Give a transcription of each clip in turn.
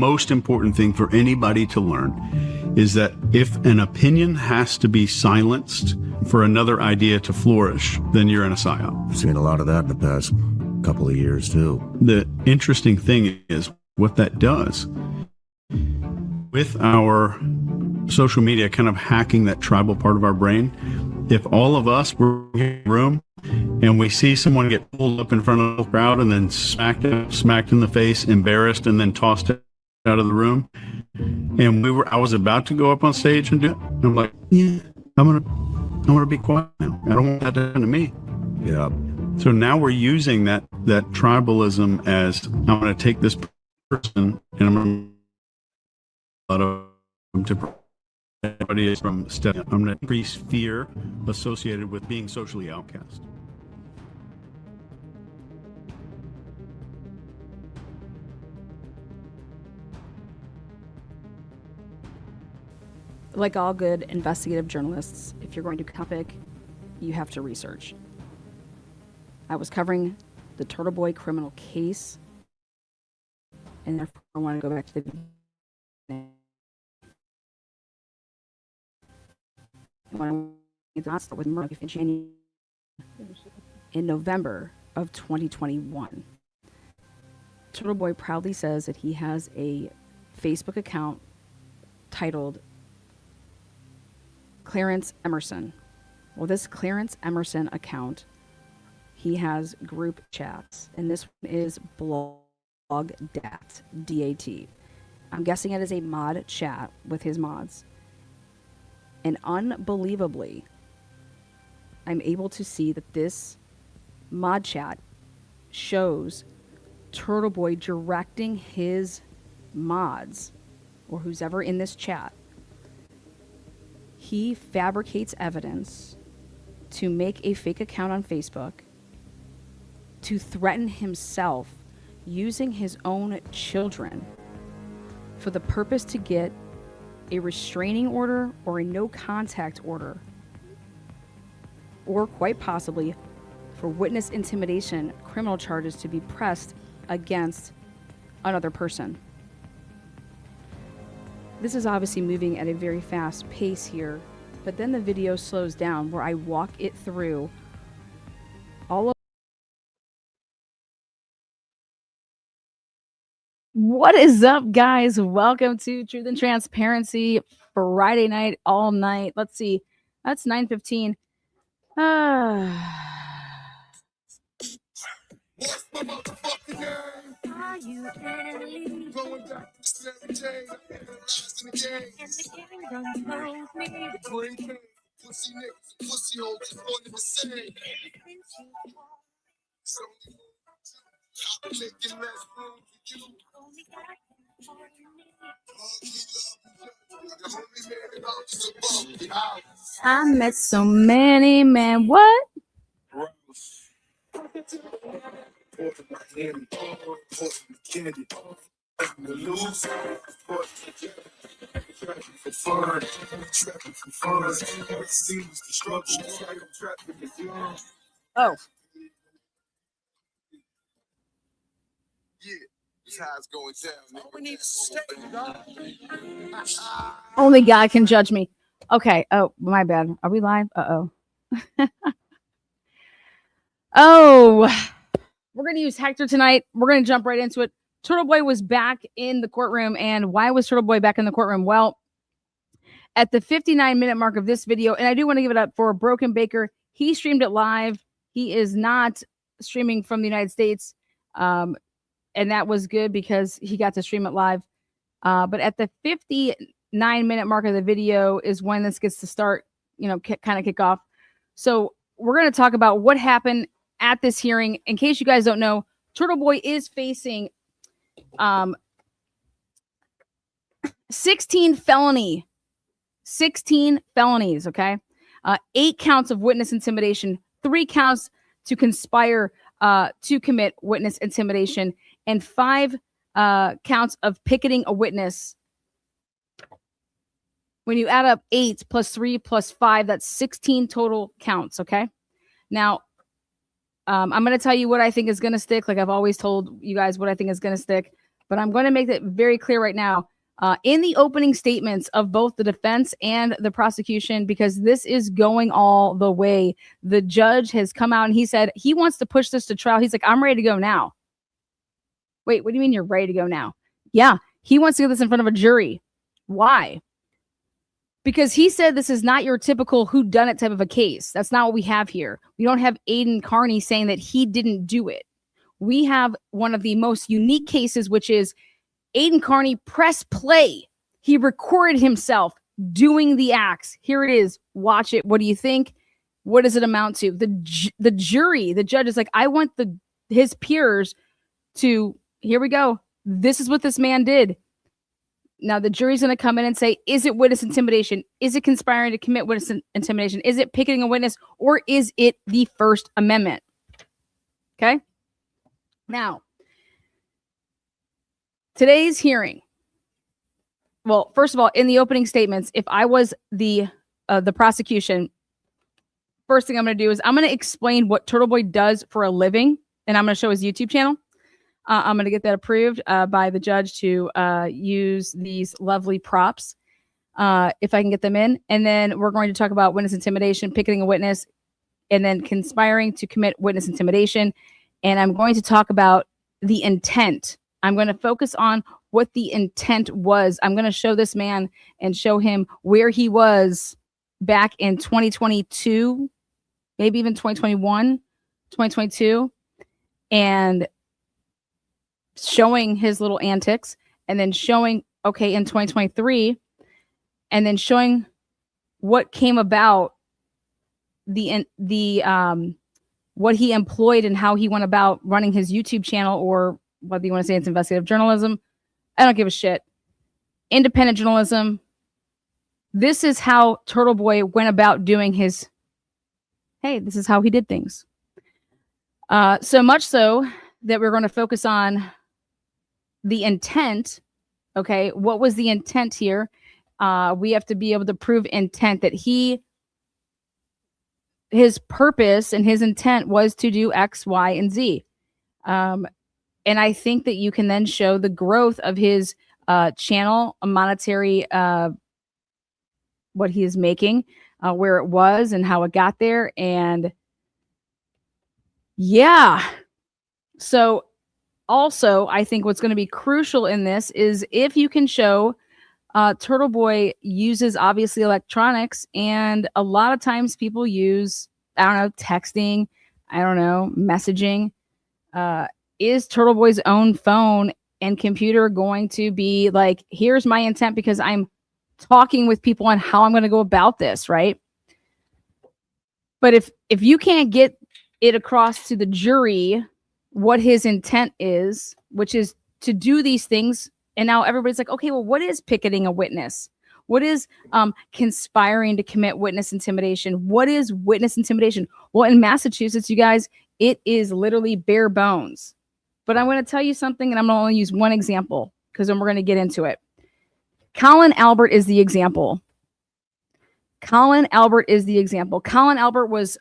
most important thing for anybody to learn is that if an opinion has to be silenced for another idea to flourish, then you're in a psyop. I've seen a lot of that in the past couple of years too. The interesting thing is what that does with our social media kind of hacking that tribal part of our brain. If all of us were in a room and we see someone get pulled up in front of the crowd and then smacked in the face, embarrassed, and then tossed out of the room, and I was about to go up on stage and do it, I'm like, yeah, I'm gonna be quiet now. I don't want that to happen to me. Yeah. So now we're using that tribalism as, I'm going to take this person and I'm going to everybody from step. I'm going to increase fear associated with being socially outcast. Like all good investigative journalists, if you're going to topic, you have to research. I was covering the Turtleboy criminal case, and therefore I want to go back to the with Murphy in November of 2021. Turtleboy proudly says that he has a Facebook account titled Clarence Emerson. Well, this Clarence Emerson account, he has group chats, and this one is blog.dat, D-A-T. I'm guessing it is a mod chat with his mods. And unbelievably, I'm able to see that this mod chat shows Turtleboy directing his mods, or who's ever in this chat. He fabricates evidence to make a fake account on Facebook to threaten himself using his own children for the purpose to get a restraining order or a no contact order, or quite possibly for witness intimidation criminal charges to be pressed against another person. This is obviously moving at a very fast pace here, but then the video slows down where I walk it through all of. What is up, guys? Welcome to Truth and Transparency Friday night, all night. Let's see. That's 9:15. I met so many men. What? Oh. Only God can judge me. Okay. Oh, my bad. Are we live? Uh-oh. Oh, we're going to use Hector tonight. We're going to jump right into it. Turtleboy was back in the courtroom. And why was Turtleboy back in the courtroom? Well, at the 59-minute mark of this video, and I do want to give it up for Broken Baker. He streamed it live. He is not streaming from the United States. And that was good because he got to stream it live. But at the 59-minute mark of the video is when this gets to start, kind of kick off. So we're going to talk about what happened at this hearing. In case you guys don't know, Turtleboy is facing 16 felonies, okay? 8 counts of witness intimidation, 3 counts to conspire to commit witness intimidation, and 5 counts of picketing a witness. When you add up 8 plus 3 plus 5, that's 16 total counts, okay? Now, I'm going to tell you what I think is going to stick. Like I've always told you guys what I think is going to stick. But I'm going to make it very clear right now in the opening statements of both the defense and the prosecution, because this is going all the way. The judge has come out and he said he wants to push this to trial. He's like, I'm ready to go now. Wait, what do you mean you're ready to go now? Yeah, he wants to get this in front of a jury. Why? Because he said this is not your typical whodunit type of a case. That's not what we have here. We don't have Aiden Kearney saying that he didn't do it. We have one of the most unique cases, which is Aiden Kearney press play. He recorded himself doing the acts. Here it is. Watch it. What do you think? What does it amount to? The jury, the judge is like, I want his peers to, here we go. This is what this man did. Now the jury's going to come in and say, is it witness intimidation? Is it conspiring to commit witness intimidation? Is it picketing a witness? Or is it the First Amendment? Okay. Now, today's hearing. Well, first of all, in the opening statements, if I was the prosecution, first thing I'm going to do is I'm going to explain what Turtleboy does for a living, and I'm going to show his YouTube channel. I'm going to get that approved by the judge to use these lovely props if I can get them in. And then we're going to talk about witness intimidation, picketing a witness, and then conspiring to commit witness intimidation. And I'm going to talk about the intent. I'm going to focus on what the intent was. I'm going to show this man and show him where he was back in 2022, maybe even 2021, 2022, and showing his little antics, and then showing, okay, in 2023, and then showing what came about, what he employed and how he went about running his YouTube channel, or whether you want to say it's investigative journalism. I don't give a shit. Independent journalism. This is how Turtleboy went about doing his, hey, this is how he did things. So much so that we're going to focus on the intent. Okay, what was the intent here? We have to be able to prove intent, that his purpose and his intent was to do X, Y, and Z. And I think that you can then show the growth of his channel, a monetary, what he is making, where it was and how it got there. And yeah. So also, I think what's going to be crucial in this is if you can show Turtleboy uses obviously electronics, and a lot of times people use, I don't know, texting, I don't know, messaging. Is Turtleboy's own phone and computer going to be like, here's my intent because I'm talking with people on how I'm going to go about this, right? But if you can't get it across to the jury what his intent is, which is to do these things, and now everybody's like, okay, well, what is picketing a witness? What is conspiring to commit witness intimidation? What is witness intimidation? Well, in Massachusetts, you guys, it is literally bare bones. But I'm going to tell you something, and I'm going to only use one example because then we're going to get into it. Colin Albert is the example. Colin Albert is the example. Colin Albert was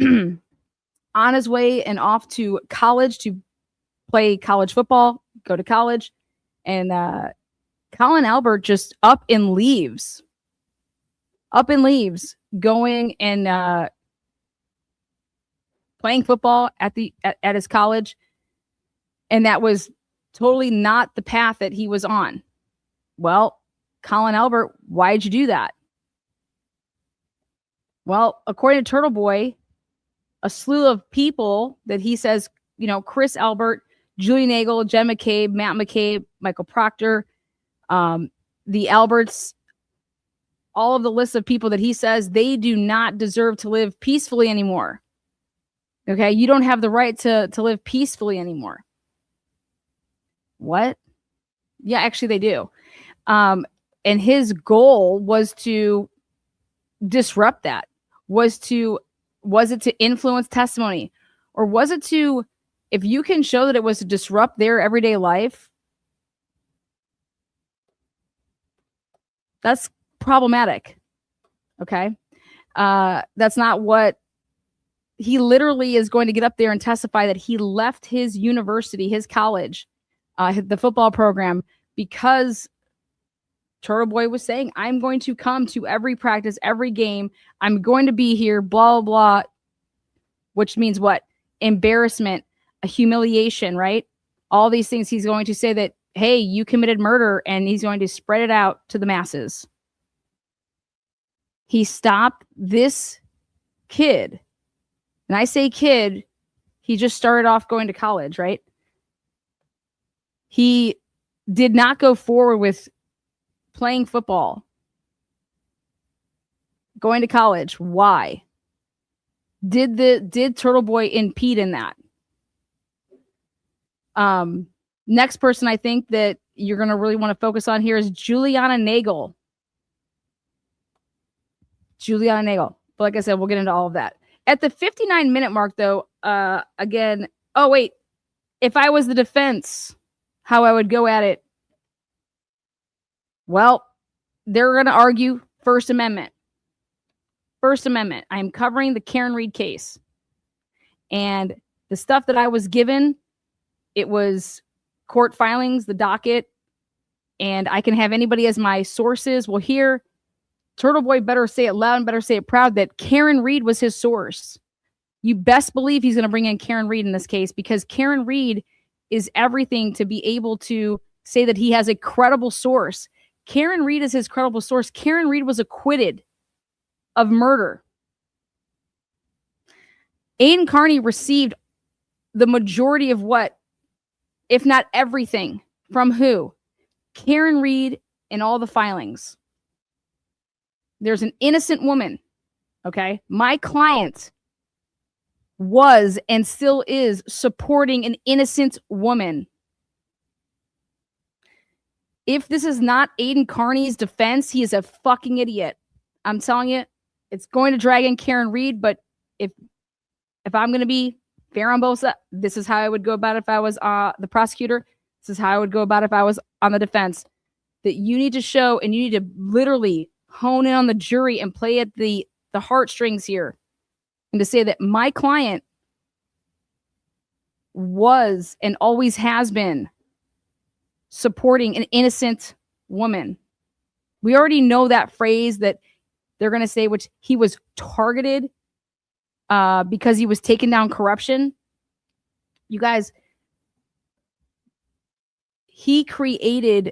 on his way and off to college to play college football, go to college. And Colin Albert just up and leaves, going and playing football at his college. And that was totally not the path that he was on. Well, Colin Albert, why'd you do that? Well, according to Turtleboy, a slew of people that he says, you know, Chris Albert, Julie Nagel, Jen McCabe, Matt McCabe, Michael Proctor, the Alberts, all of the lists of people that he says they do not deserve to live peacefully anymore. Okay, you don't have the right to live peacefully anymore. What? Yeah, actually they do. And his goal was to disrupt that. Was it to influence testimony? Or was it to, if you can show that it was to disrupt their everyday life, that's problematic. Okay. That's not what he literally is going to get up there and testify that he left his university, his college, the football program, because Turtleboy was saying, I'm going to come to every practice, every game. I'm going to be here, blah, blah, blah. Which means what? Embarrassment, a humiliation, right? All these things. He's going to say that, hey, you committed murder, and he's going to spread it out to the masses. He stopped this kid. And I say kid, he just started off going to college, right? He did not go forward with playing football, going to college. Why? Did Turtleboy impede in that? Next person I think that you're going to really want to focus on here is Juliana Nagel. But like I said, we'll get into all of that. At the 59-minute mark, though, again, oh, wait. If I was the defense, how I would go at it. Well, they're going to argue First Amendment. First Amendment. I'm covering the Karen Read case. And the stuff that I was given, it was court filings, the docket, and I can have anybody as my sources. Well, here, Turtleboy better say it loud and better say it proud that Karen Read was his source. You best believe he's going to bring in Karen Read in this case, because Karen Read is everything to be able to say that he has a credible source. Karen Read is his credible source. Karen Read was acquitted of murder. Aidan Kearney received the majority of what, if not everything, from who? Karen Read and all the filings. There's an innocent woman, okay? My client was and still is supporting an innocent woman. If this is not Aidan Kearney's defense, he is a fucking idiot. I'm telling you, it's going to drag in Karen Read, but if I'm going to be fair on both sides, this is how I would go about it if I was the prosecutor. This is how I would go about it if I was on the defense. That you need to show, and you need to literally hone in on the jury and play at the heartstrings here. And to say that my client was and always has been supporting an innocent woman. We already know that phrase that they're going to say, which he was targeted because he was taking down corruption. You guys, he created,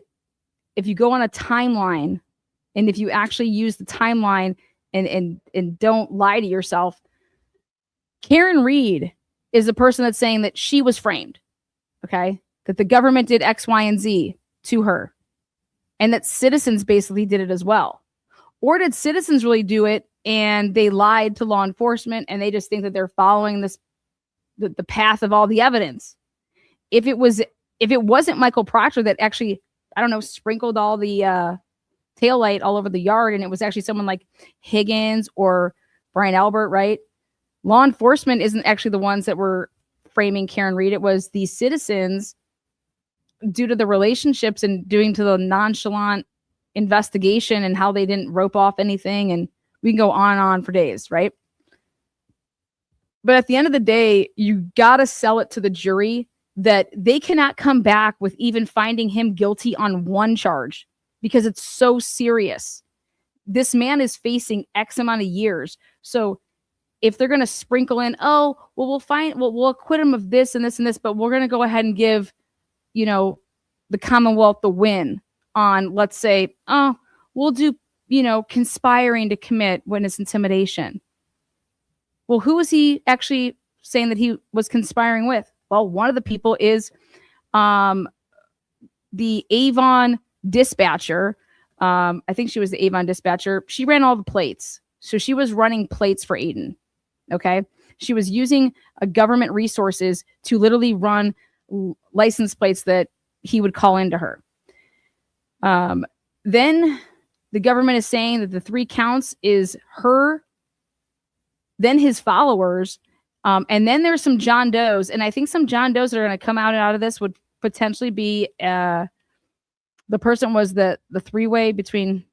if you go on a timeline, and if you actually use the timeline and don't lie to yourself, Karen Read is the person that's saying that she was framed, okay? That the government did X, Y, and Z to her, and that citizens basically did it as well. Or did citizens really do it and they lied to law enforcement and they just think that they're following the path of all the evidence? If it wasn't Michael Proctor that actually, I don't know, sprinkled all the taillight all over the yard, and it was actually someone like Higgins or Brian Albert, right? Law enforcement isn't actually the ones that were framing Karen Read. It was the citizens, due to the relationships and due to the nonchalant investigation and how they didn't rope off anything. And we can go on and on for days, right? But at the end of the day, you got to sell it to the jury that they cannot come back with even finding him guilty on one charge, because it's so serious. This man is facing X amount of years. So if they're going to sprinkle in, oh, well, we'll acquit him of this and this and this, but we're going to go ahead and give, the Commonwealth the win on, let's say, oh, we'll do, conspiring to commit witness intimidation. Well, who is he actually saying that he was conspiring with? Well, one of the people is the Avon dispatcher. I think she was the Avon dispatcher. She ran all the plates. So she was running plates for Aidan. Okay. She was using government resources to literally run license plates that he would call into her. Then the government is saying that the 3 counts is her, then his followers, and then there's some John Does. And I think some John Does that are going to come out of this would potentially be the person was the 3-way between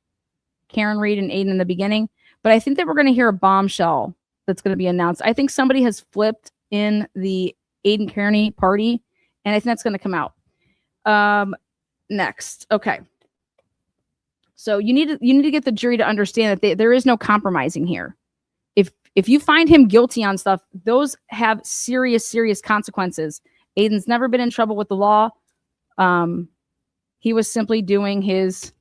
Karen Read and Aidan in the beginning. But I think that we're going to hear a bombshell that's going to be announced. I think somebody has flipped in the Aidan Kearney party, and I think that's going to come out. Next. Okay. So you need to get the jury to understand that there is no compromising here. If you find him guilty on stuff, those have serious consequences. Aiden's never been in trouble with the law. He was simply doing his,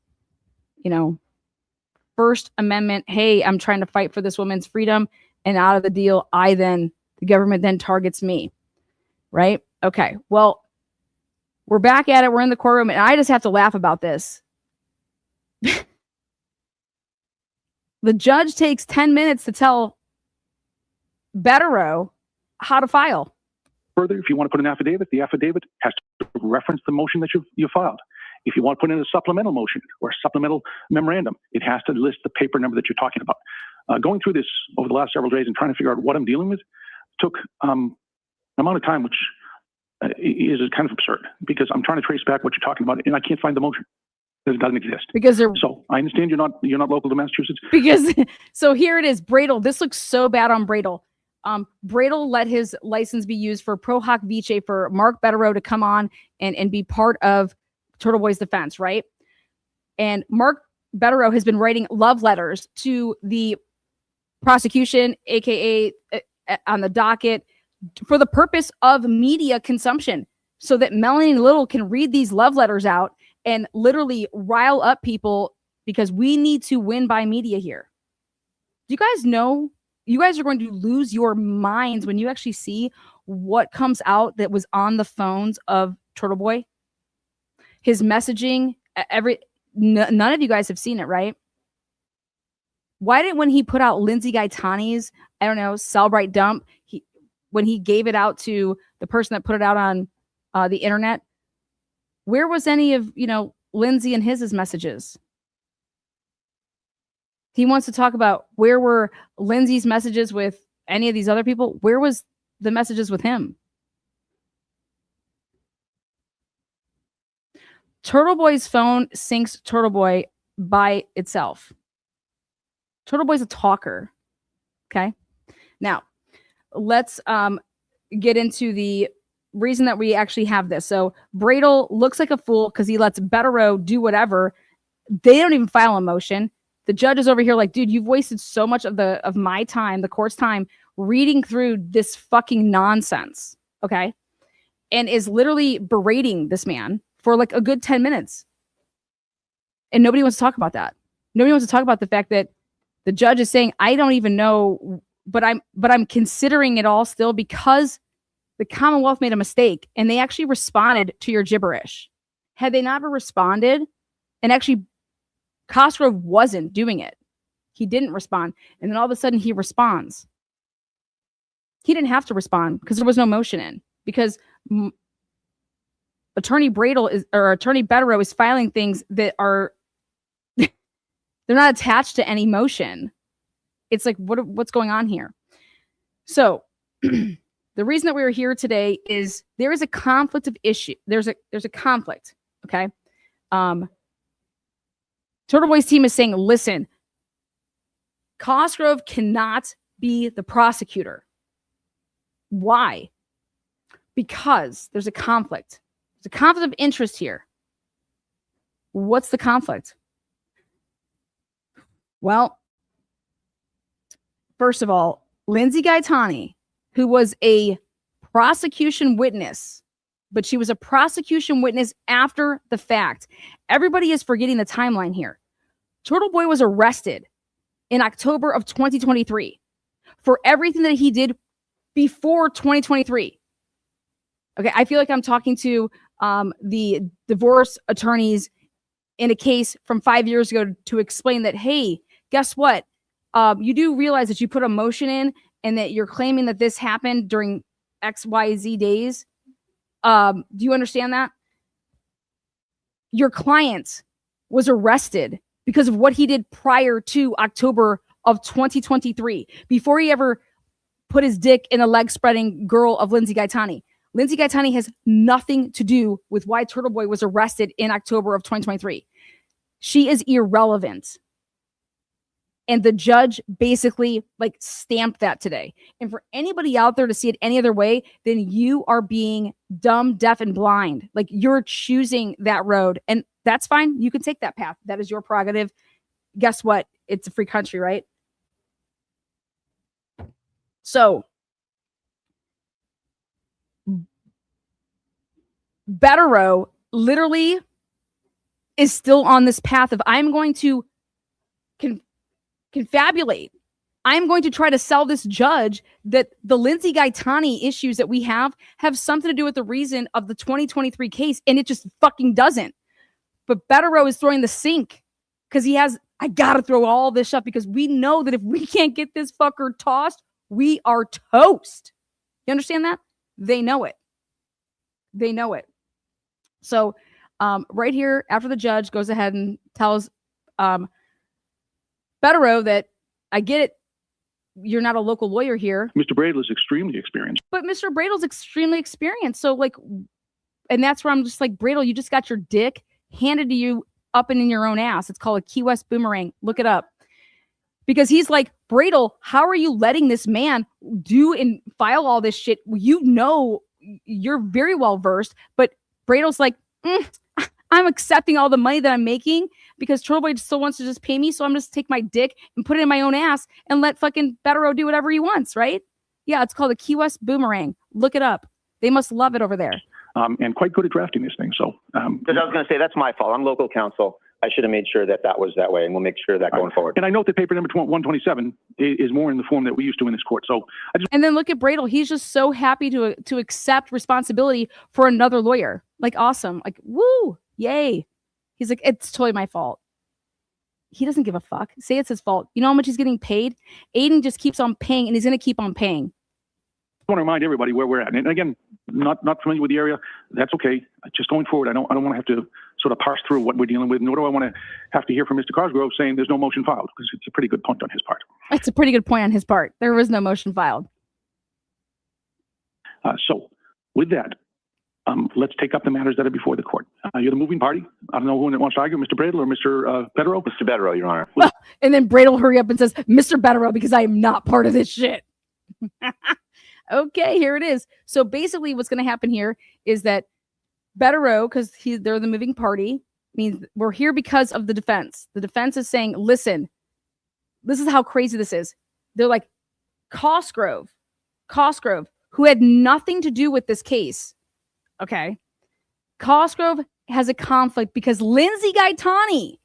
First Amendment. Hey, I'm trying to fight for this woman's freedom, and out of the deal, the government then targets me. Right? Okay. Well, we're back at it. We're in the courtroom, and I just have to laugh about this. The judge takes 10 minutes to tell Bederow how to file. Further, if you want to put an affidavit, the affidavit has to reference the motion that you filed. If you want to put in a supplemental motion or a supplemental memorandum, it has to list the paper number that you're talking about. Going through this over the last several days and trying to figure out what I'm dealing with took an amount of time, which is kind of absurd, because I'm trying to trace back what you're talking about, and I can't find the motion. It doesn't exist. So I understand you're not local to Massachusetts. So here it is, Bredel. This looks so bad on Bredel. Bredel let his license be used for pro hoc vice for Mark Bederow to come on and be part of Turtleboy's defense, right? And Mark Bederow has been writing love letters to the prosecution, aka on the docket, for the purpose of media consumption, so that Melanie Little can read these love letters out and literally rile up people, because we need to win by media here. Do you guys know? You guys are going to lose your minds when you actually see what comes out that was on the phones of Turtleboy. His messaging, none of you guys have seen it, right? Why didn't, when he put out Lindsey Gaetani's, Cellibrite dump, when he gave it out to the person that put it out on the internet, where was any of, Lindsey and his messages? He wants to talk about where were Lindsey's messages with any of these other people. Where was the messages with him? Turtleboy's phone syncs Turtleboy by itself. Turtleboy's a talker. Okay. Now, let's get into the reason that we actually have this. So Bredel looks like a fool because he lets Bederow do whatever. They don't even file a motion. The judge is over here like, dude, you've wasted so much of my time, the court's time, reading through this fucking nonsense. Okay. And is literally berating this man for like a good 10 minutes. And nobody wants to talk about that. Nobody wants to talk about the fact that the judge is saying, I don't even know, but I'm considering it all still because the Commonwealth made a mistake and they actually responded to your gibberish. Had they not responded, and actually Cosgrove wasn't doing it. He didn't respond. And then all of a sudden he responds. He didn't have to respond because there was no motion in, because Attorney Bederow is filing things that are, they're not attached to any motion. It's like, what's going on here? So the reason that we are here today is there is a conflict of issue. There's a conflict. Okay. Turtleboy's team is saying, listen, Cosgrove cannot be the prosecutor. Why? Because there's a conflict. There's a conflict of interest here. What's the conflict? Well, first of all, Lindsey Gaetani, who was a prosecution witness, but she was a prosecution witness after the fact. Everybody is forgetting the timeline here. Turtleboy was arrested in October of 2023 for everything that he did before 2023. Okay, I feel like I'm talking to the divorce attorneys in a case from 5 years ago to explain that, hey, guess what? You do realize that you put a motion in and that you're claiming that this happened during XYZ days. Do you understand that? Your client was arrested because of what he did prior to October of 2023, before he ever put his dick in a leg-spreading girl of Lindsey Gaetani. Lindsey Gaetani has nothing to do with why Turtleboy was arrested in October of 2023. She is irrelevant. And the judge basically like stamped that today. And for anybody out there to see it any other way, then you are being dumb, deaf, and blind. Like you're choosing that road. And that's fine. You can take that path. That is your prerogative. Guess what? It's a free country, right? So Bederow literally is still on this path of I'm going to confabulate. I'm going to try to sell this judge that the Lindsey Gaetani issues that we have something to do with the reason of the 2023 case, and it just fucking doesn't. But Bederow is throwing the sink because I gotta throw all this stuff because we know that if we can't get this fucker tossed, we are toast. You understand that? They know it. They know it. So right here, after the judge goes ahead and tells Bederow that I get it, you're not a local lawyer here. Mr. Bradle is extremely experienced. But Mr. Bradle's extremely experienced. So like, and that's where I'm just like, Bradle, you just got your dick handed to you up and in your own ass. It's called a Key West boomerang. Look it up. Because he's like, Bradle, how are you letting this man do and file all this shit? You know, you're very well versed, but Bradle's like, I'm accepting all the money that I'm making because Turtleboy still wants to just pay me. So I'm just take my dick and put it in my own ass and let fucking Bederow do whatever he wants, right? Yeah, it's called a Key West boomerang. Look it up. They must love it over there. And quite good at drafting this thing. So, because I was going to say, that's my fault. I'm local counsel. I should have made sure that was that way, and we'll make sure that going forward. And I note that paper number 127 is more in the form that we used to in this court. So, and then look at Bradle. He's just so happy to accept responsibility for another lawyer. Like, awesome. Like, woo, yay. He's like, it's totally my fault. He doesn't give a fuck. Say it's his fault. You know how much he's getting paid? Aiden just keeps on paying, and he's going to keep on paying. I want to remind everybody where we're at. And again, not familiar with the area. That's okay. Just going forward, I don't want to have to sort of parse through what we're dealing with, nor do I want to have to hear from Mr. Cosgrove saying there's no motion filed, because it's a pretty good point on his part. It's a pretty good point on his part. There was no motion filed. So with that, let's take up the matters that are before the court. You're the moving party. I don't know who wants to argue, Mr. Bradle or Mr. Bederow. Mr. Bederow, Your Honor. And then Bradle hurry up and says, Mr. Bederow, because I am not part of this shit. Okay, here it is. So basically what's going to happen here is that Bederow, because they're the moving party, means we're here because of the defense. The defense is saying, listen, this is how crazy this is. They're like, Cosgrove, who had nothing to do with this case. Okay. Cosgrove has a conflict because Lindsey Gaetani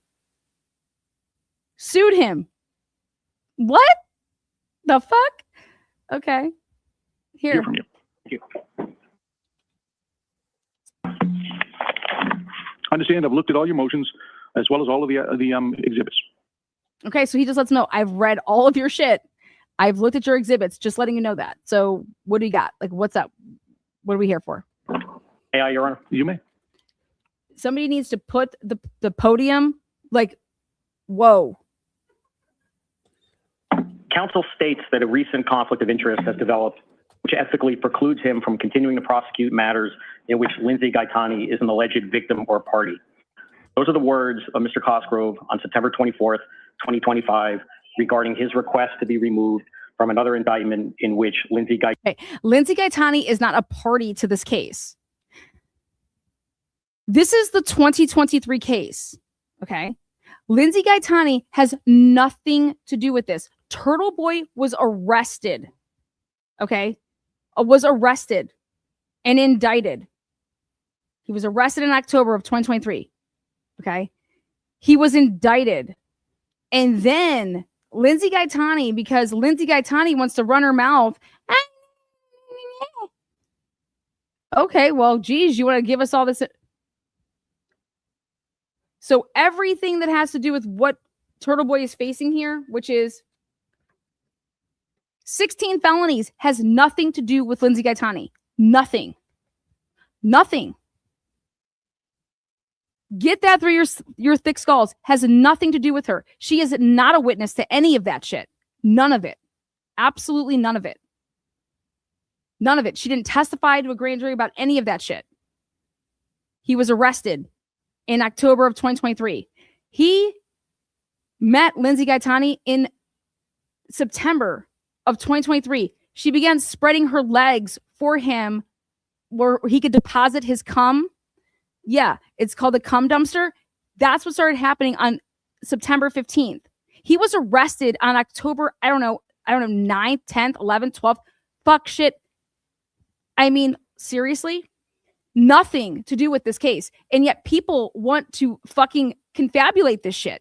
sued him. What the fuck? Okay. Here. Hear from you. Thank you. Understand, I've looked at all your motions as well as all of the exhibits. Okay, so he just lets know, I've read all of your shit. I've looked at your exhibits, just letting you know that. So what do you got? Like, what's up? What are we here for? May I, Your Honor? You may. Somebody needs to put the podium, like, whoa. Counsel states that a recent conflict of interest has developed, which ethically precludes him from continuing to prosecute matters in which Lindsey Gaetani is an alleged victim or party. Those are the words of Mr. Cosgrove on September 24th, 2025, regarding his request to be removed from another indictment in which Lindsey Gaetani... Okay. Lindsey Gaetani is not a party to this case. This is the 2023 case, okay? Lindsey Gaetani has nothing to do with this. Turtleboy was arrested, okay? Was arrested and indicted. He was arrested in October of 2023, okay? He was indicted. And then Lindsey Gaetani, because Lindsey Gaetani wants to run her mouth. Okay, well, geez, you want to give us all this? So everything that has to do with what Turtleboy is facing here, which is 16 felonies, has nothing to do with Lindsey Gaetani. Nothing. Nothing. Get that through your thick skulls. Has nothing to do with her. She is not a witness to any of that shit. None of it. Absolutely none of it. None of it. She didn't testify to a grand jury about any of that shit. He was arrested in October of 2023. He met Lindsey Gaetani in September of 2023. She began spreading her legs for him where he could deposit his cum. Yeah, it's called the cum dumpster. That's what started happening on September 15th. He was arrested on October, I don't know, 9th, 10th, 11th, 12th. Fuck shit. I mean, seriously? Nothing to do with this case. And yet people want to fucking confabulate this shit.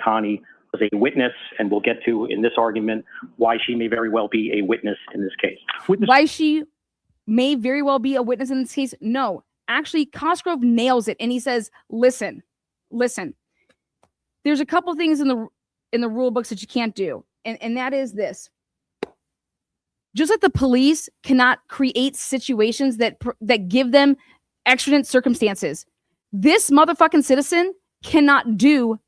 Connie was a witness, and we'll get to in this argument why she may very well be a witness in this case. Why she may very well be a witness in this case? No. Actually, Cosgrove nails it, and he says, listen. There's a couple things in the rule books that you can't do, and that is this. Just like the police cannot create situations that give them exigent circumstances, this motherfucking citizen cannot do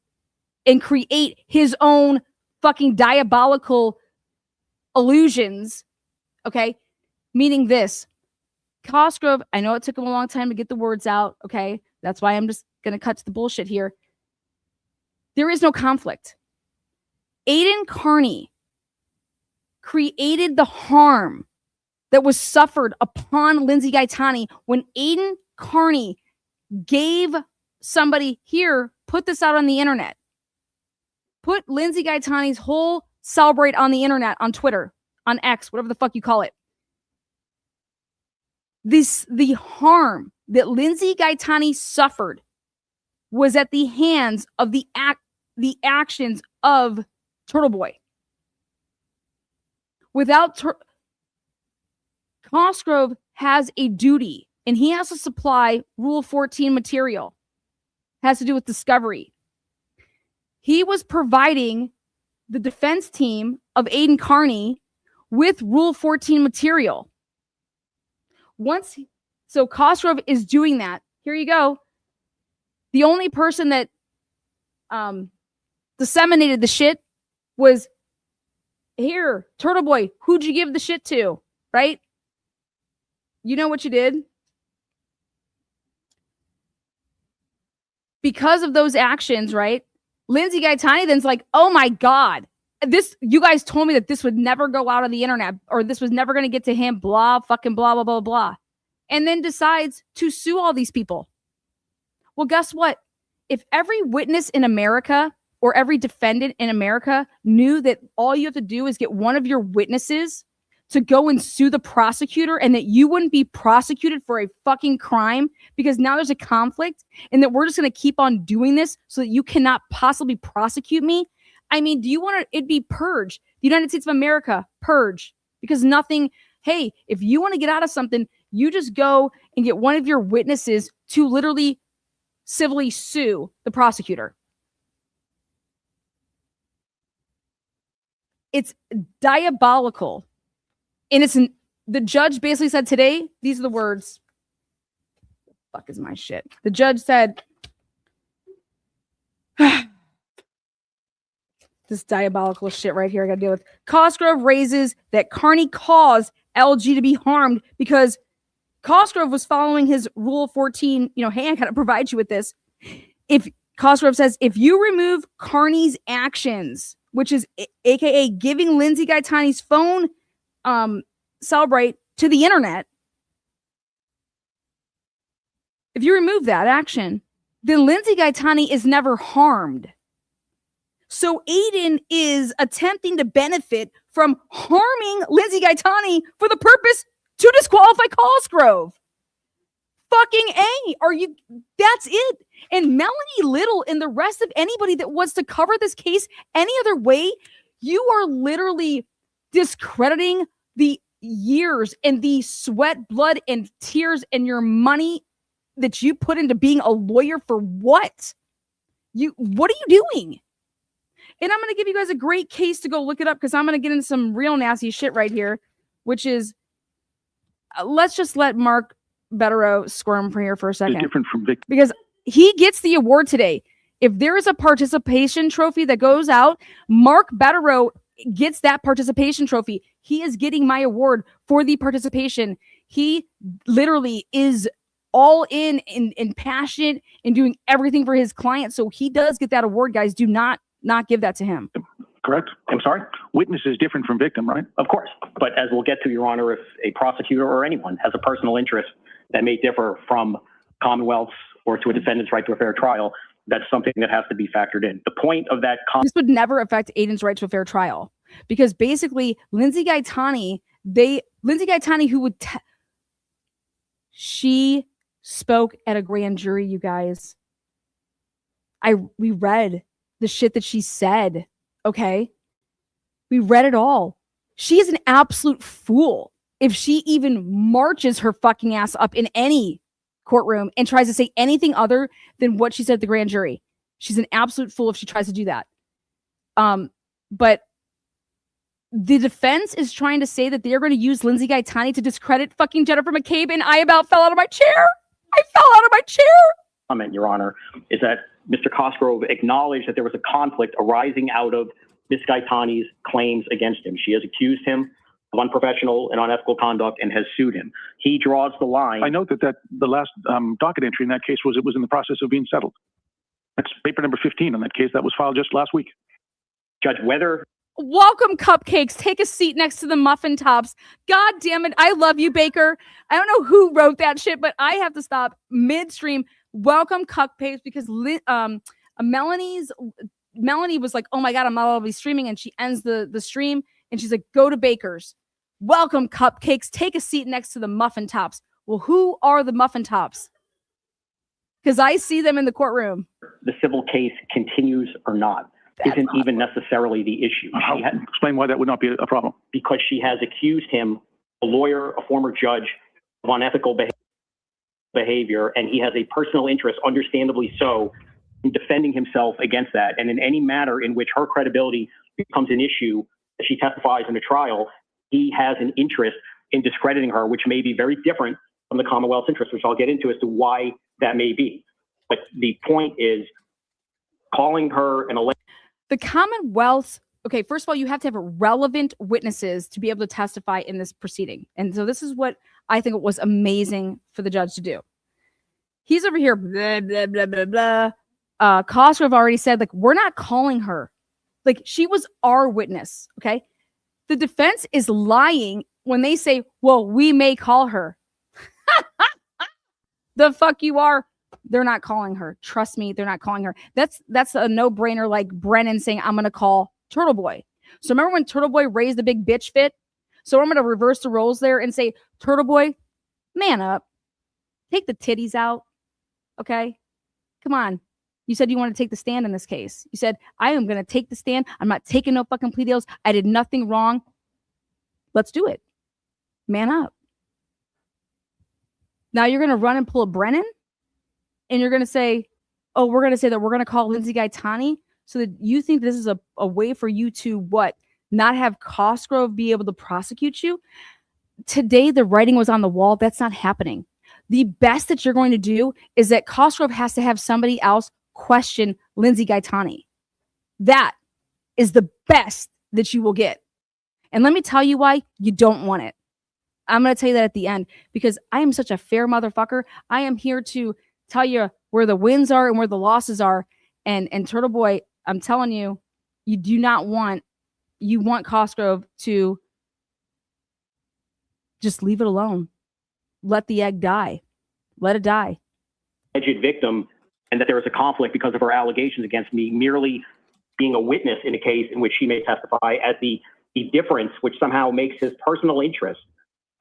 and create his own fucking diabolical illusions. Okay? Meaning this. Cosgrove, I know it took him a long time to get the words out. Okay? That's why I'm just going to cut to the bullshit here. There is no conflict. Aiden Kearney created the harm that was suffered upon Lindsey Gaetani when Aiden Kearney gave somebody, here, put this out on the internet. Put Lindsey Gaetani's whole Cellibrite on the internet, on Twitter, on X, whatever the fuck you call it. The harm that Lindsey Gaetani suffered was at the hands of the actions of Turtleboy. Cosgrove has a duty, and he has to supply Rule 14 material. Has to do with discovery. He was providing the defense team of Aiden Kearney with Rule 14 material. So Cosgrove is doing that. Here you go. The only person that disseminated the shit was here, Turtleboy. Who'd you give the shit to? Right? You know what you did? Because of those actions, right? Lindsey Gaetani then's like, oh my God, you guys told me that this would never go out on the internet, or this was never going to get to him, blah, fucking blah, blah, blah, blah. And then decides to sue all these people. Well, guess what? If every witness in America or every defendant in America knew that all you have to do is get one of your witnesses to go and sue the prosecutor, and that you wouldn't be prosecuted for a fucking crime because now there's a conflict, and that we're just going to keep on doing this so that you cannot possibly prosecute me. I mean, do you want it be purged? The United States of America, purge. Because nothing, hey, if you want to get out of something, you just go and get one of your witnesses to literally civilly sue the prosecutor. It's diabolical. And the judge basically said today, these are the words. The fuck is my shit? The judge said, this diabolical shit right here I got to deal with. Cosgrove raises that Kearney caused LG to be harmed because Cosgrove was following his Rule 14, hey, I got to provide you with this. If Cosgrove says, if you remove Kearney's actions, which is AKA giving Lindsey Gaetani's phone Cellibrite to the internet, if you remove that action, then Lindsey Gaetani is never harmed. So Aiden is attempting to benefit from harming Lindsey Gaetani for the purpose to disqualify Cosgrove. Fucking A. That's it. And Melanie Little and the rest of anybody that wants to cover this case any other way, you are literally discrediting the years and the sweat, blood, and tears and your money that you put into being a lawyer for what? What are you doing? And I'm going to give you guys a great case to go look it up because I'm going to get into some real nasty shit right here, which is, let's just let Mark Bederow squirm for here for a second. Different from Vic. Because he gets the award today. If there is a participation trophy that goes out, Mark Bederow gets that participation trophy. He is getting my award for the participation. He literally is all in and passionate and doing everything for his client. So he does get that award, guys. Do not give that to him. Correct? I'm sorry? Witness is different from victim, right? Of course. But as we'll get to, Your Honor, if a prosecutor or anyone has a personal interest that may differ from Commonwealth's or to a defendant's right to a fair trial, that's something that has to be factored in. The point of that... This would never affect Aiden's right to a fair trial, because basically Lindsey Gaetani, who would... She spoke at a grand jury, you guys. We read the shit that she said, okay? We read it all. She is an absolute fool if she even marches her fucking ass up in any courtroom and tries to say anything other than what she said at the grand jury. She's an absolute fool if she tries to do that. But the defense is trying to say that they're going to use Lindsey Gaetani to discredit fucking Jennifer McCabe, and I about fell out of my chair. I fell out of my chair. Comment, Your Honor, is that Mr. Cosgrove acknowledged that there was a conflict arising out of Ms. Gaetani's claims against him. She has accused him of unprofessional and unethical conduct and has sued him. He draws the line. I note that the last docket entry in that case was in the process of being settled. That's paper number 15 on that case that was filed just last week. Judge, whether... Welcome, Cupcakes. Take a seat next to the muffin tops. God damn it. I love you, Baker. I don't know who wrote that shit, but I have to stop midstream. Welcome, Cupcakes, because Melanie was like, oh my God, I'm not allowed to be streaming. And she ends the stream and she's like, go to Baker's. Welcome, Cupcakes. Take a seat next to the muffin tops. Well, who are the muffin tops? Because I see them in the courtroom. The civil case continues or not isn't even necessarily the issue. Explain why that would not be a problem. Because she has accused him, a lawyer, a former judge, of unethical behavior, and he has a personal interest, understandably so, in defending himself against that. And in any matter in which her credibility becomes an issue as she testifies in a trial, he has an interest in discrediting her, which may be very different from the Commonwealth's interest, which I'll get into as to why that may be. But the point is, calling her an alleged... The Commonwealth, okay, first of all, you have to have relevant witnesses to be able to testify in this proceeding. And so this is what I think it was amazing for the judge to do. He's over here, blah, blah, blah, blah, blah. Cosgrove already said, like, we're not calling her. Like, she was our witness, okay? The defense is lying when they say, well, we may call her. The fuck you are. They're not calling her. Trust me, they're not calling her. That's a no-brainer, like Brennan saying, I'm going to call Turtleboy. So remember when Turtleboy raised the big bitch fit? So I'm going to reverse the roles there and say, Turtleboy, man up. Take the titties out. Okay? Come on. You said you want to take the stand in this case. You said, I am going to take the stand. I'm not taking no fucking plea deals. I did nothing wrong. Let's do it. Man up. Now you're going to run and pull a Brennan? And you're going to say, oh, we're going to say that we're going to call Lindsey Gaetani so that you think this is a way for you to, what, not have Cosgrove be able to prosecute you? Today, the writing was on the wall. That's not happening. The best that you're going to do is that Cosgrove has to have somebody else question Lindsey Gaetani. That is the best that you will get. And let me tell you why you don't want it. I'm going to tell you that at the end, because I am such a fair motherfucker. I am here to tell you where the wins are and where the losses are. And Turtleboy, I'm telling you, you do not want, you want Cosgrove to just leave it alone. Let the egg die. Let it die. Alleged victim, and that there is a conflict because of her allegations against me merely being a witness in a case in which she may testify, as the difference which somehow makes his personal interest,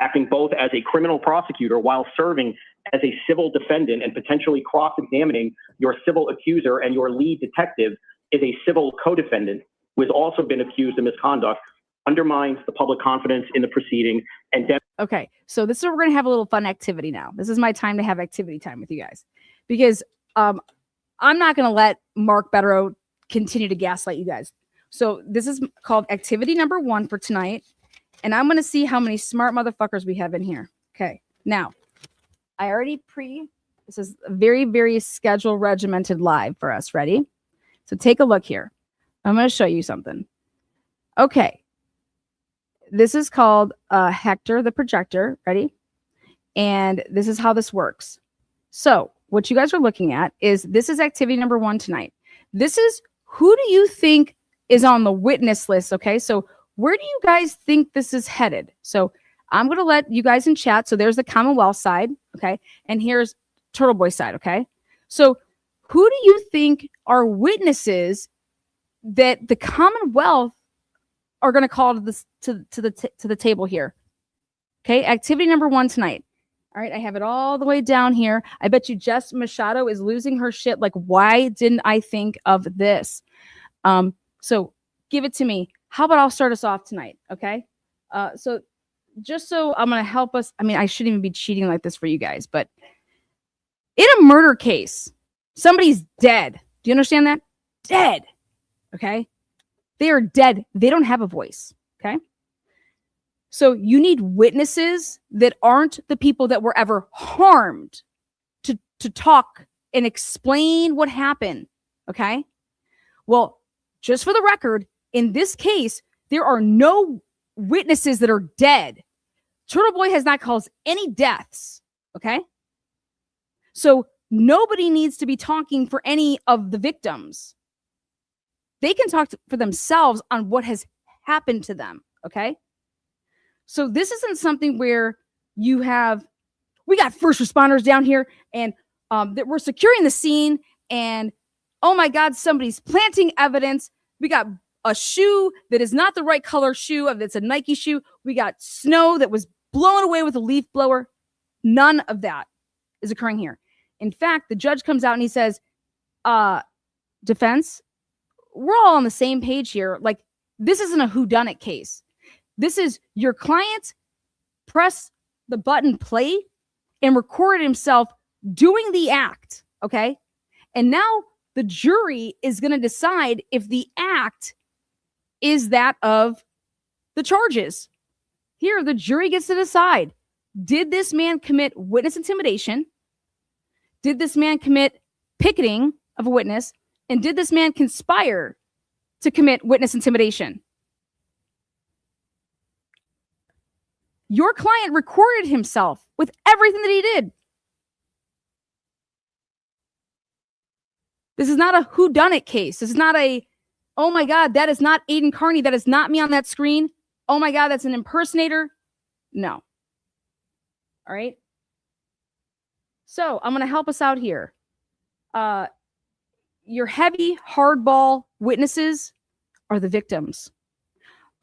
acting both as a criminal prosecutor while serving as a civil defendant and potentially cross-examining your civil accuser and your lead detective, is a civil co-defendant who has also been accused of misconduct, undermines the public confidence in the proceeding. And okay, so this is where we're going to have a little fun activity now. This is my time to have activity time with you guys, because I'm not going to let Mark Bederow continue to gaslight you guys. So this is called activity number 1 for tonight. And I'm going to see how many smart motherfuckers we have in here. Okay. Now, I already this is a very, very schedule regimented live for us. Ready? So take a look here. I'm going to show you something. Okay. This is called Hector the Projector. Ready? And this is how this works. So what you guys are looking at is this is activity number 1 tonight. This is who do you think is on the witness list? Okay, so where do you guys think this is headed? So I'm going to let you guys in chat. So there's the Commonwealth side, okay? And here's Turtleboy side, okay? So who do you think are witnesses that the Commonwealth are going to call to the table here? Okay, activity number 1 tonight. All right, I have it all the way down here. I bet you Jess Machado is losing her shit. Like, why didn't I think of this? So give it to me. How about I'll start us off tonight, okay? So just so I'm going to help us. I mean, I shouldn't even be cheating like this for you guys, but in a murder case, somebody's dead. Do you understand that? Dead, okay? They are dead. They don't have a voice, okay? So you need witnesses that aren't the people that were ever harmed to talk and explain what happened, okay? Well, just for the record, in this case, there are no witnesses that are dead. Turtleboy has not caused any deaths, okay? So nobody needs to be talking for any of the victims. They can talk for themselves on what has happened to them, okay? So this isn't something where we got first responders down here and that we're securing the scene and, oh my God, somebody's planting evidence. We got a shoe that is not the right color shoe. It's a Nike shoe. We got snow that was blown away with a leaf blower. None of that is occurring here. In fact, the judge comes out and he says, defense, we're all on the same page here. Like, this isn't a whodunit case. This is your client press the button play and recorded himself doing the act, okay? And now the jury is going to decide if the act is that of the charges. Here, the jury gets to decide, did this man commit witness intimidation? Did this man commit picketing of a witness? And did this man conspire to commit witness intimidation? Your client recorded himself with everything that he did. This is not a whodunit case. This is not a, oh my God, that is not Aiden Kearney. That is not me on that screen. Oh my God, that's an impersonator. No. All right. So I'm going to help us out here. Your heavy hardball witnesses are the victims,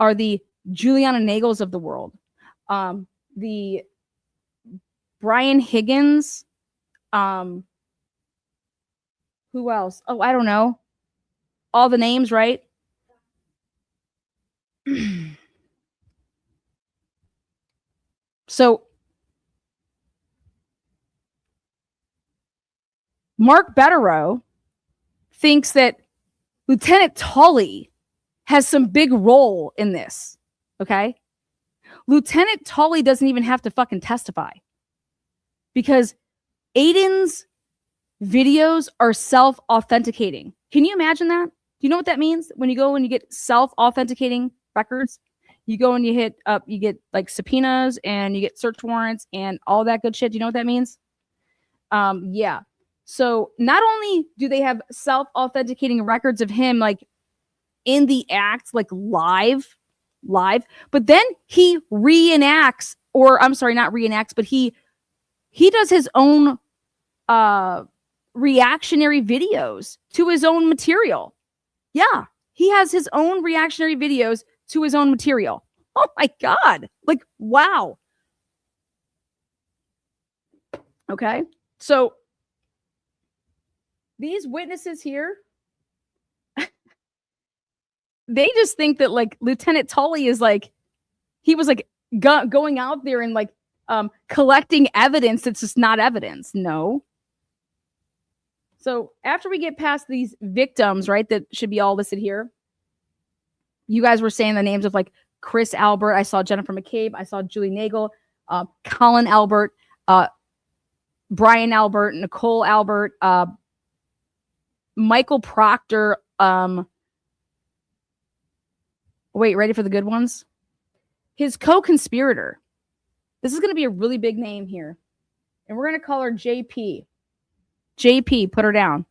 are the Juliana Nagels of the world. The Brian Higgins, who else? Oh, I don't know. All the names, right? So Mark Bederow thinks that Lieutenant Tully has some big role in this, okay? Lieutenant Tully doesn't even have to fucking testify because Aiden's videos are self-authenticating. Can you imagine that? Do you know what that means? When you go and you get self-authenticating records, you go and you hit up, you get like subpoenas and you get search warrants and all that good shit. Do you know what that means? Yeah. So not only do they have self-authenticating records of him like in the act, like live, but then he reenacts, or I'm sorry, not reenacts, but he does his own reactionary videos to his own material. Yeah, he has his own reactionary videos to his own material. Oh my God. Like, wow. Okay. So these witnesses here, they just think that like Lieutenant Tully is like, he was like going out there and like collecting evidence that's just not evidence. No. So after we get past these victims, right, that should be all listed here, you guys were saying the names of like Chris Albert. I saw Jennifer McCabe. I saw Julie Nagel, Colin Albert, Brian Albert, Nicole Albert, Michael Proctor. Wait, ready for the good ones? His co-conspirator. This is going to be a really big name here. And we're going to call her JP. JP, put her down.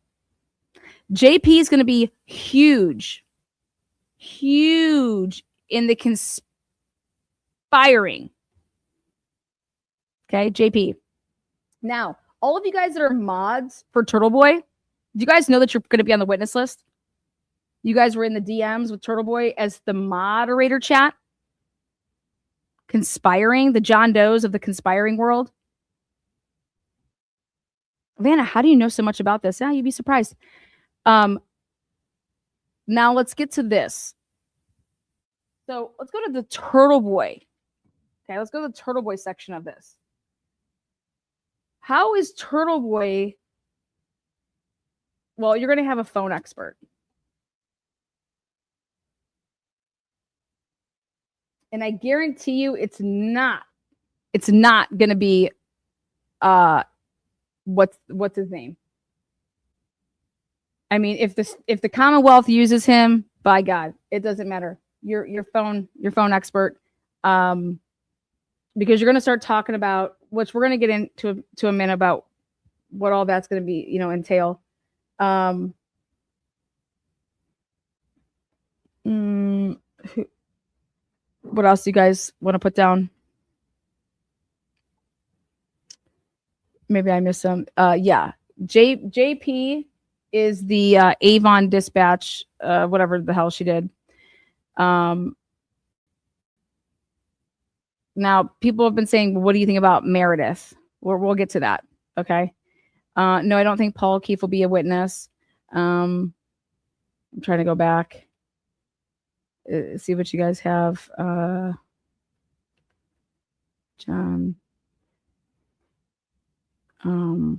JP is going to be huge in the conspiring. Okay, JP. Now, all of you guys that are mods for Turtleboy, do you guys know that you're going to be on the witness list? You guys were in the DMs with Turtleboy as the moderator chat. Conspiring, the John Does of the conspiring world. Vanna, how do you know so much about this? Yeah, you'd be surprised. Now let's get to this. So let's go to the Turtleboy. Okay, let's go to the Turtleboy section of this. How is Turtleboy? Well, you're going to have a phone expert. And I guarantee you it's not going to be what's his name? I mean, if the Commonwealth uses him, by God, it doesn't matter. Your phone expert, because you're going to start talking about, which we're going to get into a minute, about what all that's going to be, entail. What else do you guys want to put down? Maybe I missed some. Yeah, JP is the Avon dispatch, whatever the hell she did. Now people have been saying, well, what do you think about Meredith? We'll get to that. Okay. No, I don't think Paul O'Keefe will be a witness. I'm trying to go back. See what you guys have. John. Do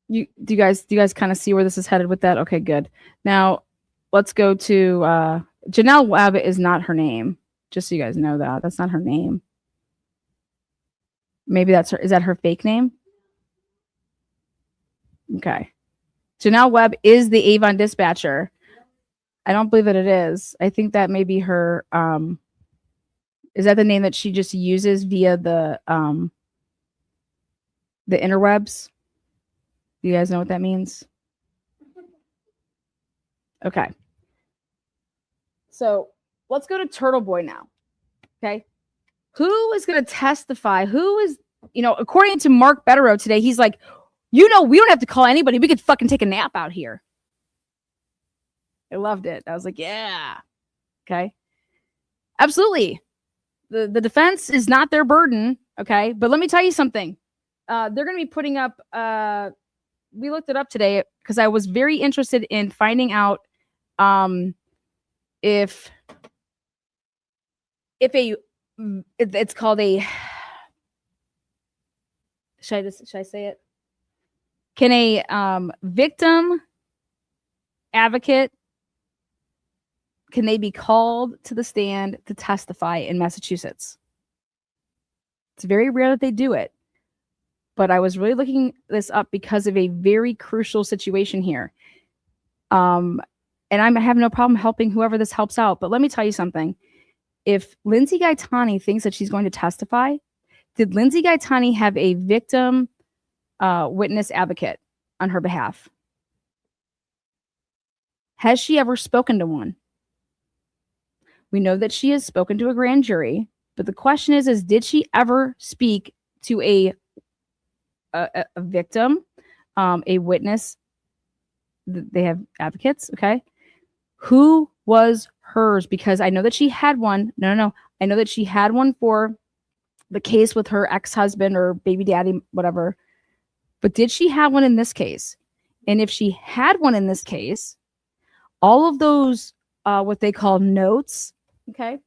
you guys kind of see where this is headed with that? Okay, good. Now let's go to Janelle Webb is not her name. Just so you guys know that. That's not her name. Maybe that's her. Is that her fake name? Okay. Janelle Webb is the Avon dispatcher. I don't believe that it is. I think that may be her. Is that the name that she just uses via the interwebs? Do you guys know what that means? Okay. So let's go to Turtleboy now. Okay. Who is going to testify? Who is, according to Mark Bederow today, he's like, we don't have to call anybody. We could fucking take a nap out here. I loved it. I was like, yeah. Okay. Absolutely. The defense is not their burden. Okay. But let me tell you something. They're going to be putting up, we looked it up today because I was very interested in finding out if it's called a, should I say it? Can a victim advocate, can they be called to the stand to testify in Massachusetts? It's very rare that they do it. But I was really looking this up because of a very crucial situation here. And I have no problem helping whoever this helps out. But let me tell you something. If Lindsey Gaetani thinks that she's going to testify, did Lindsey Gaetani have a victim witness advocate on her behalf? Has she ever spoken to one? We know that she has spoken to a grand jury, but the question is did she ever speak to a victim, a witness? They have advocates, okay? Who was hers? Because I know that she had one. No. I know that she had one for the case with her ex-husband or baby daddy, whatever. But did she have one in this case? And if she had one in this case, all of those, what they call notes, okay,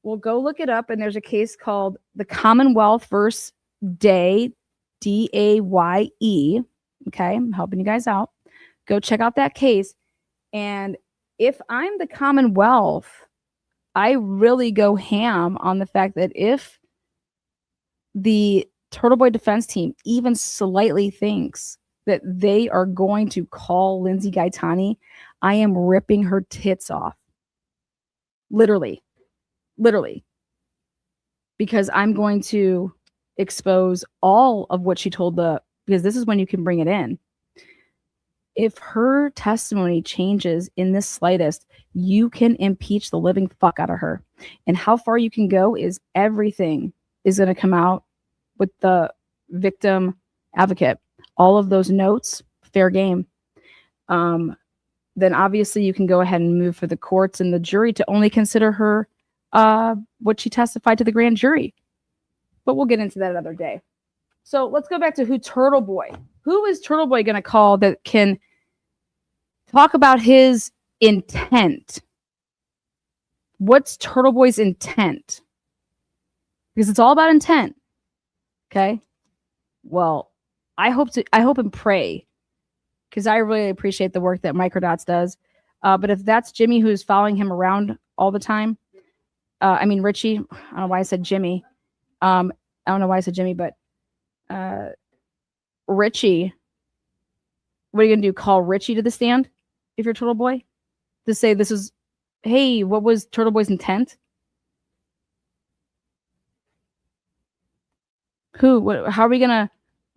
we'll go look it up. And there's a case called the Commonwealth versus Day, D-A-Y-E. Okay, I'm helping you guys out. Go check out that case. And if I'm the Commonwealth, I really go ham on the fact that if the Turtleboy defense team even slightly thinks that they are going to call Lindsey Gaetani, I am ripping her tits off. Literally. Because I'm going to expose all of what she told because this is when you can bring it in. If her testimony changes in the slightest, you can impeach the living fuck out of her. And how far you can go is everything is going to come out with the victim advocate. All of those notes, fair game. Then obviously you can go ahead and move for the courts and the jury to only consider her what she testified to the grand jury. But we'll get into that another day. So let's go back to Turtleboy. Who is Turtleboy going to call that can talk about his intent? What's Turtleboy's intent? Because it's all about intent. Okay. Well, I hope and pray, because I really appreciate the work that Microdots does. But if that's Jimmy who's following him around all the time, Richie, I don't know why I said Jimmy. I don't know why I said Jimmy, but Richie, what are you going to do? Call Richie to the stand if you're Turtleboy? To say this is, hey, what was Turtleboy's intent? How are we going to,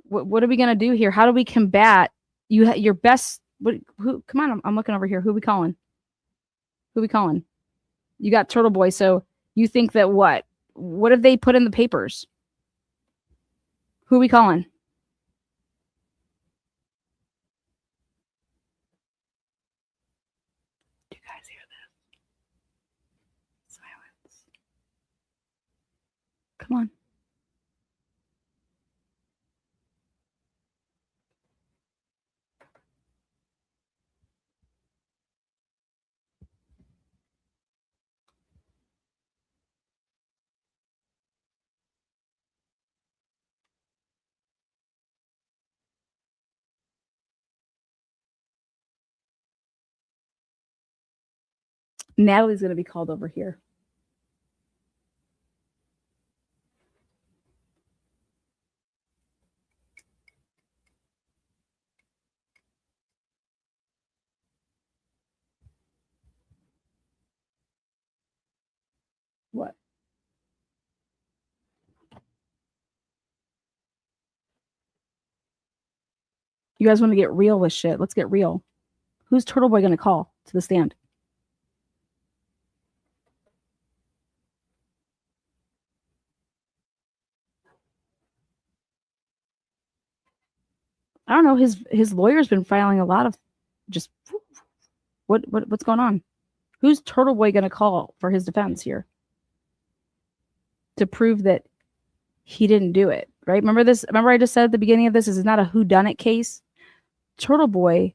what are we going to do here? How do we combat your best? Come on, I'm looking over here. Who we calling? You got Turtleboy. So you think that what have they put in the papers? Who we calling? Do you guys hear this? Silence. Come on. Natalie's going to be called over here. What? You guys want to get real with shit? Let's get real. Who's Turtleboy going to call to the stand? I don't know. His lawyer's been filing a lot of just what's going on? Who's Turtleboy going to call for his defense here to prove that he didn't do it? Right? Remember this? Remember I just said at the beginning of this is not a whodunit case. Turtleboy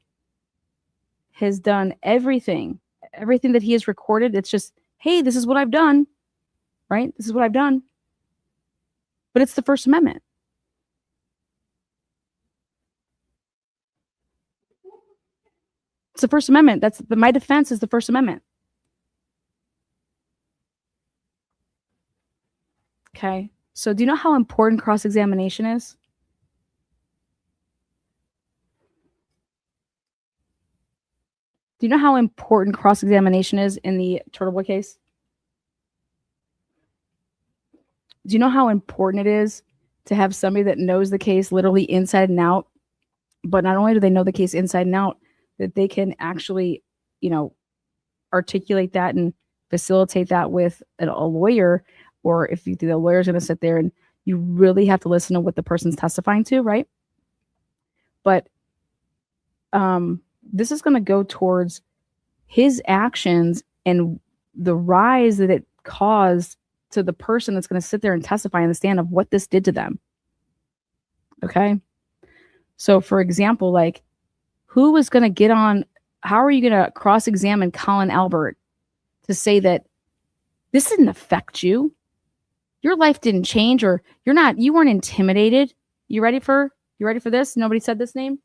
has done everything that he has recorded. It's just, hey, this is what I've done. Right? This is what I've done. But it's the First Amendment. It's the First Amendment. My defense is the First Amendment. Okay. So do you know how important cross-examination is? Do you know how important cross-examination is in the Turtleboy case? Do you know how important it is to have somebody that knows the case literally inside and out? But not only do they know the case inside and out, that they can actually, articulate that and facilitate that with a lawyer, or if the lawyer's going to sit there and you really have to listen to what the person's testifying to, right? But this is going to go towards his actions and the rise that it caused to the person that's going to sit there and testify in the stand of what this did to them. Okay. So for example, like, who was going to get on? How are you going to cross-examine Colin Albert to say that this didn't affect you? Your life didn't change, or you weren't intimidated. You ready for this? Nobody said this name.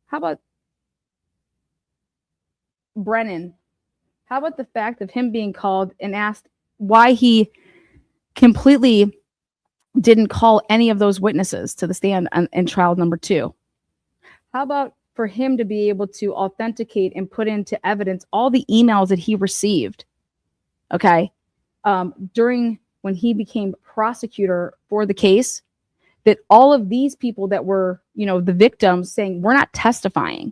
How about Brennan? How about the fact of him being called and asked why he completely didn't call any of those witnesses to the stand in trial number 2? How about for him to be able to authenticate and put into evidence all the emails that he received, okay, during when he became prosecutor for the case, that all of these people that were, the victims saying, we're not testifying.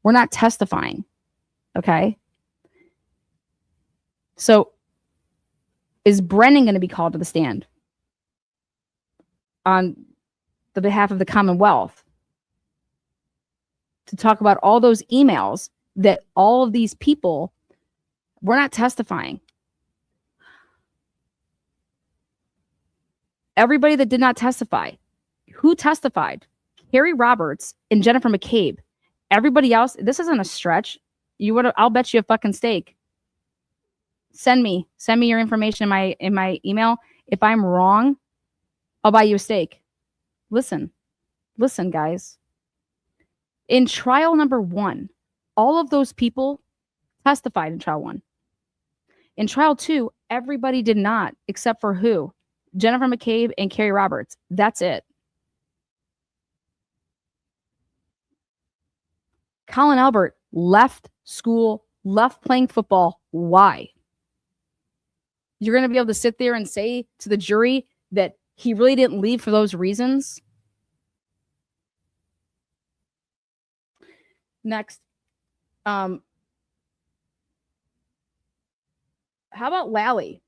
We're not testifying. Okay. So is Brennan going to be called to the stand on the behalf of the Commonwealth to talk about all those emails that all of these people were not testifying? Everybody that did not testify. Who testified? Carrie Roberts and Jennifer McCabe. Everybody else, this isn't a stretch. I'll bet you a fucking steak. Send me your information in my email. If I'm wrong, I'll buy you a steak. Listen, guys. In trial number 1, all of those people testified in trial 1. In trial 2, everybody did not, except for who? Jennifer McCabe and Carrie Roberts. That's it. Colin Albert left school, left playing football. Why? You're going to be able to sit there and say to the jury that he really didn't leave for those reasons? Next. How about Lally?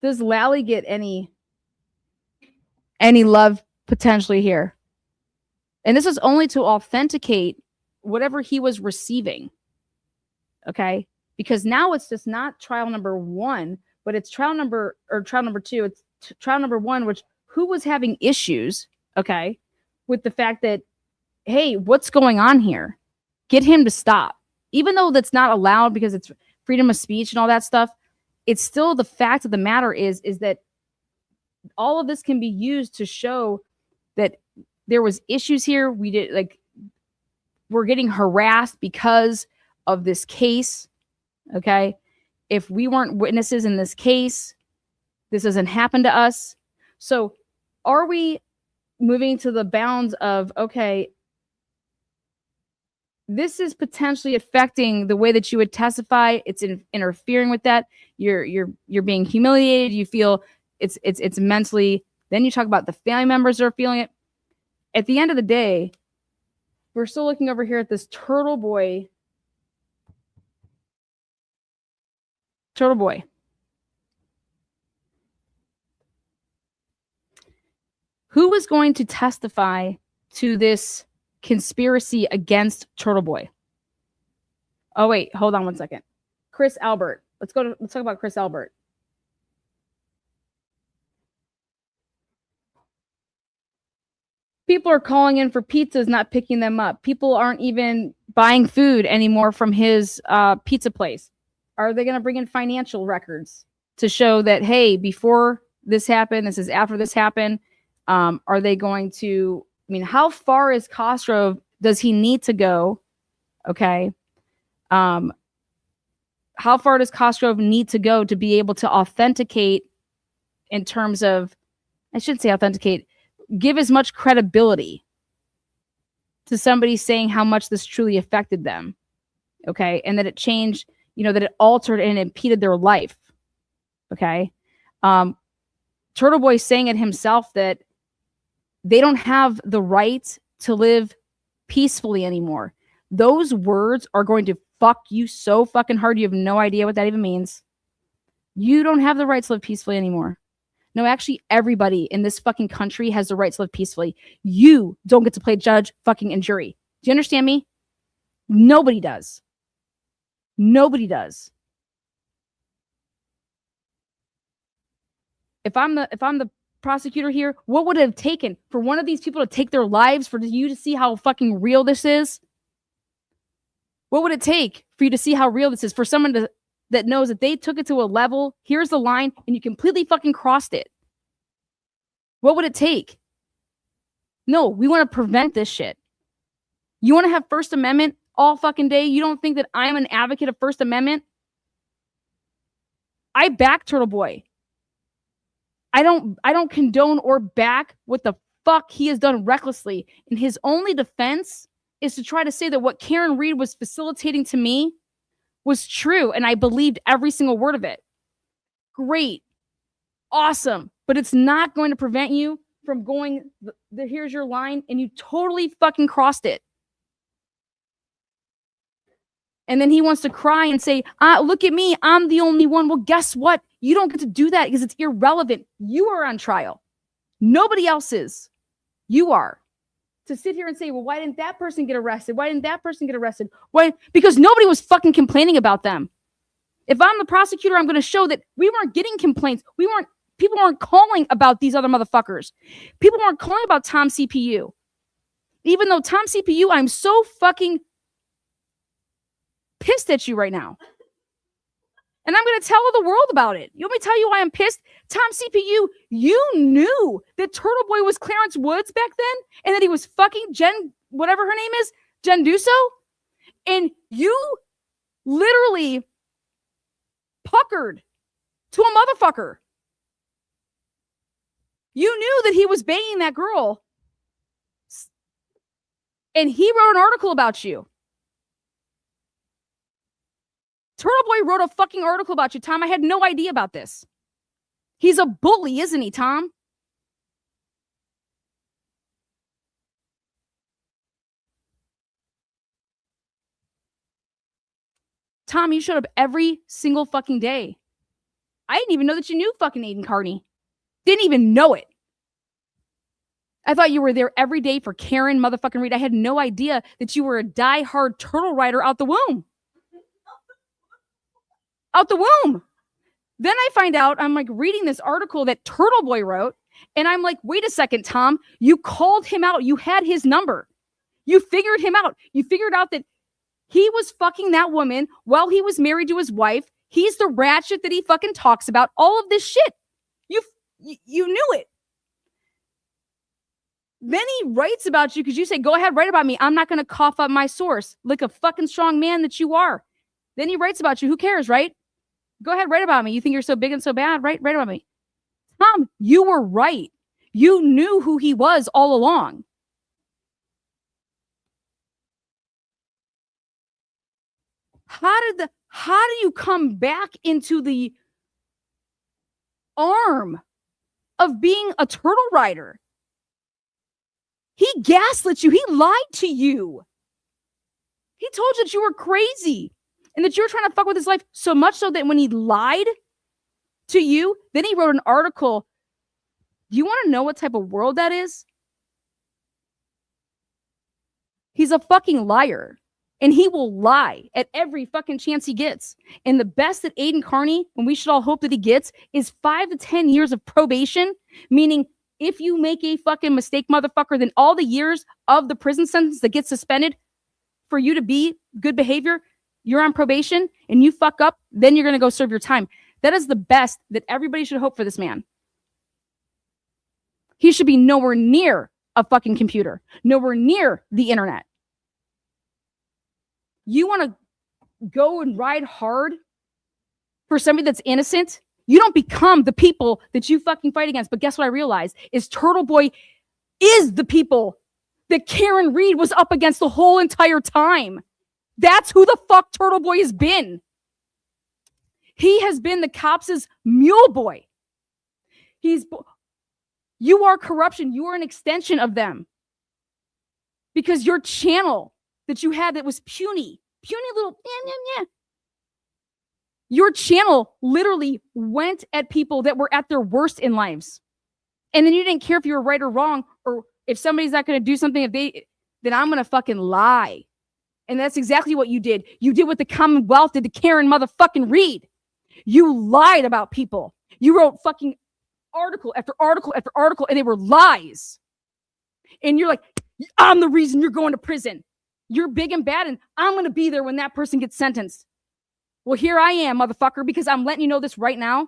Does Lally get any love potentially here? And this is only to authenticate whatever he was receiving. Okay? Because now it's just not trial number 1, but it's trial number 2. It's trial number 1, which who was having issues, okay, with the fact that, hey, what's going on here? Get him to stop. Even though that's not allowed because it's freedom of speech and all that stuff, it's still the fact of the matter is that all of this can be used to show that there was issues here. We're getting harassed because of this case. Okay. If we weren't witnesses in this case, this doesn't happen to us. So are we moving to the bounds of, okay, this is potentially affecting the way that you would testify. It's interfering with that. You're being humiliated. You feel it's mentally. Then you talk about the family members are feeling it. At the end of the day, we're still looking over here at this Turtleboy. Who is going to testify to this conspiracy against Turtleboy? Oh, wait, hold on 1 second. Chris Albert. Let's talk about Chris Albert. People are calling in for pizzas, not picking them up. People aren't even buying food anymore from his pizza place. Are they going to bring in financial records to show that, hey, before this happened, this is after this happened? Are they going to, how far is Cosgrove? Does he need to go? Okay. How far does Cosgrove need to go to be able to authenticate in terms of, I shouldn't say authenticate, give as much credibility to somebody saying how much this truly affected them? Okay. And that it changed, that it altered and impeded their life. Okay. Turtleboy saying it himself that they don't have the right to live peacefully anymore. Those words are going to fuck you so fucking hard. You have no idea what that even means. You don't have the right to live peacefully anymore. No, actually, everybody in this fucking country has the right to live peacefully. You don't get to play judge, fucking, and jury. Do you understand me? Nobody does. Nobody does. If I'm the prosecutor here, what would it have taken for one of these people to take their lives for you to see how fucking real this is? What would it take for you to see how real this is? For someone that knows that they took it to a level, here's the line, and you completely fucking crossed it. What would it take? No, we want to prevent this shit. You want to have First Amendment all fucking day? You don't think that I'm an advocate of First Amendment? I back Turtleboy. I don't condone or back what the fuck he has done recklessly. And his only defense is to try to say that what Karen Reed was facilitating to me was true and I believed every single word of it. Great. Awesome. But it's not going to prevent you from going, here's your line, and you totally fucking crossed it. And then he wants to cry and say, look at me, I'm the only one. Well, guess what? You don't get to do that because it's irrelevant. You are on trial. Nobody else is. You are. To sit here and say, well, why didn't that person get arrested? Why didn't that person get arrested? Why? Because nobody was fucking complaining about them. If I'm the prosecutor, I'm going to show that we weren't getting complaints. People weren't calling about these other motherfuckers. People weren't calling about Tom CPU. Even though Tom CPU, I'm so fucking pissed at you right now. And I'm going to tell the world about it. You want me to tell you why I'm pissed? Tom CPU, you knew that Turtleboy was Clarence Woods back then and that he was fucking Jen, whatever her name is, Jen Duso. And you literally puckered to a motherfucker. You knew that he was banging that girl. And he wrote an article about you. Turtleboy wrote a fucking article about you, Tom. I had no idea about this. He's a bully, isn't he, Tom? Tom, you showed up every single fucking day. I didn't even know that you knew fucking Aiden Kearney. Didn't even know it. I thought you were there every day for Karen motherfucking Reed. I had no idea that you were a diehard turtle rider out the womb. Out the womb. Then I find out, I'm like reading this article that Turtleboy wrote, and I'm like, wait a second, Tom, you called him out. You had his number. You figured him out. You figured out that he was fucking that woman while he was married to his wife. He's the ratchet that he fucking talks about. All of this shit. You knew it. Then he writes about you because you say, go ahead, write about me. I'm not going to cough up my source like a fucking strong man that you are. Then he writes about you. Who cares, right? Go ahead, write about me. You think you're so big and so bad, right? Write about me. Tom, you were right. You knew who he was all along. How do you come back into the arm of being a turtle rider? He gaslit you. He lied to you. He told you that you were crazy and that you were trying to fuck with his life so much so that when he lied to you, then he wrote an article. Do you want to know what type of world that is? He's a fucking liar. And he will lie at every fucking chance he gets. And the best that Aiden Kearney, and we should all hope that he gets, is 5 to 10 years of probation, meaning if you make a fucking mistake, motherfucker, then all the years of the prison sentence that gets suspended for you to be good behavior, you're on probation and you fuck up, then you're going to go serve your time. That is the best that everybody should hope for this man. He should be nowhere near a fucking computer, nowhere near the internet. You want to go and ride hard for somebody that's innocent? You don't become the people that you fucking fight against. But guess what I realized is Turtleboy is the people that Karen Reed was up against the whole entire time. That's who the fuck Turtleboy has been. He has been the cops' mule boy. You are corruption. You are an extension of them. Because your channel that you had that was puny little, your channel literally went at people that were at their worst in lives. And then you didn't care if you were right or wrong, or if somebody's not going to do something, then I'm going to fucking lie. And that's exactly what you did. You did what the Commonwealth did to Karen motherfucking Reed. You lied about people. You wrote fucking article after article after article, and they were lies. And you're like, I'm the reason you're going to prison. You're big and bad, and I'm going to be there when that person gets sentenced. Well, here I am, motherfucker, because I'm letting you know this right now,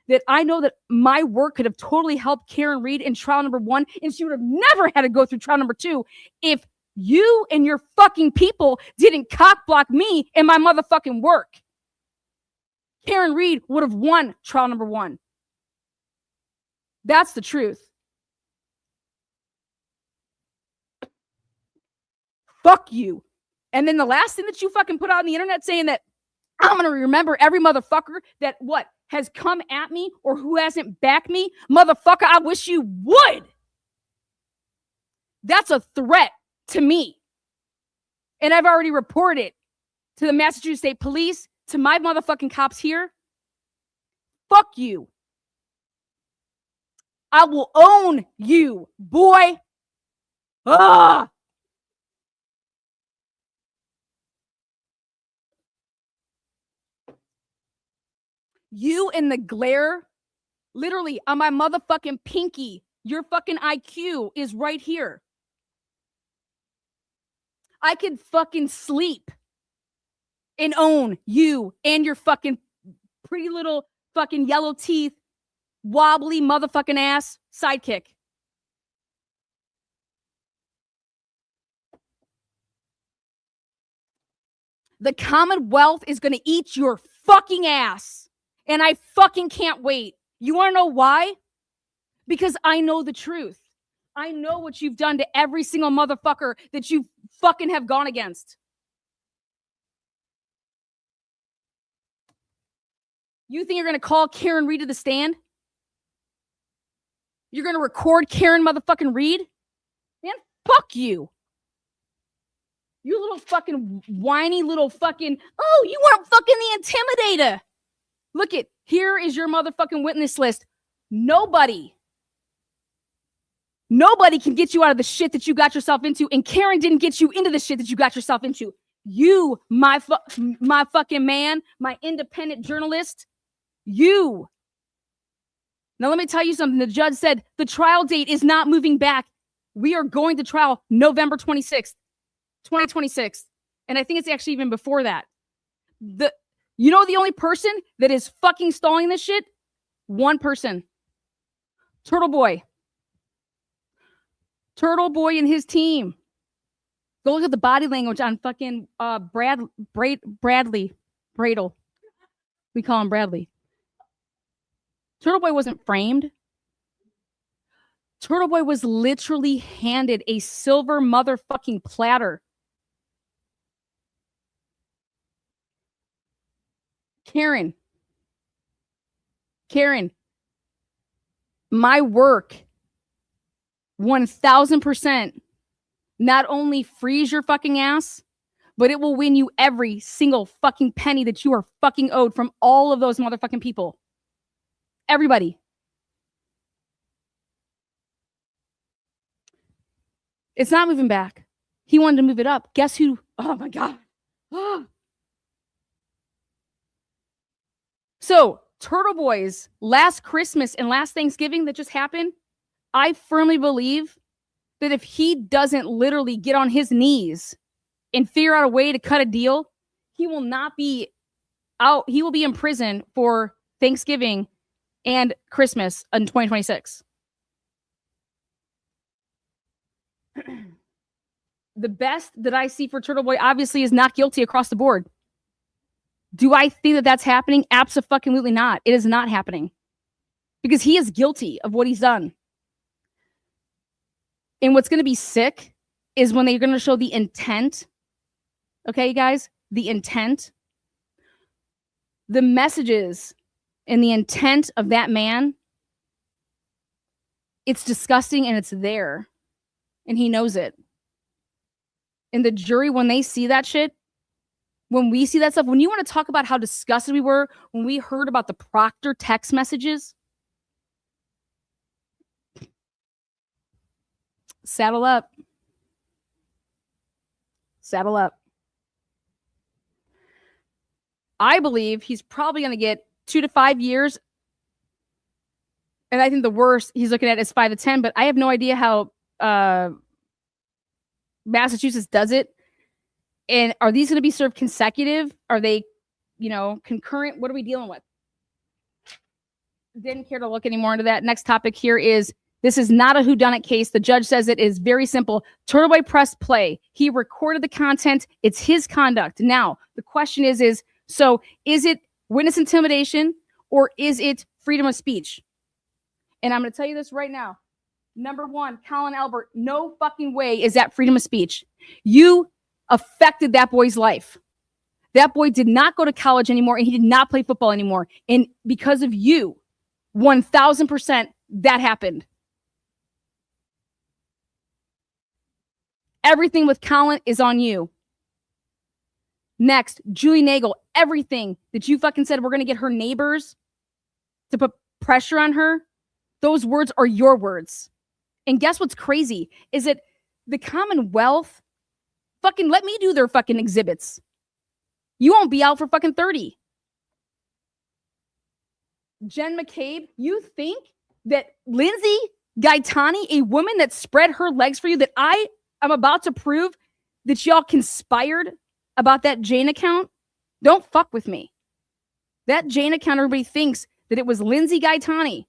that I know that my work could have totally helped Karen Reed in trial number 1, and she would have never had to go through trial number 2 if you and your fucking people didn't cock block me in my motherfucking work. Karen Reed would have won trial number 1. That's the truth. Fuck you. And then the last thing that you fucking put out on the internet saying that I'm going to remember every motherfucker that has come at me or who hasn't backed me. Motherfucker, I wish you would. That's a threat to me. And I've already reported to the Massachusetts State Police, to my motherfucking cops here. Fuck you. I will own you, boy. Ah! You in the glare, literally on my motherfucking pinky, your fucking IQ is right here. I could fucking sleep and own you and your fucking pretty little fucking yellow teeth, wobbly motherfucking ass sidekick. The Commonwealth is going to eat your fucking ass. And I fucking can't wait. You want to know why? Because I know the truth. I know what you've done to every single motherfucker that you fucking have gone against. You think you're going to call Karen Reed to the stand? You're going to record Karen motherfucking Reed? Man, fuck you. You little fucking whiny little fucking, oh, you weren't fucking the intimidator. Look it, here is your motherfucking witness list. Nobody can get you out of the shit that you got yourself into, and Karen didn't get you into the shit that you got yourself into. You, my fucking man, my independent journalist, you. Now let me tell you something. The judge said the trial date is not moving back. We are going to trial November 26th, 2026. And I think it's actually even before that. You know the only person that is fucking stalling this shit? One person. Turtleboy. Turtleboy and his team. Go look at the body language on fucking Bradley. Bradle. We call him Bradley. Turtleboy wasn't framed. Turtleboy was literally handed a silver motherfucking platter. Karen, my work 1000% not only frees your fucking ass, but it will win you every single fucking penny that you are fucking owed from all of those motherfucking people. Everybody. It's not moving back. He wanted to move it up. Guess who? Oh my God. Oh. So, Turtleboy's last Christmas and last Thanksgiving that just happened, I firmly believe that if he doesn't literally get on his knees and figure out a way to cut a deal, he will not be out. He will be in prison for Thanksgiving and Christmas in 2026. The best that I see for Turtleboy obviously is not guilty across the board. Do I think that that's happening? Absolutely not. It is not happening because he is guilty of what he's done. And what's going to be sick is when they're going to show the intent. Okay, you guys, the intent, the messages and the intent of that man. It's disgusting and it's there and he knows it. And the jury, when they see that shit, when we see that stuff, when you want to talk about how disgusted we were when we heard about the Proctor text messages, saddle up. Saddle up. I believe he's probably going to get 2 to 5 years. And I think the worst he's looking at is 5 to 10, but I have no idea how Massachusetts does it. And are these going to be served consecutive? Are they, concurrent? What are we dealing with? Didn't care to look any more into that. Next topic here is, this is not a whodunit case. The judge says it is very simple. Turtleboy pressed play. He recorded the content. It's his conduct. Now, the question is so is it witness intimidation or is it freedom of speech? And I'm going to tell you this right now. Number one, Colin Albert, no fucking way is that freedom of speech. You affected that boy's life. That boy did not go to college anymore, and he did not play football anymore. And because of you, 1,000% that happened. Everything with Colin is on you. Next, Julie Nagel, everything that you fucking said we're going to get her neighbors to put pressure on her, those words are your words. And guess what's crazy is that the Commonwealth fucking let me do their fucking exhibits. You won't be out for fucking 30. Jen McCabe, you think that Lindsey Gaetani, a woman that spread her legs for you, that I am about to prove that y'all conspired about that Jane account? Don't fuck with me. That Jane account, everybody thinks that it was Lindsey Gaetani.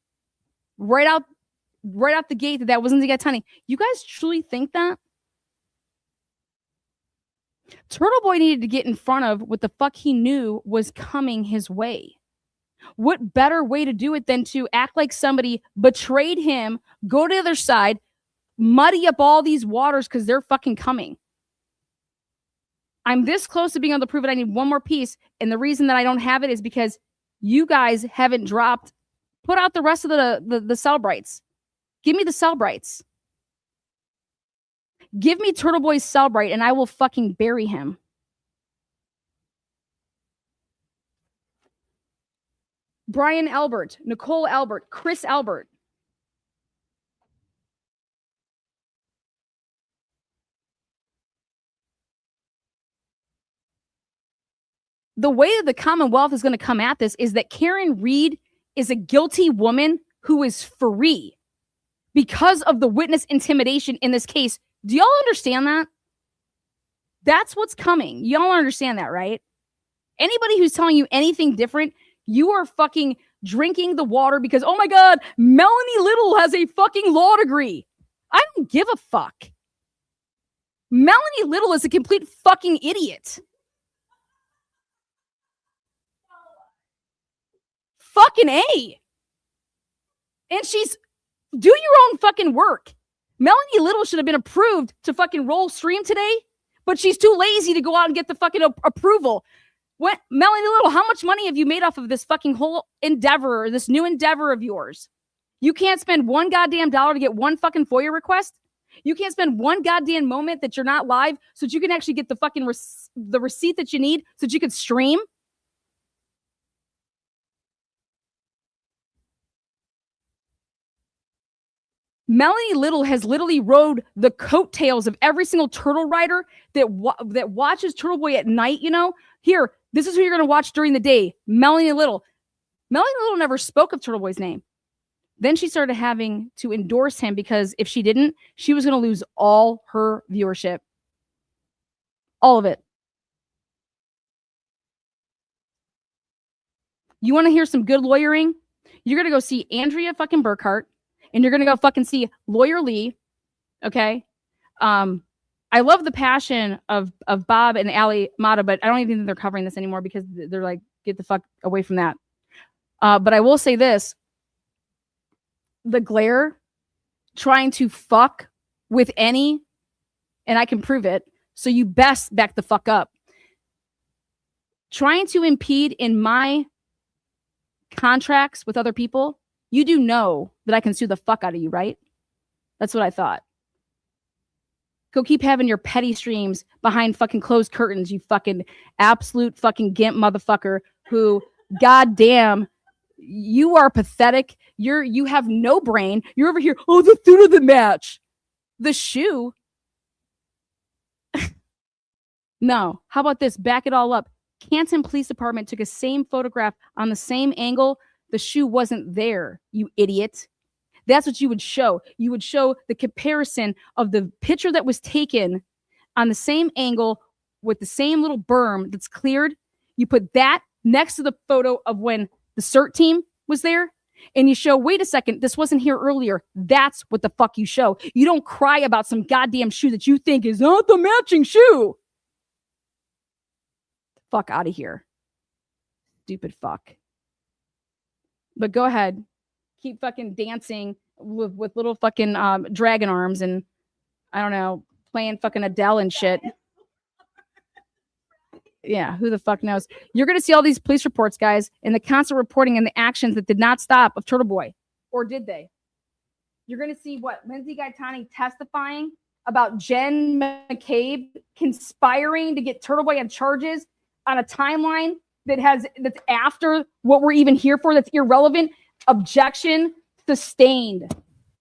Right out the gate that was Lindsey Gaetani. You guys truly think that? Turtleboy needed to get in front of what the fuck he knew was coming his way. What better way to do it than to act like somebody betrayed him, go to the other side, muddy up all these waters because they're fucking coming. I'm this close to being able to prove it. I need one more piece. And the reason that I don't have it is because you guys haven't dropped. Put out the rest of the Cellibrites. Give me the Cellibrites. Give me Turtleboy's Cellibrite and I will fucking bury him. Brian Albert, Nicole Albert, Chris Albert. The way that the Commonwealth is going to come at this is that Karen Reed is a guilty woman who is free because of the witness intimidation in this case. Do y'all understand that? That's what's coming. Y'all understand that, right? Anybody who's telling you anything different, you are fucking drinking the water because, oh my God, Melanie Little has a fucking law degree. I don't give a fuck. Melanie Little is a complete fucking idiot. Fucking A. And she's, do your own fucking work. Melanie Little should have been approved to fucking roll stream today, but she's too lazy to go out and get the fucking approval. What, Melanie Little, how much money have you made off of this fucking whole endeavor, this new endeavor of yours? You can't spend one goddamn dollar to get one fucking FOIA request? You can't spend one goddamn moment that you're not live so that you can actually get the fucking the receipt that you need so that you can stream? Melanie Little has literally rode the coattails of every single turtle rider that watches Turtleboy at night, you know? Here, this is who you're going to watch during the day. Melanie Little. Melanie Little never spoke of Turtleboy's name. Then she started having to endorse him because if she didn't, she was going to lose all her viewership. All of it. You want to hear some good lawyering? You're going to go see Andrea fucking Burkhart. And you're going to go fucking see Lawyer Lee, okay? I love the passion of Bob and Ali Mata, but I don't even think they're covering this anymore because they're like, get the fuck away from that. But I will say this. The glare trying to fuck with any, and I can prove it, so you best back the fuck up. Trying to impede in my contracts with other people, you do know that I can sue the fuck out of you, right? That's what I thought. Go keep having your petty streams behind fucking closed curtains, you fucking absolute fucking gimp motherfucker who, goddamn, you are pathetic. You have no brain. You're over here, oh, the suit of the match. The shoe. No. How about this? Back it all up. Canton Police Department took a same photograph on the same angle. The shoe wasn't there, you idiot. That's what you would show. You would show the comparison of the picture that was taken on the same angle with the same little berm that's cleared. You put that next to the photo of when the CERT team was there, and you show, wait a second, this wasn't here earlier. That's what the fuck you show. You don't cry about some goddamn shoe that you think is not the matching shoe. Fuck out of here. Stupid fuck. But go ahead. Keep fucking dancing with little fucking dragon arms and, I don't know, playing fucking Adele and shit. Yeah, who the fuck knows? You're going to see all these police reports, guys, and the constant reporting and the actions that did not stop of Turtleboy. Or did they? You're going to see what? Lindsey Gaetani testifying about Jen McCabe conspiring to get Turtleboy on charges on a timeline that's after what we're even here for, that's irrelevant. Objection sustained.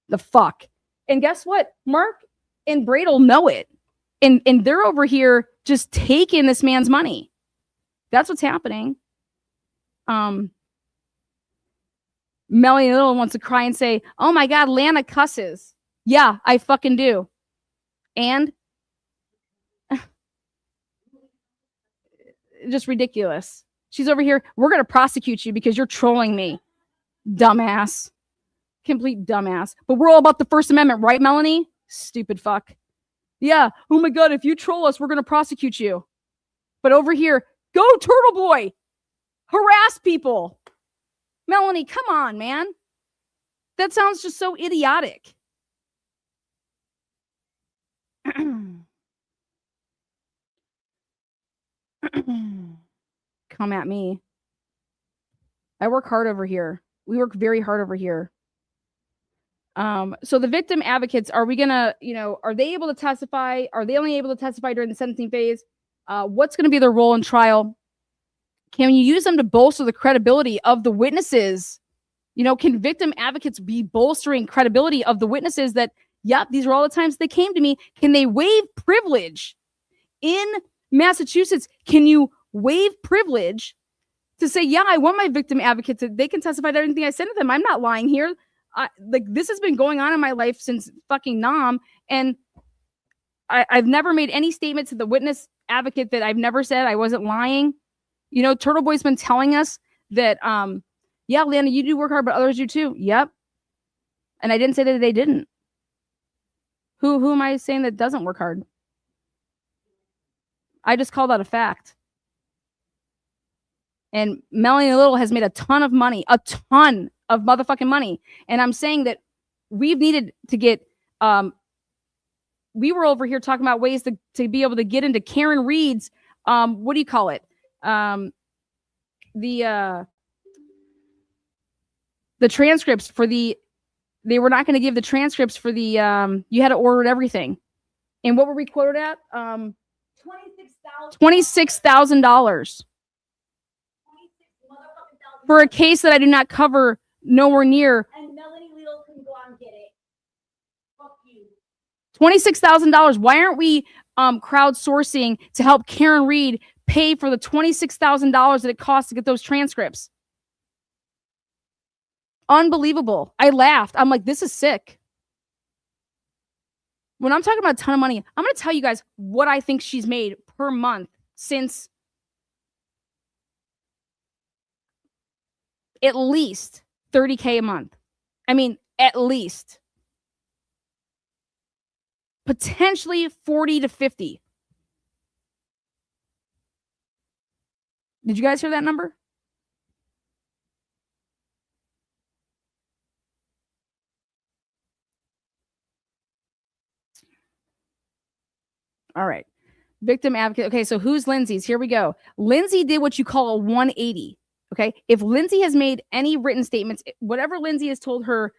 The fuck. And guess what? Mark and Bradel know it. And they're over here just taking this man's money. That's what's happening. Melanie Little wants to cry and say, oh my God, Lana cusses. Yeah, I fucking do. And just ridiculous. She's over here. We're going to prosecute you because you're trolling me. Dumbass. Complete dumbass. But we're all about the First Amendment, right, Melanie? Stupid fuck. Yeah. Oh my God, if you troll us, we're going to prosecute you. But over here, go Turtleboy. Harass people. Melanie, come on, man. That sounds just so idiotic. Come at me. I work hard over here. We work very hard over here. So the victim advocates, are we gonna, are they able to testify? Are they only able to testify during the sentencing phase? What's going to be their role in trial? Can you use them to bolster the credibility of the witnesses? Can victim advocates be bolstering credibility of the witnesses that, yep, these are all the times they came to me? Can they waive privilege? In Massachusetts, can you waive privilege to say, yeah, I want my victim advocates, they can testify to everything I said to them. I'm not lying here. This has been going on in my life since fucking Nam, and I've never made any statement to the witness advocate that I've never said I wasn't lying. Turtleboy's been telling us that, yeah, Lana, you do work hard, but others do too. Yep. And I didn't say that they didn't. Who am I saying that doesn't work hard? I just called out a fact. And Melanie Little has made a ton of money, a ton of motherfucking money. And I'm saying that we've needed to get, we were over here talking about ways to be able to get into Karen Reed's, what do you call it? The transcripts for they were not going to give the transcripts for you had to order everything. And what were we quoted at? $26,000 for a case that I do not cover nowhere near. And Melanie Little can go and get it. Fuck you. $26,000. Why aren't we crowdsourcing to help Karen Reed pay for the $26,000 that it costs to get those transcripts? Unbelievable. I laughed. I'm like, this is sick. When I'm talking about a ton of money, I'm going to tell you guys what I think she's made per month since at least $30K a month. I mean, at least. Potentially 40 to 50. Did you guys hear that number? All right. Victim advocate. Okay, so who's Lindsey's? Here we go. Lindsey did what you call a 180. Okay. If Lindsey has made any written statements, whatever Lindsey has told her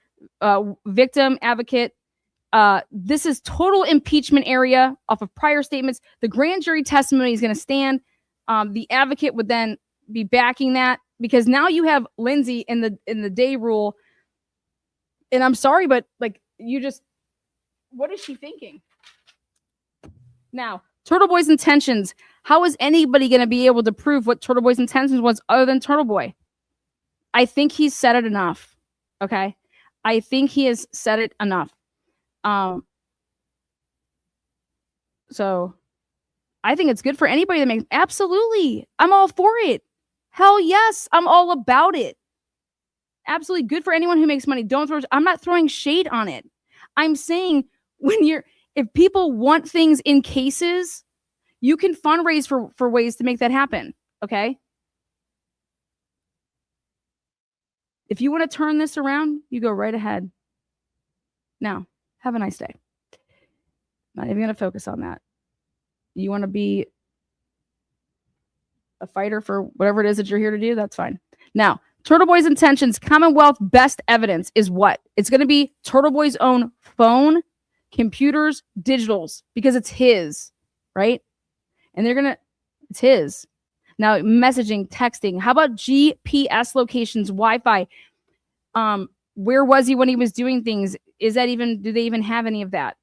victim advocate, this is total impeachment area off of prior statements. The grand jury testimony is going to stand. The advocate would then be backing that, because now you have Lindsey in the day rule. And I'm sorry, but what is she thinking? Now, Turtleboy's intentions. How is anybody going to be able to prove what Turtleboy's intentions was other than Turtleboy? I think he's said it enough. Okay. I think he has said it enough. So I think it's good for anybody that makes. Absolutely. I'm all for it. Hell yes. I'm all about it. Absolutely good for anyone who makes money. I'm not throwing shade on it. I'm saying if people want things in cases, you can fundraise for ways to make that happen. Okay. If you want to turn this around, you go right ahead. Now, have a nice day. Not even going to focus on that. You want to be a fighter for whatever it is that you're here to do, that's fine. Now, Turtleboy's intentions, Commonwealth best evidence is what? It's going to be Turtleboy's own phone, computers, digitals, because it's his, right? And it's his. Now, messaging, texting. How about GPS locations, Wi-Fi? Where was he when he was doing things? Do they even have any of that?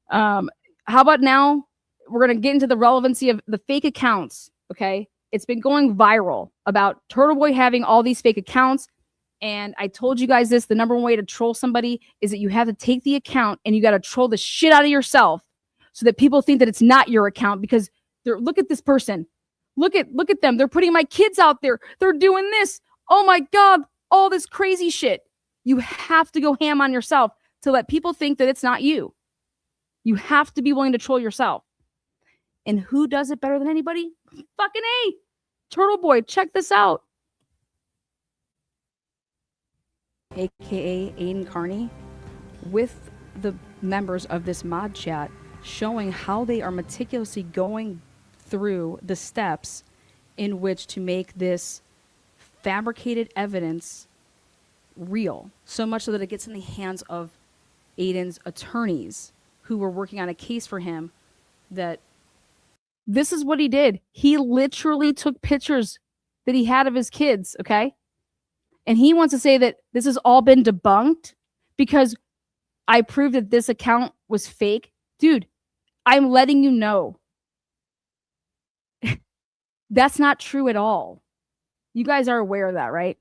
How about now? We're going to get into the relevancy of the fake accounts, okay? It's been going viral about Turtleboy having all these fake accounts. And I told you guys this, the number one way to troll somebody is that you have to take the account and you got to troll the shit out of yourself so that people think that it's not your account because look at this person. Look at them. They're putting my kids out there. They're doing this. Oh my God, all this crazy shit. You have to go ham on yourself to let people think that it's not you. You have to be willing to troll yourself. And who does it better than anybody? Fucking A. Turtleboy, check this out. AKA Aiden Kearney with the members of this mod chat showing how they are meticulously going through the steps in which to make this fabricated evidence real. So much so that it gets in the hands of Aiden's attorneys who were working on a case for him that this is what he did. He literally took pictures that he had of his kids, okay? And he wants to say that this has all been debunked because I proved that this account was fake. Dude, I'm letting you know. That's not true at all. You guys are aware of that, right?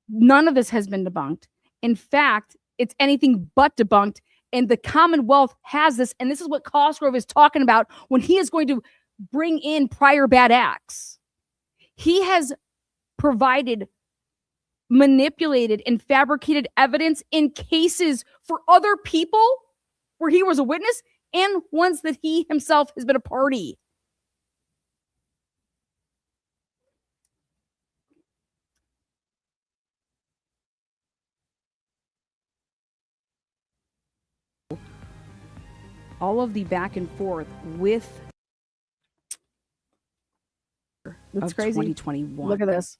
None of this has been debunked. In fact, it's anything but debunked. And the Commonwealth has this. And this is what Cosgrove is talking about when he is going to bring in prior bad acts. He has provided manipulated and fabricated evidence in cases for other people where he was a witness and ones that he himself has been a party. All of the back and forth with that's crazy. 2021. Look at this.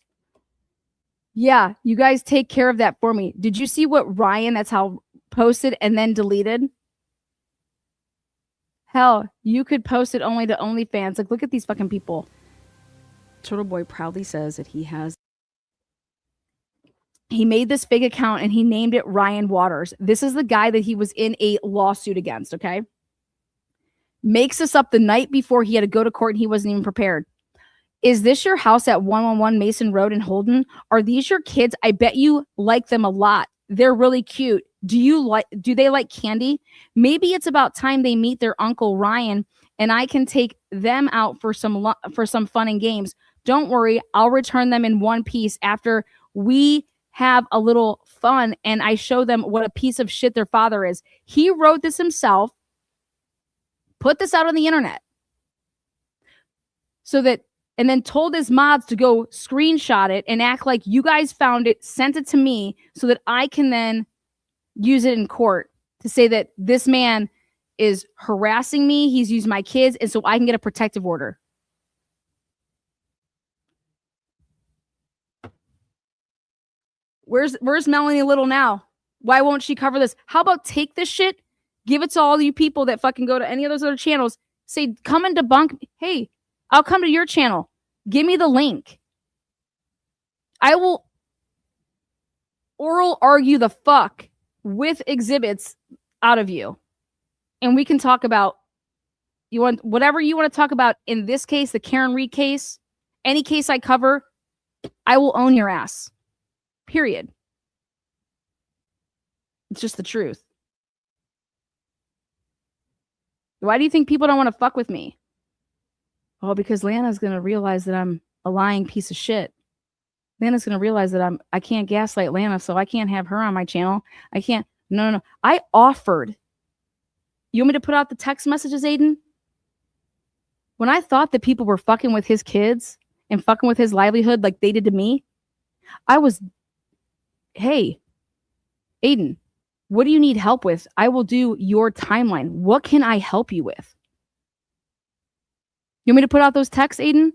Yeah, you guys take care of that for me. Did you see what Ryan, that's how, posted and then deleted? Hell, you could post it only to OnlyFans. Like, look at these fucking people. Turtleboy proudly says that he made this fake account and he named it Ryan Waters. This is the guy that he was in a lawsuit against, okay? Makes this up the night before he had to go to court and he wasn't even prepared. Is this your house at 111 Mason Road in Holden? Are these your kids? I bet you like them a lot. They're really cute. Do they like candy? Maybe it's about time they meet their uncle Ryan and I can take them out for some fun and games. Don't worry, I'll return them in one piece after we have a little fun and I show them what a piece of shit their father is. He wrote this himself, put this out on the internet and then told his mods to go screenshot it and act like you guys found it, sent it to me so that I can then use it in court to say that this man is harassing me, he's used my kids, and so I can get a protective order. Where's Melanie Little now? Why won't she cover this? How about take this shit, give it to all you people that fucking go to any of those other channels, say, come and debunk. Hey, I'll come to your channel. Give me the link. I will oral argue the fuck with exhibits out of you. And we can talk about whatever you want to talk about in this case, the Karen Reed case, any case I cover, I will own your ass. Period. It's just the truth. Why do you think people don't want to fuck with me? Oh, because Lana's going to realize that I'm a lying piece of shit. Lana's going to realize that I can't gaslight Lana, so I can't have her on my channel. I can't. No. I offered. You want me to put out the text messages, Aiden? When I thought that people were fucking with his kids and fucking with his livelihood like they did to me, I was, hey, Aiden, what do you need help with? I will do your timeline. What can I help you with? You want me to put out those texts, Aiden?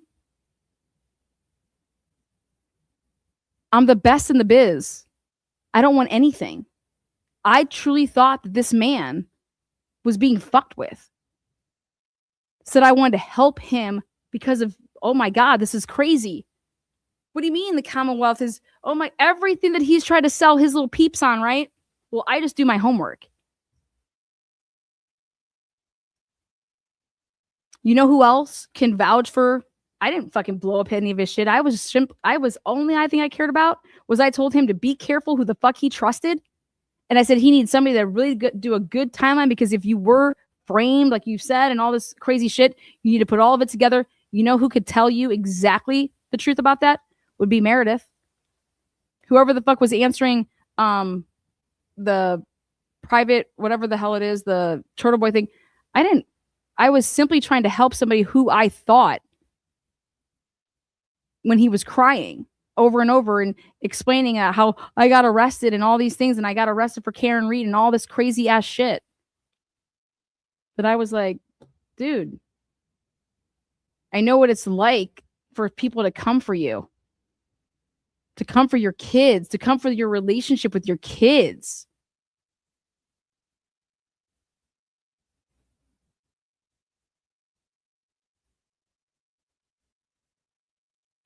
I'm the best in the biz. I don't want anything. I truly thought that this man was being fucked with. Said I wanted to help him because of, oh my God, this is crazy. What do you mean the Commonwealth is, oh my, everything that he's tried to sell his little peeps on, right? Well, I just do my homework. You know who else can vouch for? I didn't fucking blow up any of his shit. I was only I think I cared about was I told him to be careful who the fuck he trusted. And I said he needs somebody that really do a good timeline, because if you were framed, like you said, and all this crazy shit, you need to put all of it together. You know who could tell you exactly the truth about that? Would be Meredith. Whoever the fuck was answering the private, whatever the hell it is, the Turtleboy thing. I was simply trying to help somebody who I thought, when he was crying over and over and explaining how I got arrested and all these things, and I got arrested for Karen Reed and all this crazy ass shit. But I was like, dude, I know what it's like for people to come for you, to come for your kids, to come for your relationship with your kids.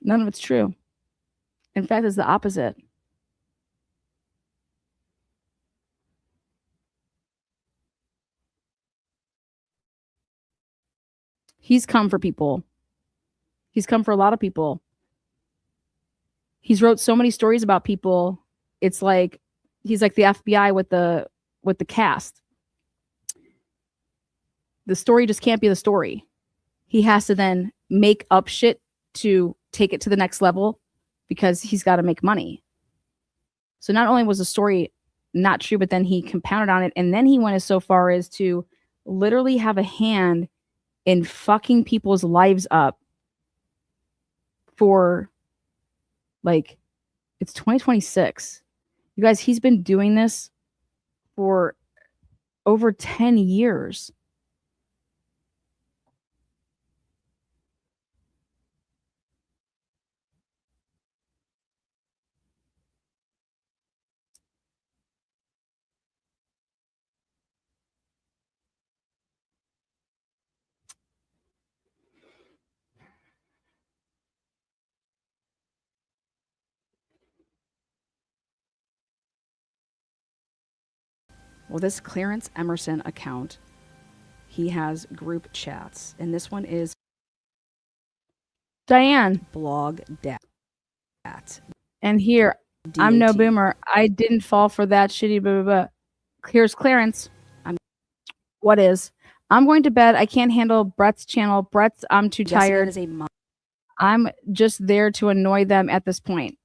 None of it's true. In fact, it's the opposite. He's come for people. He's come for a lot of people. He's wrote so many stories about people. It's like he's like the FBI with the cast. The story just can't be the story. He has to then make up shit to take it to the next level, because he's got to make money. So not only was the story not true, but then he compounded on it, and then he went as so far as to literally have a hand in fucking people's lives up for, like, it's 2026. You guys, he's been doing this for over 10 years. Well, this Clarence Emerson account, he has group chats, and this one is Diane blog dat. And here, I'm no boomer. I didn't fall for that shitty blah, blah, blah. Here's Clarence. What is? I'm going to bed. I can't handle Brett's channel. I'm too tired. I'm just there to annoy them at this point.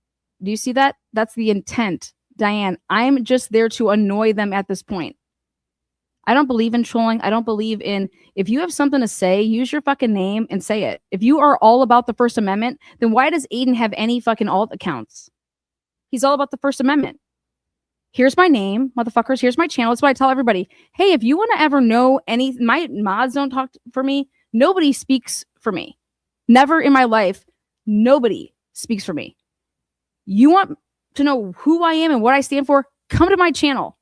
Do you see that? That's the intent. Diane, I'm just there to annoy them at this point. I don't believe in trolling. I don't believe in, if you have something to say, use your fucking name and say it. If you are all about the First Amendment, then why does Aiden have any fucking alt accounts? He's all about the First Amendment. Here's my name, motherfuckers. Here's my channel. That's why I tell everybody, hey, if you want to ever know any, my mods don't talk for me. Nobody speaks for me. Never in my life, nobody speaks for me. You want to know who I am and what I stand for? Come to my channel.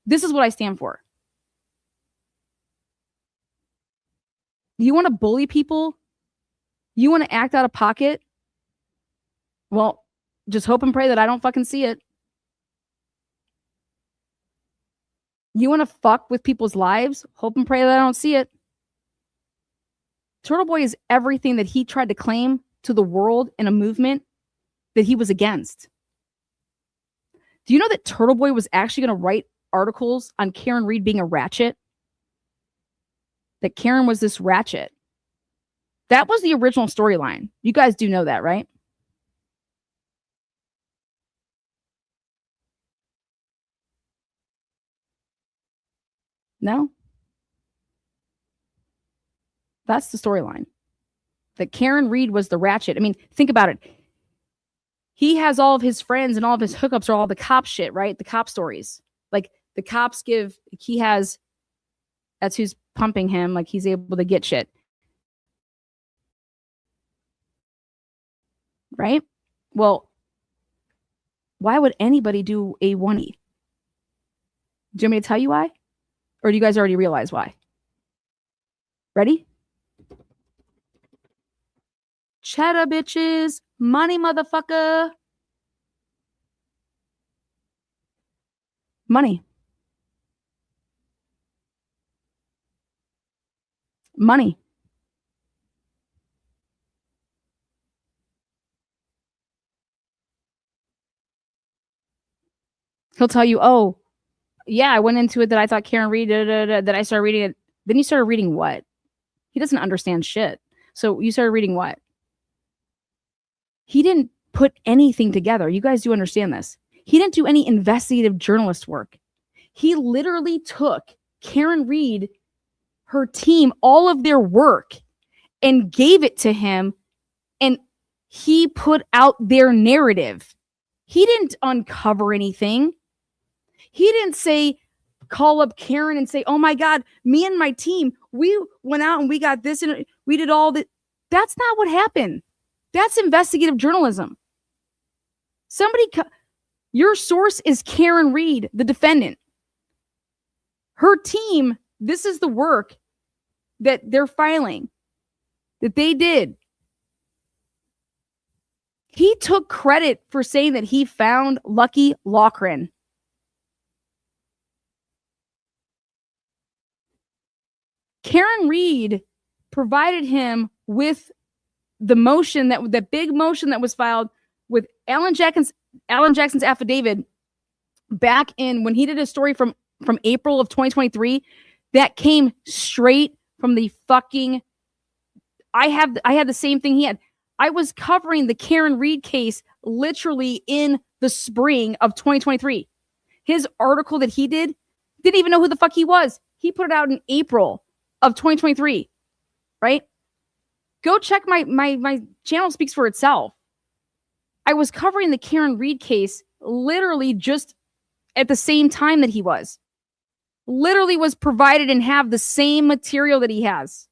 This is what I stand for. You want to bully people? You want to act out of pocket? Well, just hope and pray that I don't fucking see it. You want to fuck with people's lives? Hope and pray that I don't see it. Turtleboy is everything that he tried to claim to the world in a movement that he was against. Do you know that Turtleboy was actually going to write articles on Karen Reed being a ratchet? That Karen was this ratchet. That was the original storyline. You guys do know that, right? No? That's the storyline. That Karen Reed was the ratchet. I mean, think about it. He has all of his friends and all of his hookups are all the cop shit, right? The cop stories. Like the cops give, he has, that's who's pumping him. Like he's able to get shit. Right? Well, Why would anybody do a 1E? Do you want me to tell you why? Or do you guys already realize why? Ready? Cheddar bitches. Money, motherfucker. Money. Money. He'll tell you, oh, yeah, I went into it that I thought Karen Reed, that I started reading it. Then you started reading what? He doesn't understand shit. So you started reading what? He didn't put anything together. You guys do understand this. He didn't do any investigative journalist work. He literally took Karen Reed, her team, all of their work and gave it to him, and he put out their narrative. He didn't uncover anything. He didn't say, call up Karen and say, oh my God, me and my team, we went out and we got this and we did all that. That's not what happened. That's investigative journalism. Your source is Karen Reed, the defendant. Her team, this is the work that they're filing, that they did. He took credit for saying that he found Lucky Loughran. Karen Reed provided him with the motion, that big motion that was filed with Alan Jackson's affidavit back in when he did a story from April of 2023 that came straight from the fucking. I had the same thing he had. I was covering the Karen Reed case literally in the spring of 2023. His article that he didn't even know who the fuck he was. He put it out in April of 2023, right? Go check my channel, speaks for itself. I was covering the Karen Reed case literally just at the same time that he was. Literally was provided and have the same material that he has.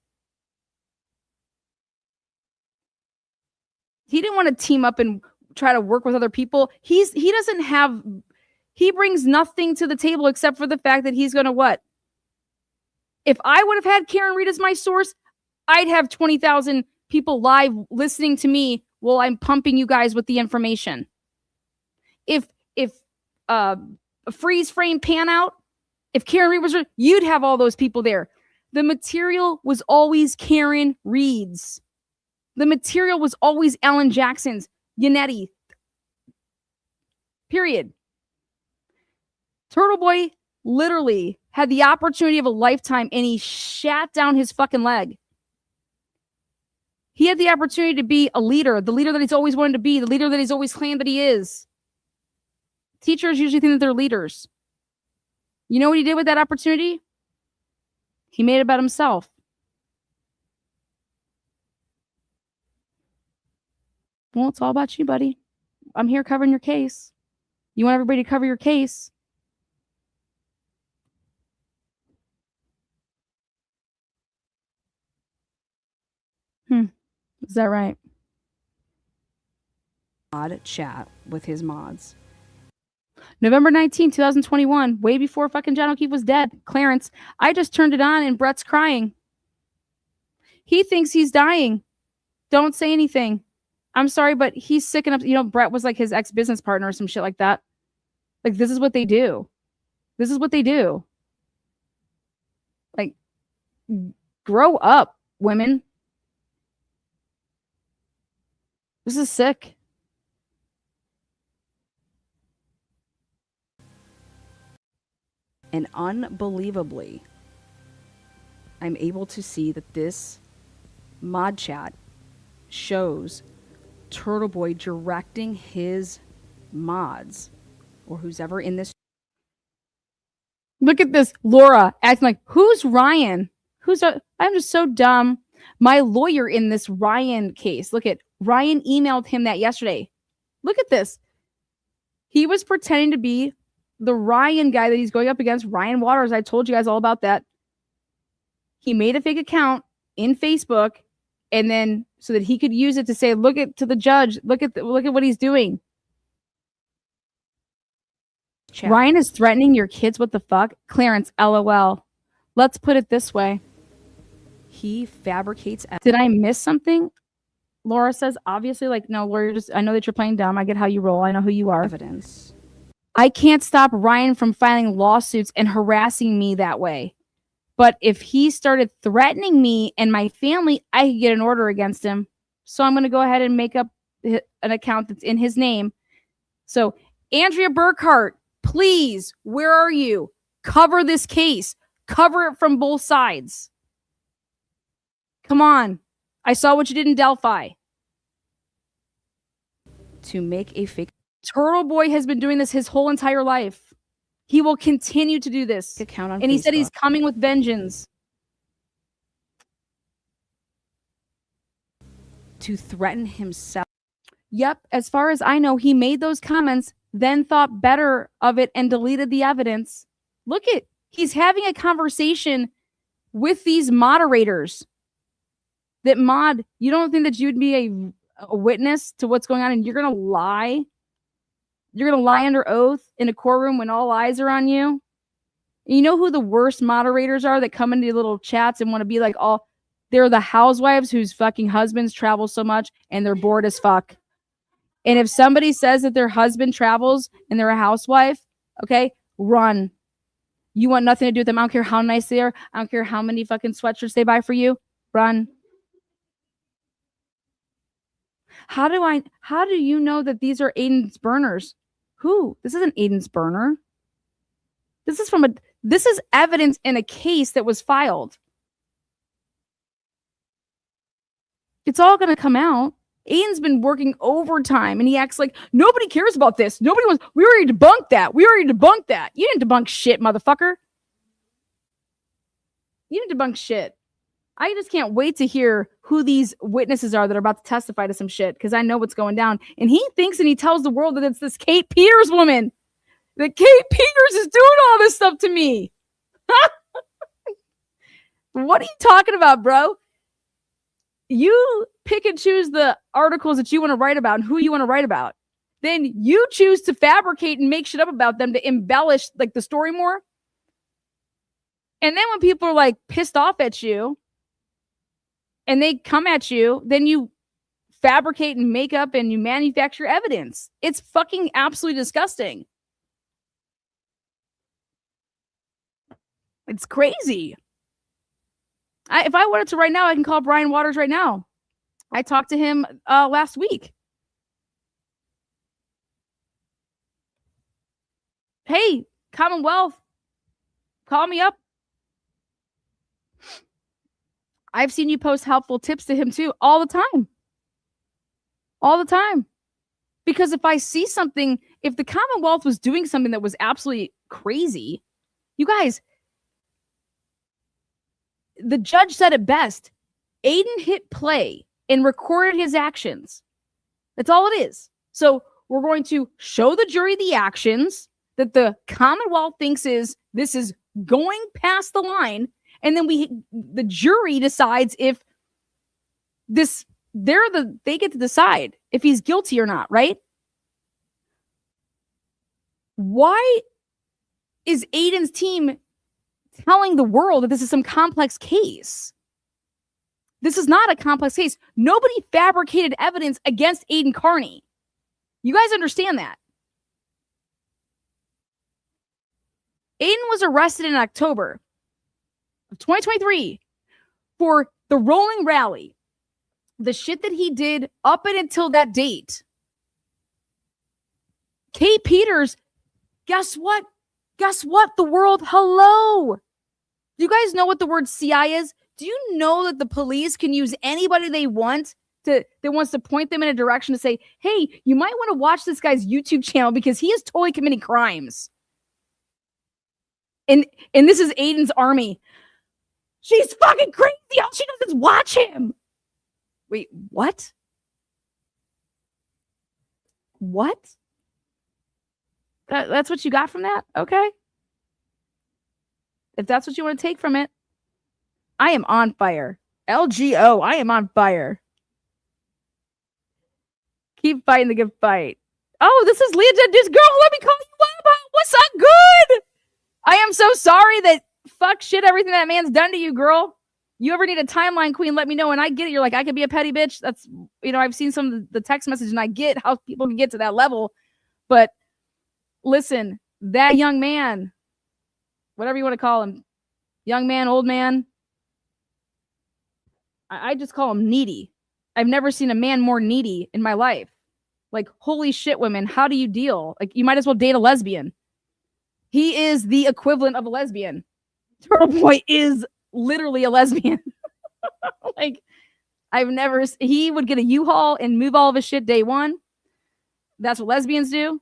He didn't want to team up and try to work with other people. He brings nothing to the table except for the fact that he's going to what? If I would have had Karen Reed as my source, I'd have 20,000 people live listening to me while I'm pumping you guys with the information. If a freeze frame pan out, if Karen Reed was, you'd have all those people there. The material was always Karen Reed's. The material was always Alan Jackson's, Yannetti. Period. Turtleboy literally had the opportunity of a lifetime and he shat down his fucking leg. He had the opportunity to be a leader, the leader that he's always wanted to be, the leader that he's always claimed that he is. Teachers usually think that they're leaders. You know what he did with that opportunity? He made it about himself. Well, it's all about you, buddy. I'm here covering your case. You want everybody to cover your case. Is that right? Mod chat with his mods. November 19, 2021, way before fucking John O'Keefe was dead. Clarence, I just turned it on and Brett's crying. He thinks he's dying. Don't say anything. I'm sorry, but he's sick enough. You know, Brett was like his ex-business partner or some shit like that. Like, this is what they do. This is what they do. Like, grow up, women. This is sick. And unbelievably, I'm able to see that this mod chat shows Turtleboy directing his mods or who's ever in this. Look at this, Laura acting like, who's Ryan? I'm just so dumb. My lawyer in this Ryan case. Look at Ryan emailed him that yesterday. Look at this. He was pretending to be the Ryan guy that he's going up against, Ryan Waters. I told you guys all about that. He made a fake account in Facebook, and then so that he could use it to say, look at to the judge, look at what he's doing. Chat. Ryan is threatening your kids. What the fuck? Clarence, LOL. Let's put it this way. He fabricates. Did I miss something? Laura says, obviously, like, no, Laura, I know that you're playing dumb. I get how you roll. I know who you are. Evidence. I can't stop Ryan from filing lawsuits and harassing me that way. But if he started threatening me and my family, I could get an order against him. So I'm going to go ahead and make up an account that's in his name. So, Andrea Burkhart, please, where are you? Cover this case. Cover it from both sides. Come on. I saw what you did in Delphi. To make a fake Turtleboy has been doing this his whole entire life. He will continue to do this. account on And he said Facebook. he's coming with vengeance. To threaten himself. Yep, as far as I know, he made those comments, then thought better of it and deleted the evidence. Look at, he's having a conversation with these moderators. That mod, you don't think that you'd be a witness to what's going on and you're going to lie? You're going to lie under oath in a courtroom when all eyes are on you? And you know who the worst moderators are that come into little chats and want to be like, oh, they're the housewives whose fucking husbands travel so much and they're bored as fuck. And if somebody says that their husband travels and they're a housewife, okay, run. You want nothing to do with them. I don't care how nice they are. I don't care how many fucking sweatshirts they buy for you. Run. How do you know that these are Aiden's burners? Who? This isn't Aiden's burner. This is evidence in a case that was filed. It's all going to come out. Aiden's been working overtime and he acts like nobody cares about this. We already debunked that. You didn't debunk shit, motherfucker. You didn't debunk shit. I just can't wait to hear who these witnesses are that are about to testify to some shit because I know what's going down. And he thinks and he tells the world that it's this Kate Peters woman. That Kate Peters is doing all this stuff to me. What are you talking about, bro? You pick and choose the articles that you want to write about and who you want to write about. Then you choose to fabricate and make shit up about them to embellish like the story more. And then when people are like pissed off at you, and they come at you, then you fabricate and make up and you manufacture evidence. It's fucking absolutely disgusting. It's crazy. If I wanted to right now, I can call Brian Waters right now. I talked to him last week. Hey, Commonwealth, call me up. I've seen you post helpful tips to him too, all the time. All the time. Because if I see something, if the Commonwealth was doing something that was absolutely crazy, you guys, the judge said it best. Aiden hit play and recorded his actions. That's all it is. So we're going to show the jury the actions that the Commonwealth thinks this is going past the line. And then the jury decides if they get to decide if he's guilty or not, right? Why is Aiden's team telling the world that this is some complex case? This is not a complex case. Nobody fabricated evidence against Aiden Kearney. You guys understand that? Aiden was arrested in October of 2023 for the rolling rally, the shit that he did up and until that date. Kate Peters, guess what? Guess what? The world, hello. Do you guys know what the word CI is? Do you know that the police can use anybody they want that wants to point them in a direction to say, hey, you might want to watch this guy's YouTube channel because he is totally committing crimes. And this is Aiden's army. She's fucking crazy. All she does is watch him. Wait, what? What? That's what you got from that? Okay. If that's what you want to take from it, I am on fire. LGO, I am on fire. Keep fighting the good fight. Oh, this is Leah. This girl, let me call you up. What's suck good. I am so sorry that fuck shit everything that man's done to you, girl. You ever need a timeline, queen, let me know. And I get it. You're like, I could be a petty bitch. That's, I've seen some of the text message and I get how people can get to that level. But listen, that young man, whatever you want to call him, young man, old man, I just call him needy. I've never seen a man more needy in my life. Like, holy shit, women, how do you deal? Like, you might as well date a lesbian. He is the equivalent of a lesbian. Turtleboy is literally a lesbian. Like, he would get a U-Haul and move all of his shit day one. That's what lesbians do.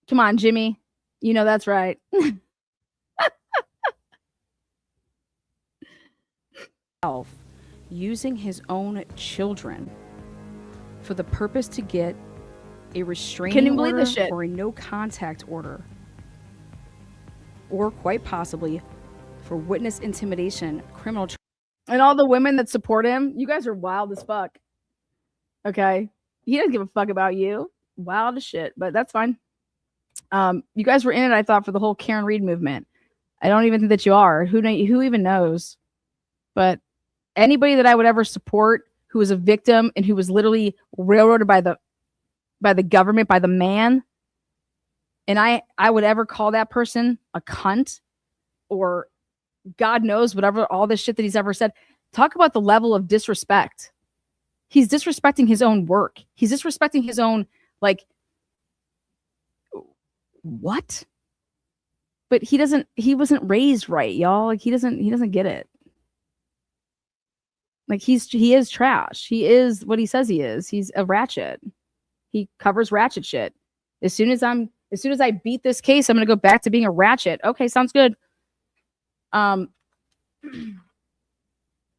Come on, Jimmy. You know that's right. Using his own children for the purpose to get a restraining order or a no contact order, or quite possibly for witness intimidation, criminal. And all the women that support him, you guys are wild as fuck. Okay, he doesn't give a fuck about you. Wild as shit, but that's fine. You guys were in it, I thought, for the whole Karen Reed movement. I don't even think that you are. Who even knows? But anybody that I would ever support who was a victim and who was literally railroaded by the government, by the man, and I would ever call that person a cunt or God knows whatever, all this shit that he's ever said. Talk about the level of disrespect. He's disrespecting his own work. He's disrespecting his own, like, what? But he wasn't raised right, y'all. Like, he doesn't get it. Like, he is trash. He is what he says he is. He's a ratchet. He covers ratchet shit. As soon as I beat this case, I'm going to go back to being a ratchet. Okay, sounds good.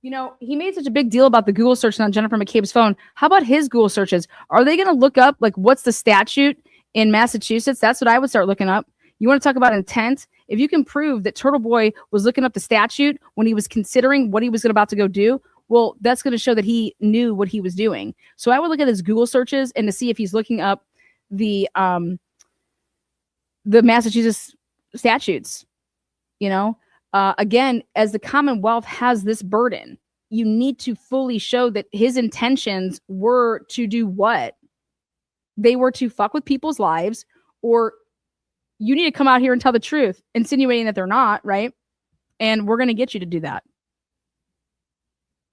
He made such a big deal about the Google search on Jennifer McCabe's phone. How about his Google searches? Are they going to look up, like, what's the statute in Massachusetts? That's what I would start looking up. You want to talk about intent? If you can prove that Turtleboy was looking up the statute when he was considering what he was about to go do, well, that's going to show that he knew what he was doing. So I would look at his Google searches and to see if he's looking up the Massachusetts statutes. Again, as the Commonwealth has this burden, you need to fully show that his intentions were to do what? They were to fuck with people's lives, or you need to come out here and tell the truth, insinuating that they're not, right? And we're going to get you to do that.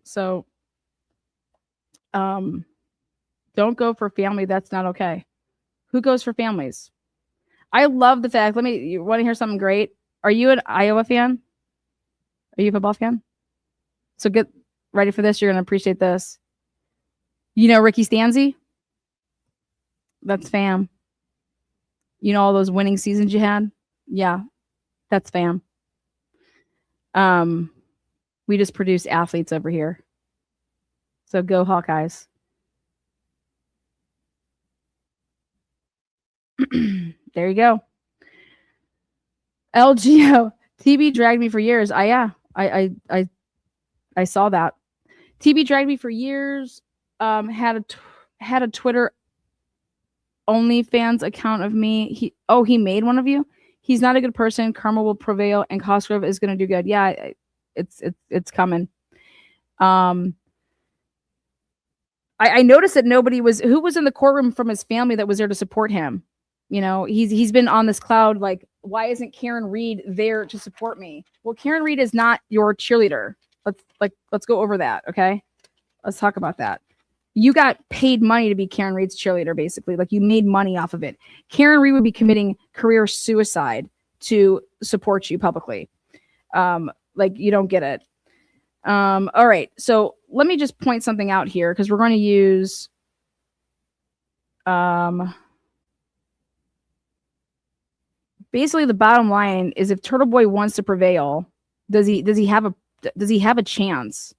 So, don't go for family. That's not okay. Who goes for families? I love the fact, you want to hear something great? Are you an Iowa fan? Are you a football fan? So get ready for this. You're going to appreciate this. You know Ricky Stanzi? That's fam. You know all those winning seasons you had? Yeah, that's fam. We just produce athletes over here. So go Hawkeyes. There you go. LGO. TB dragged me for years. I saw that. TB dragged me for years. Had a Twitter OnlyFans account of me. He made one of you. He's not a good person. Karma will prevail, and Cosgrove is going to do good. Yeah, it's coming. I noticed that who was in the courtroom from his family that was there to support him. He's been on this cloud. Like, why isn't Karen Reed there to support me? Well, Karen Reed is not your cheerleader. Let's go over that. Okay. Let's talk about that. You got paid money to be Karen Reed's cheerleader, basically. Like, you made money off of it. Karen Reed would be committing career suicide to support you publicly. You don't get it. All right. So let me just point something out here, because we're going to use basically the bottom line is, if Turtleboy wants to prevail, does he have a chance?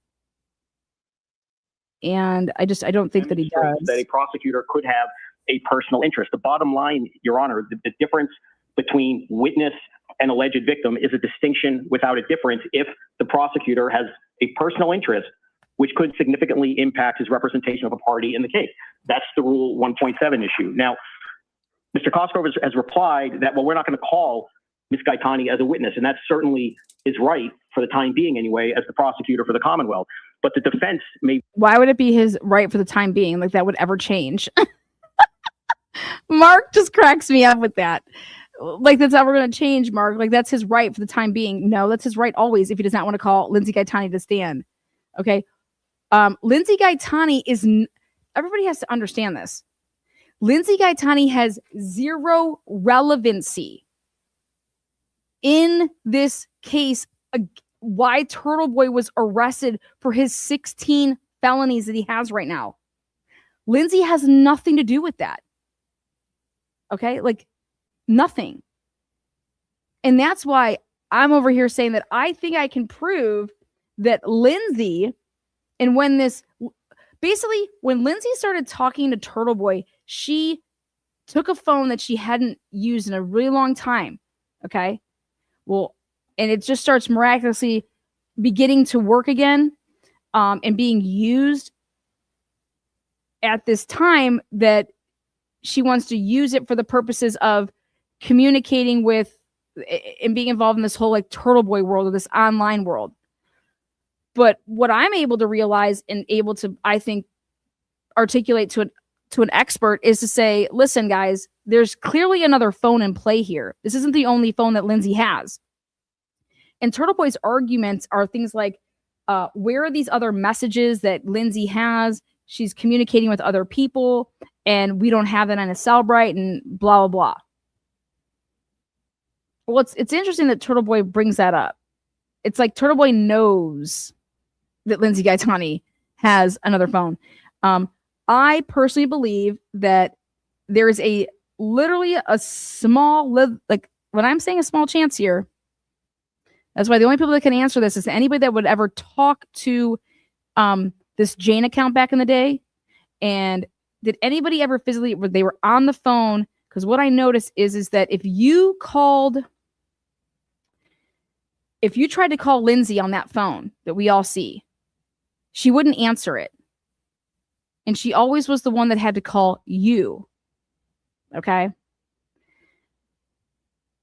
And I don't think that he does. That a prosecutor could have a personal interest. The bottom line, Your Honor, the difference between witness and alleged victim is a distinction without a difference if the prosecutor has a personal interest which could significantly impact his representation of a party in the case. That's the Rule 1.7 issue. Now, Mr. Cosgrove has replied that, well, we're not going to call Ms. Gaetani as a witness, and that certainly is right for the time being anyway, as the prosecutor for the Commonwealth. But the defense may... Why would it be his right for the time being? Like, that would ever change? Mark just cracks me up with that. Like, that's ever going to change, Mark. Like, that's his right for the time being. No, that's his right always if he does not want to call Lindsey Gaetani to stand. Okay? Lindsey Gaetani is... Everybody has to understand this. Lindsey Gaetani has zero relevancy in this case. Why Turtleboy was arrested for his 16 felonies that he has right now. Lindsey has nothing to do with that. Okay? Like, nothing. And that's why I'm over here saying that I think I can prove that Lindsey, and when this... Basically, when Lindsey started talking to Turtleboy, she took a phone that she hadn't used in a really long time. Okay? Well, and it just starts miraculously beginning to work again, and being used at this time that she wants to use it for the purposes of communicating with and being involved in this whole like Turtleboy world, or this online world. But what I'm able to realize and able to, I think, articulate to an expert is to say, listen, guys, there's clearly another phone in play here. This isn't the only phone that Lindsey has. And Turtleboy's arguments are things like, where are these other messages that Lindsey has? She's communicating with other people, and we don't have that on a Cellibrite, and blah, blah, blah. Well, it's interesting that Turtleboy brings that up. It's like Turtleboy knows that Lindsey Gaetani has another phone. I personally believe that there is literally a small, like when I'm saying a small chance here, that's why the only people that can answer this is anybody that would ever talk to this Jane account back in the day. And did anybody ever physically, where they were on the phone? Because what I noticed is that if you tried to call Lindsey on that phone that we all see, she wouldn't answer it. And she always was the one that had to call you. Okay?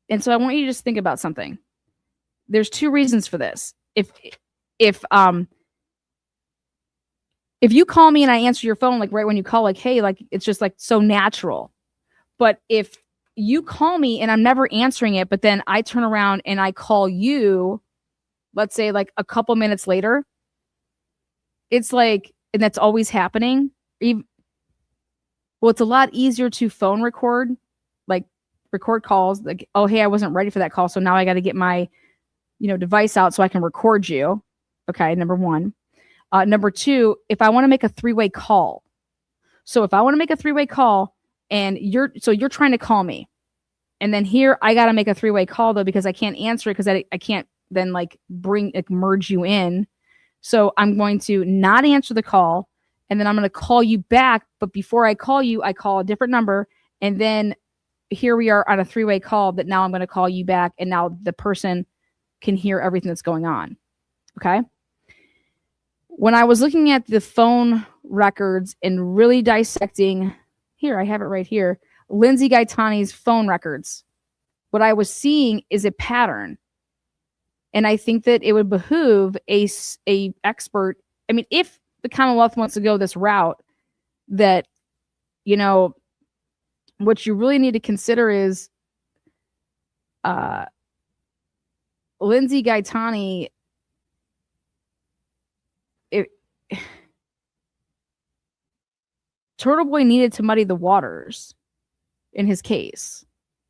And so I want you to just think about something. There's two reasons for this. If you call me and I answer your phone, like right when you call, like, hey, like it's just like so natural. But if you call me and I'm never answering it, but then I turn around and I call you, let's say like a couple minutes later, it's like, and that's always happening. Well, it's a lot easier to phone record, like record calls, like, oh, hey, I wasn't ready for that call. So now I got to get my, device out so I can record you. Okay. Number one. Number two, if I want to make a three-way call. So if I want to make a three-way call and you're trying to call me, and then here I got to make a three-way call though, because I can't answer it because I can't then like merge you in. So I'm going to not answer the call, and then I'm going to call you back. But before I call you, I call a different number. And then here we are on a three-way call that now I'm going to call you back. And now the person can hear everything that's going on. Okay. When I was looking at the phone records and really dissecting, here, I have it right here, Lindsey Gaetani's phone records, what I was seeing is a pattern. And I think that it would behoove a expert. I mean, if the Commonwealth wants to go this route, that, what you really need to consider is Lindsey Gaetani. Turtleboy needed to muddy the waters in his case.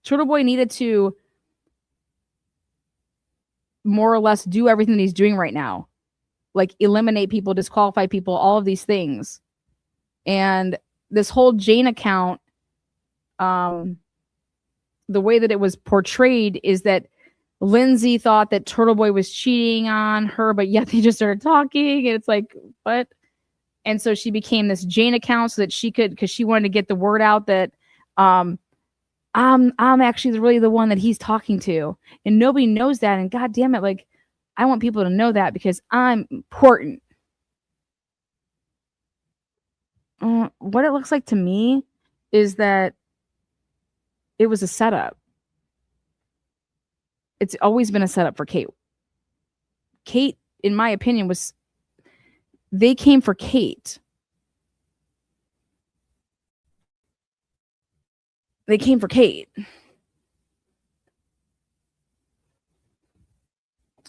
Turtleboy needed to more or less do everything that he's doing right now. Like eliminate people, disqualify people, all of these things. And this whole Jane account, the way that it was portrayed is that Lindsey thought that Turtleboy was cheating on her, but yet they just started talking. And it's like, what? And so she became this Jane account so that she could, because she wanted to get the word out that I'm actually really the one that he's talking to. And nobody knows that. And God damn it, like, I want people to know that because I'm important. What it looks like to me is that it was a setup. It's always been a setup for Kate. Kate, in my opinion, they came for Kate. They came for Kate.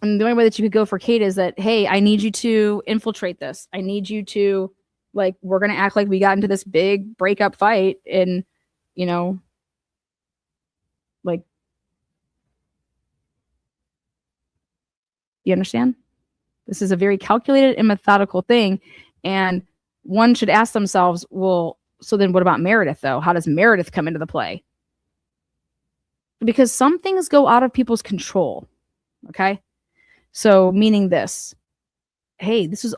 And the only way that you could go for Kate is that, hey, I need you to infiltrate this. I need you to, like, we're going to act like we got into this big breakup fight and, you know, like, you understand? This is a very calculated and methodical thing. And one should ask themselves, well, so then what about Meredith, though? How does Meredith come into the play? Because some things go out of people's control. Okay? So meaning this, hey, this was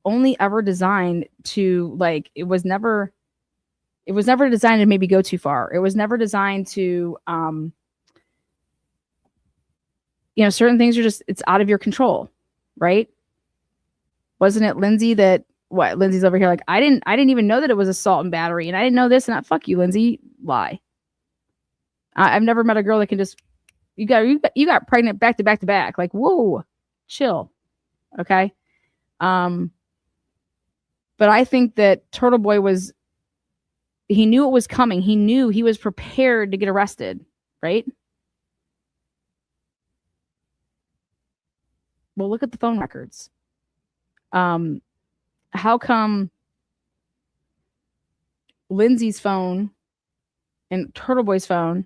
only ever designed to, like, it was never designed to maybe go too far. It was never designed to, certain things are just, it's out of your control, right? Wasn't it Lindsey that, what, Lindsey's over here like, I didn't even know that it was assault and battery, and I didn't know this, and that, fuck you, Lindsey, lie. I've never met a girl that can just, you got pregnant back to back to back. Like, whoa, chill. Okay. But I think that Turtleboy he knew it was coming. He knew he was prepared to get arrested, right? Well, look at the phone records. How come Lindsey's phone and Turtleboy's phone,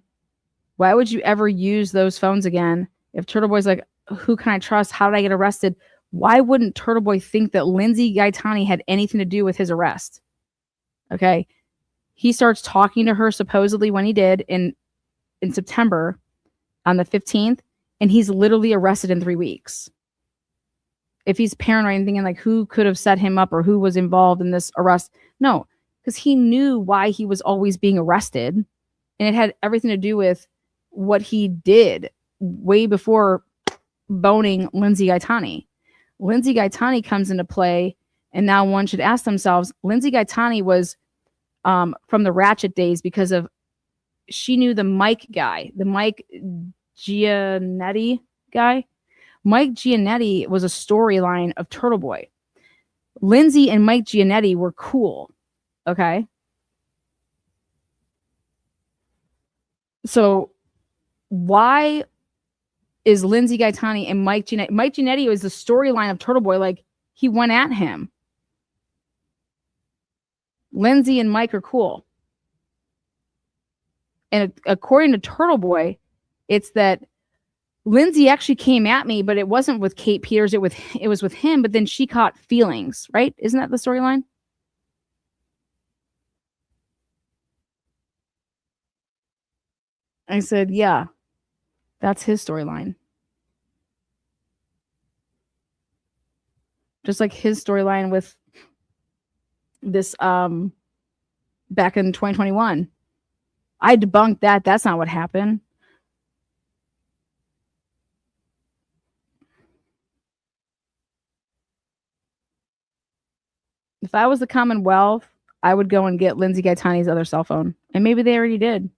why would you ever use those phones again? If Turtleboy's like, who can I trust? How did I get arrested? Why wouldn't Turtleboy think that Lindsey Gaetani had anything to do with his arrest? Okay. He starts talking to her supposedly when he did in September on the 15th, and he's literally arrested in 3 weeks. If he's paranoid and thinking like who could have set him up or who was involved in this arrest. No, because he knew why he was always being arrested, and it had everything to do with what he did way before boning Lindsey Gaetani. Lindsey Gaetani comes into play, and now one should ask themselves, Lindsey Gaetani was from the Ratchet days because of, she knew the Mike guy, the Mike Giannetti guy. Mike Giannetti was a storyline of Turtleboy. Lindsey and Mike Giannetti were cool. Okay. So why is Lindsey Gaetani and Mike Giannetti was the storyline of Turtleboy. Like, he went at him. Lindsey and Mike are cool. And according to Turtleboy, it's that Lindsey actually came at me, but it wasn't with Kate Peters. It was with him, but then she caught feelings, right? Isn't that the storyline? I said, yeah, that's his storyline. Just like his storyline with this back in 2021. I debunked that. That's not what happened. If I was the Commonwealth, I would go and get Lindsey Gaetani's other cell phone. And maybe they already did.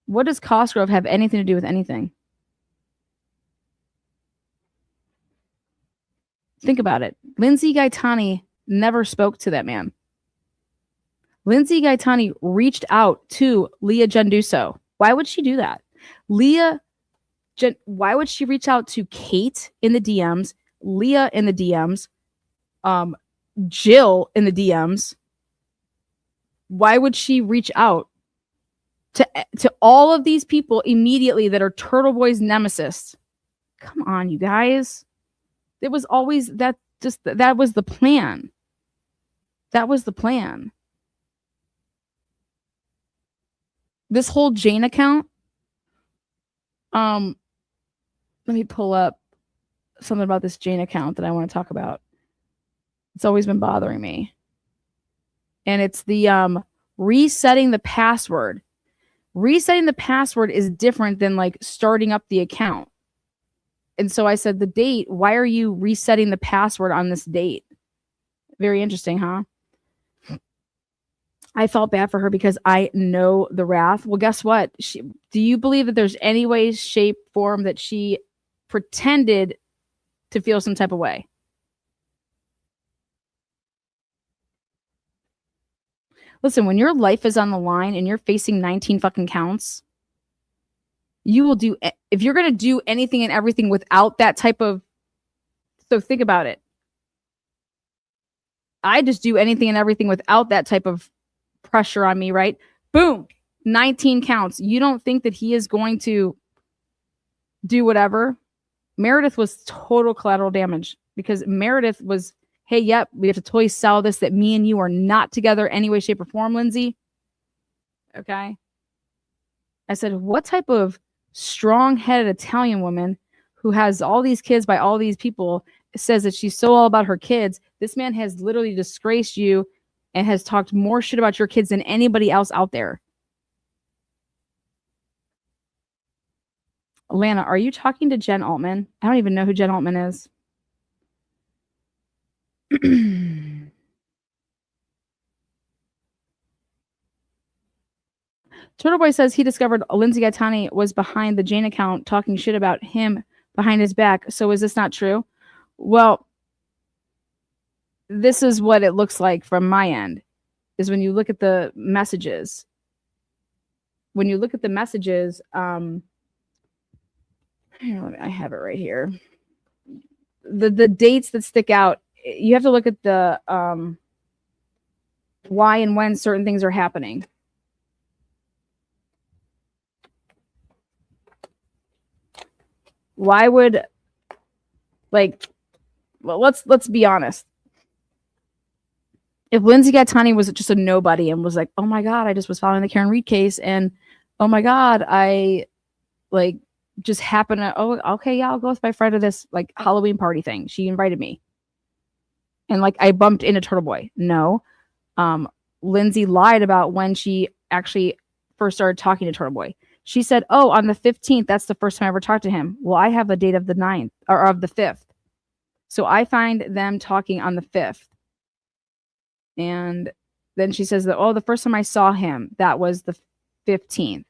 What does Cosgrove have anything to do with anything? Think about it. Lindsey Gaetani never spoke to that man. Lindsey Gaetani reached out to Leah Genduso. Why would she do that? Why would she reach out to Kate in the DMs, Leah in the DMs, Jill in the DMs? Why would she reach out to all of these people immediately that are Turtleboy's nemesis? Come on, you guys. It was always that was the plan. That was the plan. This whole Jane account, let me pull up something about this Jane account that I want to talk about. It's always been bothering me. And it's the resetting the password. Resetting the password is different than like starting up the account. And so I said, the date, why are you resetting the password on this date? Very interesting, huh? I felt bad for her because I know the wrath. Well, guess what? Do you believe that there's any way, shape, form that she pretended to feel some type of way? Listen, when your life is on the line and you're facing 19 fucking counts, you will do, if you're going to do anything and everything without that type of, so think about it. I just do anything and everything without that type of pressure on me, right? Boom, 19 counts. You don't think that he is going to do whatever? Meredith was total collateral damage because Meredith was, hey, yep, we have to totally sell this that me and you are not together any way, shape, or form, Lindsey. Okay. I said, what type of strong-headed Italian woman who has all these kids by all these people says that she's so all about her kids? This man has literally disgraced you and has talked more shit about your kids than anybody else out there. Lana, are you talking to Jen Altman? I don't even know who Jen Altman is. Turtleboy says he discovered Lindsey Gaetani was behind the Jane account talking shit about him behind his back. So is this not true? Well, this is what it looks like from my end, is when you look at the messages. When you look at the messages, I have it right here. The dates that stick out, you have to look at the why and when certain things are happening. Why would, like, well, let's be honest. If Lindsey Gaetani was just a nobody and was like, oh my God, I just was following the Karen Reed case, and oh my God, I like just happened to, oh, okay, yeah, I'll go with my friend to this like Halloween party thing. She invited me. And like I bumped into Turtleboy. No. Lindsey lied about when she actually first started talking to Turtleboy. She said, oh, on the 15th, that's the first time I ever talked to him. Well, I have a date of the 9th or of the 5th. So I find them talking on the 5th. And then she says that, oh, the first time I saw him, that was the 15th.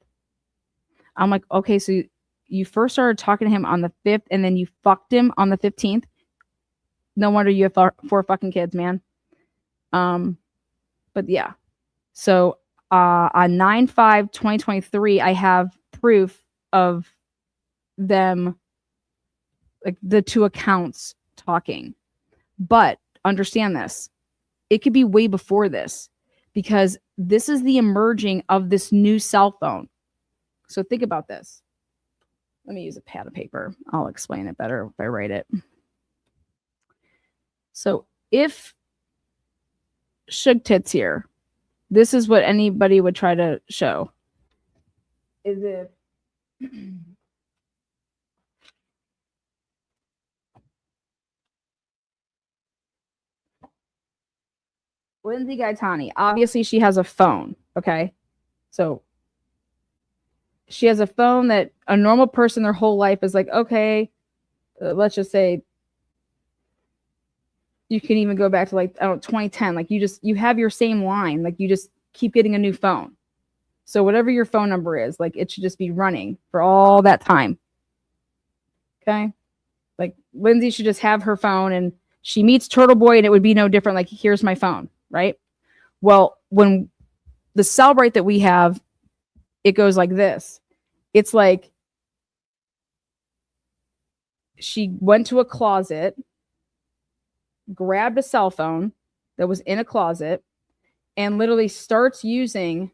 I'm like, okay, so you first started talking to him on the 5th and then you fucked him on the 15th. No wonder you have four fucking kids, man. But yeah. So on 9/5/2023, I have proof of them, like the two accounts talking. But understand this. It could be way before this because this is the emerging of this new cell phone. So think about this. Let me use a pad of paper. I'll explain it better if I write it. So if Suge Tits here, this is what anybody would try to show. Is if Lindsey Gaetani, obviously she has a phone, okay? So she has a phone that a normal person their whole life is like, okay, let's just say you can even go back to like, I don't know, 2010. Like you have your same line. Like you just keep getting a new phone. So whatever your phone number is, like it should just be running for all that time. Okay. Like Lindsey should just have her phone and she meets Turtleboy and it would be no different. Like, here's my phone. Right. Well, when the Cellibrite that we have, it goes like this. It's like she went to a closet, grabbed a cell phone that was in a closet, and literally starts using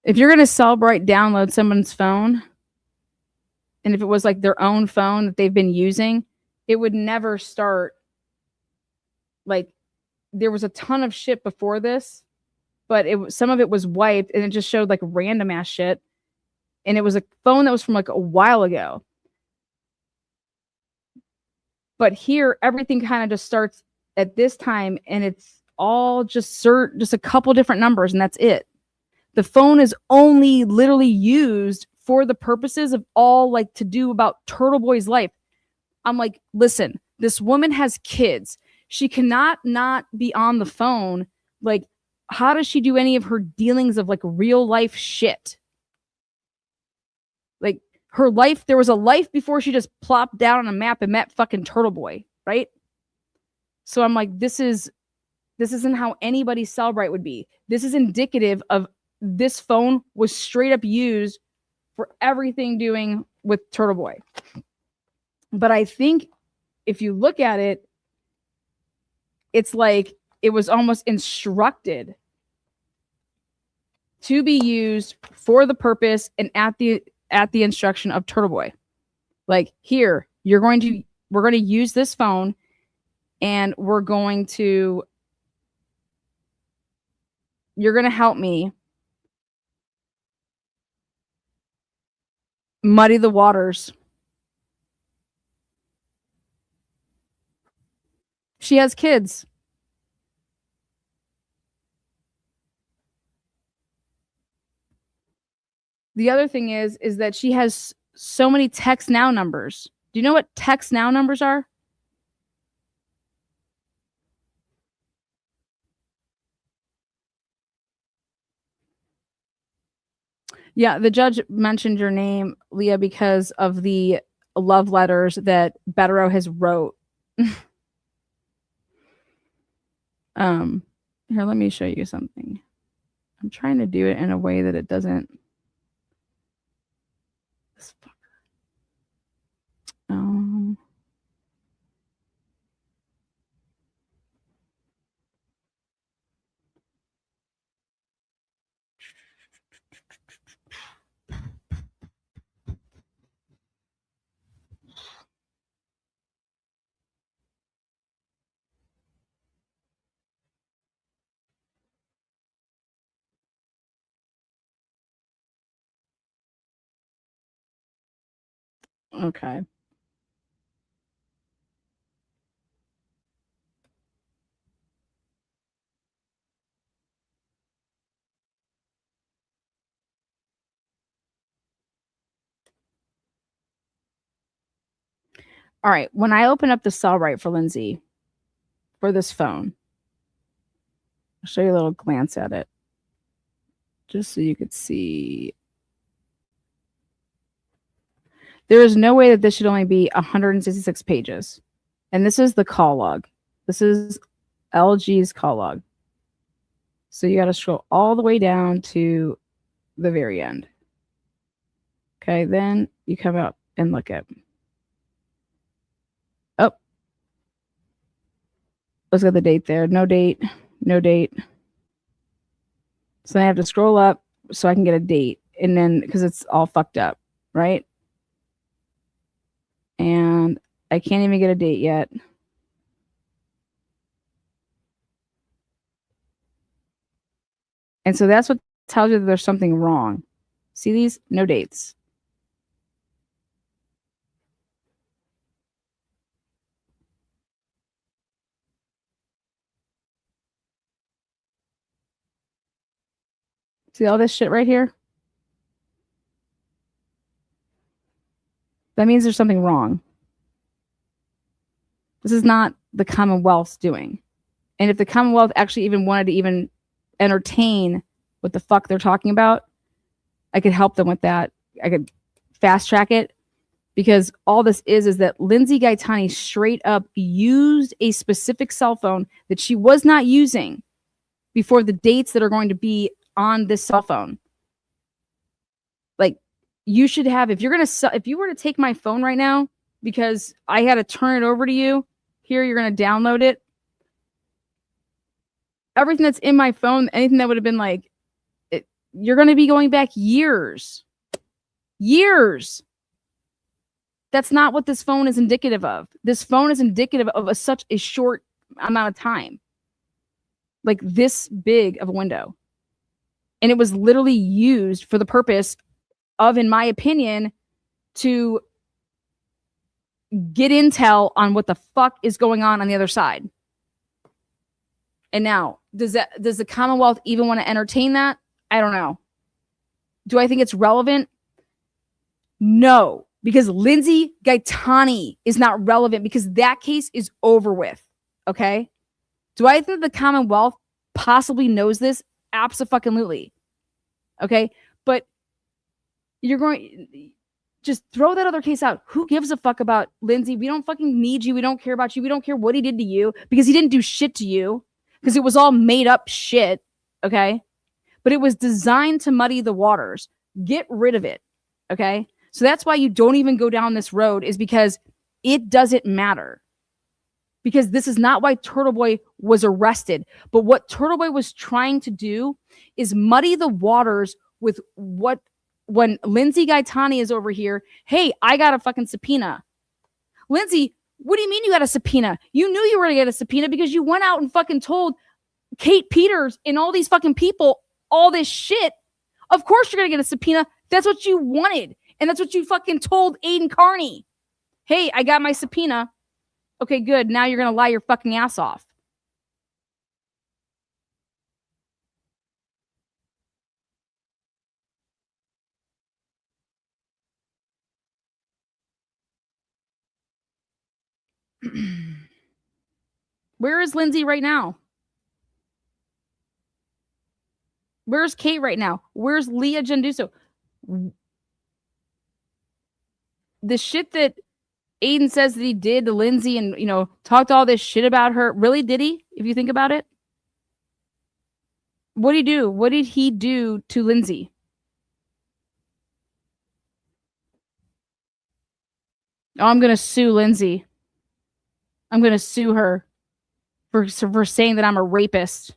if you're going to Cellibrite download someone's phone, and if it was like their own phone that they've been using, it would never start. Like there was a ton of shit before this, but some of it was wiped and it just showed like random ass shit. And it was a phone that was from like a while ago. But here, everything kind of just starts at this time, and it's all just a couple different numbers, and that's it. The phone is only literally used for the purposes of all like to do about Turtleboy's life. I'm like, listen, this woman has kids. She cannot not be on the phone. Like, how does she do any of her dealings of like real life shit? Like her life, there was a life before she just plopped down on a map and met fucking Turtleboy, right? So I'm like, this isn't how anybody's Cellibrite would be. This is indicative of this phone was straight up used for everything doing with Turtleboy. But I think if you look at it, it's like it was almost instructed to be used for the purpose and at the instruction of Turtleboy. Like, here, we're going to use this phone, and you're going to help me muddy the waters. She has kids. The other thing is that she has so many text now numbers. Do you know what text now numbers are? Yeah, the judge mentioned your name, Leah, because of the love letters that Bederow has wrote. Here, let me show you something. I'm trying to do it in a way that it doesn't. This fucker. Okay. All right. When I open up the Cellibrite for Lindsey for this phone, I'll show you a little glance at it just so you could see. There is no way that this should only be 166 pages. And this is the call log. This is LG's call log. So you got to scroll all the way down to the very end. Okay, then you come up and look at. Oh, let's get the date there. No date, no date. So then I have to scroll up so I can get a date. And then, because it's all fucked up, right? And I can't even get a date yet. And so that's what tells you that there's something wrong. See these? No dates. See all this shit right here? That means there's something wrong. This is not the Commonwealth's doing. And if the Commonwealth actually even wanted to even entertain what the fuck they're talking about, I could help them with that. I could fast track it, because all this is that Lindsey Gaetani straight up used a specific cell phone that she was not using before the dates that are going to be on this cell phone. Like, you should have, if you were to take my phone right now, because I had to turn it over to you, here, you're going to download it. Everything that's in my phone, anything that would have been like, you're going to be going back years. Years. That's not what this phone is indicative of. This phone is indicative of such a short amount of time. Like this big of a window. And it was literally used for the purpose of, in my opinion, to get intel on what the fuck is going on the other side. And now, does the Commonwealth even want to entertain that? I don't know. Do I think it's relevant? No, because Lindsey Gaetani is not relevant because that case is over with. Okay? Do I think the Commonwealth possibly knows this? Absolutely. Okay? But you're going... Just throw that other case out. Who gives a fuck about Lindsey? We don't fucking need you. We don't care about you. We don't care what he did to you because he didn't do shit to you because it was all made up shit. Okay? But it was designed to muddy the waters. Get rid of it. Okay? So that's why you don't even go down this road, is because it doesn't matter. Because this is not why Turtleboy was arrested. But what Turtleboy was trying to do is muddy the waters with what... When Lindsey Gaetani is over here, hey, I got a fucking subpoena. Lindsey, what do you mean you got a subpoena? You knew you were going to get a subpoena because you went out and fucking told Kate Peters and all these fucking people all this shit. Of course you're going to get a subpoena. That's what you wanted. And that's what you fucking told Aiden Kearney. Hey, I got my subpoena. Okay, good. Now you're going to lie your fucking ass off. Where is Lindsey right now? Where's Kate right now? Where's Leah Genduso? The shit that Aiden says that he did to Lindsey and, talked all this shit about her. Really, did he? If you think about it? What did he do? What did he do to Lindsey? Oh, I'm going to sue Lindsey. I'm going to sue her for saying that I'm a rapist.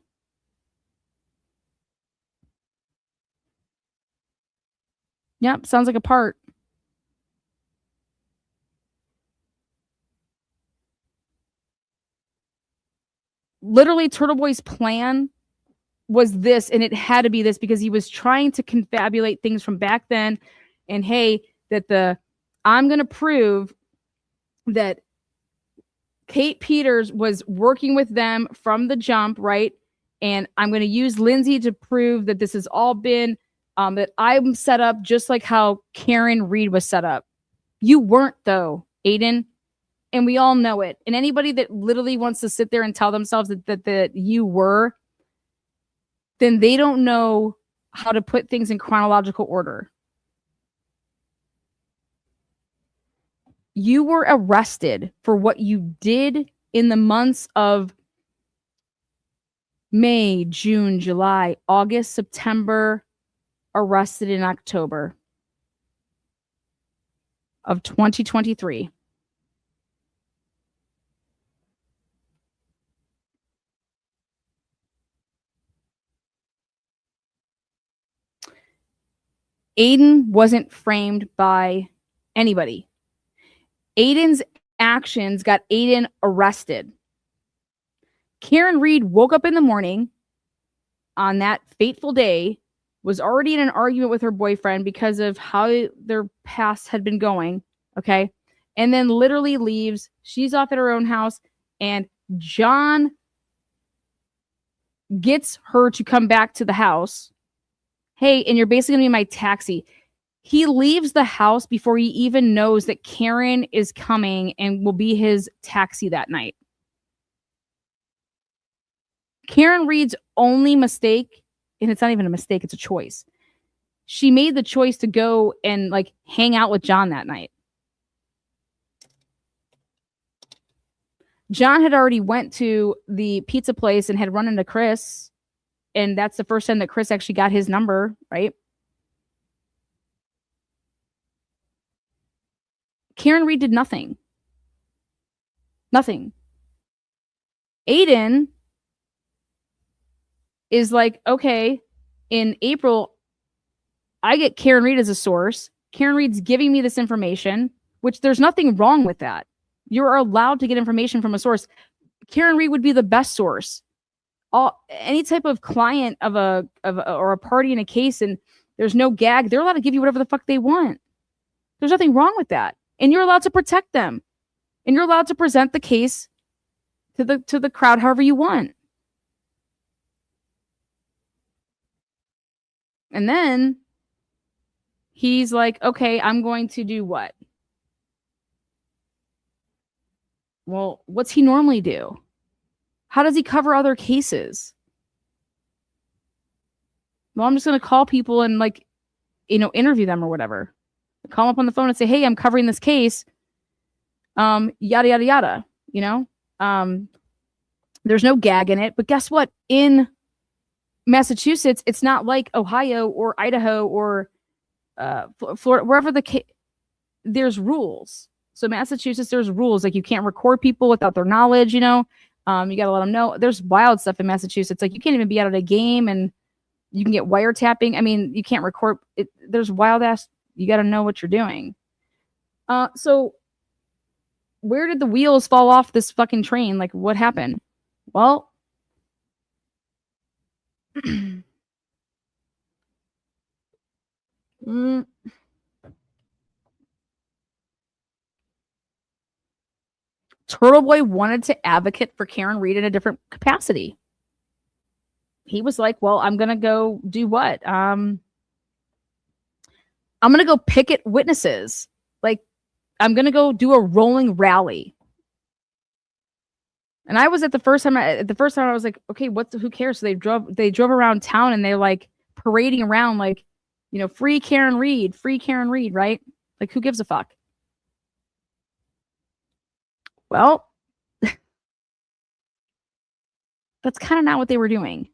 Yep, sounds like a part. Literally, Turtleboy's plan was this, and it had to be this because he was trying to confabulate things from back then. And hey, I'm going to prove that Kate Peters was working with them from the jump, right? And I'm going to use Lindsey to prove that this has all been, that I'm set up just like how Karen Reed was set up. You weren't, though, Aiden. And we all know it. And anybody that literally wants to sit there and tell themselves that you were, then they don't know how to put things in chronological order. You were arrested for what you did in the months of May, June, July, August, September, arrested in October of 2023. Aiden wasn't framed by anybody. Aiden's actions got Aiden arrested. Karen Reed woke up in the morning on that fateful day, was already in an argument with her boyfriend because of how their past had been going, okay? And then literally leaves. She's off at her own house, and John gets her to come back to the house. Hey, and you're basically going to be my taxi. He leaves the house before he even knows that Karen is coming and will be his taxi that night. Karen Reed's only mistake, and it's not even a mistake, it's a choice. She made the choice to go and hang out with John that night. John had already went to the pizza place and had run into Chris. And that's the first time that Chris actually got his number, right? Karen Reed did nothing. Nothing. Aiden is like, okay, in April, I get Karen Reed as a source. Karen Reed's giving me this information, which there's nothing wrong with that. You're allowed to get information from a source. Karen Reed would be the best source. Any type of client of a party in a case and there's no gag, they're allowed to give you whatever the fuck they want. There's nothing wrong with that. And you're allowed to protect them. And you're allowed to present the case to the crowd however you want. And then he's like, okay, I'm going to do what? Well, what's he normally do? How does he cover other cases? Well, I'm just going to call people and interview them or whatever. Call them up on the phone and say, hey, I'm covering this case. Yada, yada, yada. There's no gag in it. But guess what? In Massachusetts, it's not like Ohio or Idaho or Florida, wherever the case, there's rules. So Massachusetts, there's rules. Like you can't record people without their knowledge, you got to let them know. There's wild stuff in Massachusetts. Like you can't even be out at a game and you can get wiretapping. I mean, you can't record it. There's wild ass, you got to know what you're doing. So where did the wheels fall off this fucking train? Like what happened? Well, Turtleboy wanted to advocate for Karen Reed in a different capacity. He was like, well, I'm going to go do what? I'm going to go picket witnesses. Like, I'm going to go do a rolling rally. And I was at the first time I was like, okay, who cares? So they drove around town and they're like parading around like, free Karen Reed, right? Like, who gives a fuck? Well, that's kind of not what they were doing.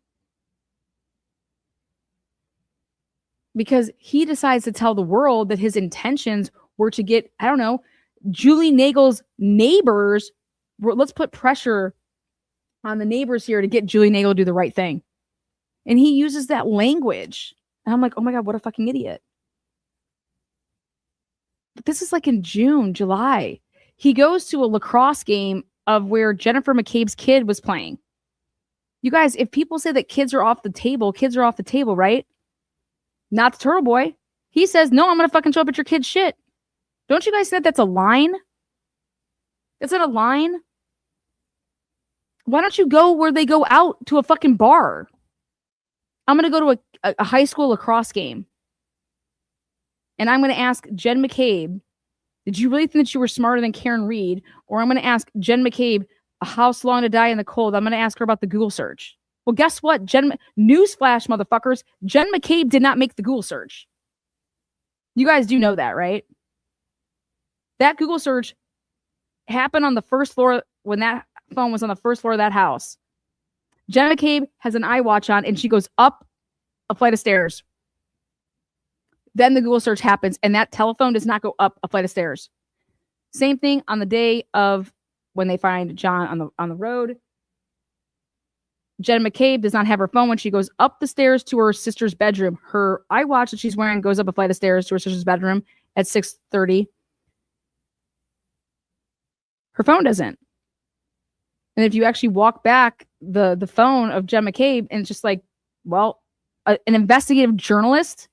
Because he decides to tell the world that his intentions were to get, I don't know, Julie Nagel's neighbors. Let's put pressure on the neighbors here to get Julie Nagel to do the right thing. And he uses that language. And I'm like, oh my God, what a fucking idiot. But this is like in June, July. He goes to a lacrosse game of where Jennifer McCabe's kid was playing. You guys, if people say that kids are off the table, right? Not the Turtleboy. He says, no, I'm going to fucking show up at your kid's shit. Don't you guys think that's a line? Is it a line? Why don't you go where they go out to a fucking bar? I'm going to go to a high school lacrosse game. And I'm going to ask Jen McCabe, did you really think that you were smarter than Karen Reed? Or I'm going to ask Jen McCabe, a house long to die in the cold. I'm going to ask her about the Google search. Well, guess what? Newsflash, motherfuckers. Jen McCabe did not make the Google search. You guys do know that, right? That Google search happened on the first floor when that phone was on the first floor of that house. Jen McCabe has an iWatch on and she goes up a flight of stairs. Then the Google search happens and that telephone does not go up a flight of stairs. Same thing on the day of when they find John on the road. Jen McCabe does not have her phone when she goes up the stairs to her sister's bedroom. Her iWatch that she's wearing goes up a flight of stairs to her sister's bedroom at 6:30. Her phone doesn't. And if you actually walk back the phone of Jen McCabe, and it's just like, well, an investigative journalist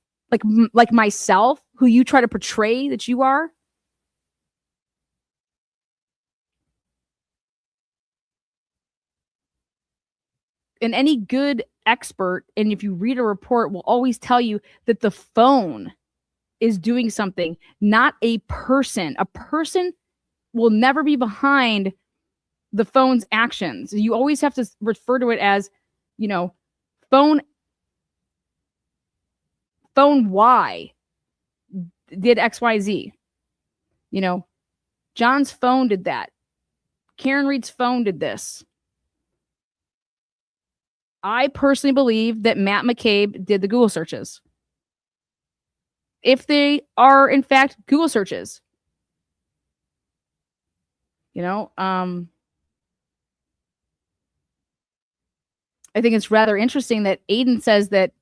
like myself, who you try to portray that you are, and any good expert, and if you read a report, will always tell you that the phone is doing something, not a person. A person will never be behind the phone's actions. You always have to refer to it as, phone Y did XYZ. John's phone did that. Karen Reed's phone did this. I personally believe that Matt McCabe did the Google searches. If they are, in fact, Google searches. I think it's rather interesting that Aiden says that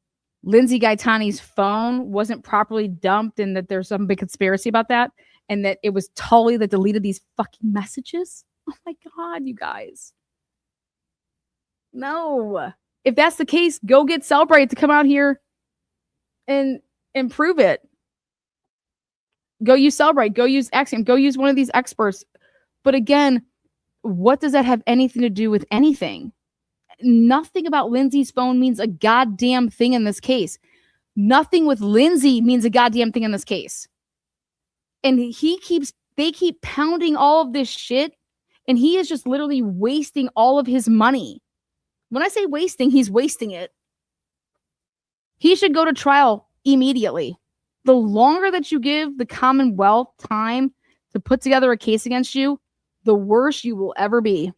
Lindsey Gaetani's phone wasn't properly dumped and that there's some big conspiracy about that, and that it was Tully that deleted these fucking messages. Oh my God, you guys. No. If that's the case, go get Cellibrite to come out here and prove it. Go use Cellibrite. Go use Axiom. Go use one of these experts. But again, what does that have anything to do with anything? Nothing about Lindsey's phone means a goddamn thing in this case. Nothing with Lindsey means a goddamn thing in this case. And they keep pounding all of this shit, and he is just literally wasting all of his money. When I say wasting, he's wasting it. He should go to trial immediately. The longer that you give the Commonwealth time to put together a case against you, the worse you will ever be.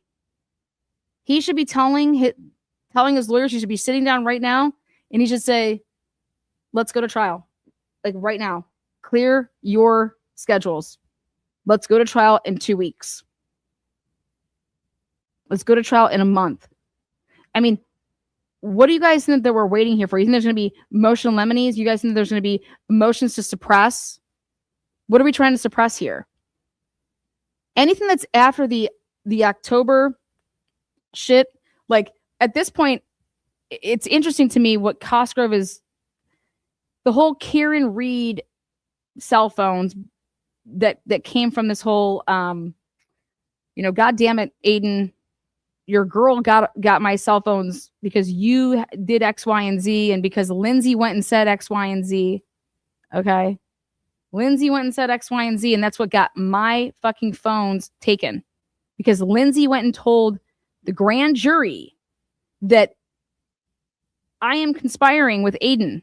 He should be telling his lawyers, he should be sitting down right now, and he should say, let's go to trial. Like right now. Clear your schedules. Let's go to trial in 2 weeks. Let's go to trial in a month. I mean, what do you guys think that we're waiting here for? You think there's going to be motion lemonies? You guys think there's going to be motions to suppress? What are we trying to suppress here? Anything that's after the October shit, like at this point, it's interesting to me what Cosgrove is, the whole Karen Reed cell phones that came from this whole, God damn it, Aiden, your girl got my cell phones because you did X, Y, and Z, and because Lindsey went and said X, Y, and Z. Okay. Lindsey went and said X, Y, and Z, and that's what got my fucking phones taken. Because Lindsey went and told the grand jury that I am conspiring with Aiden.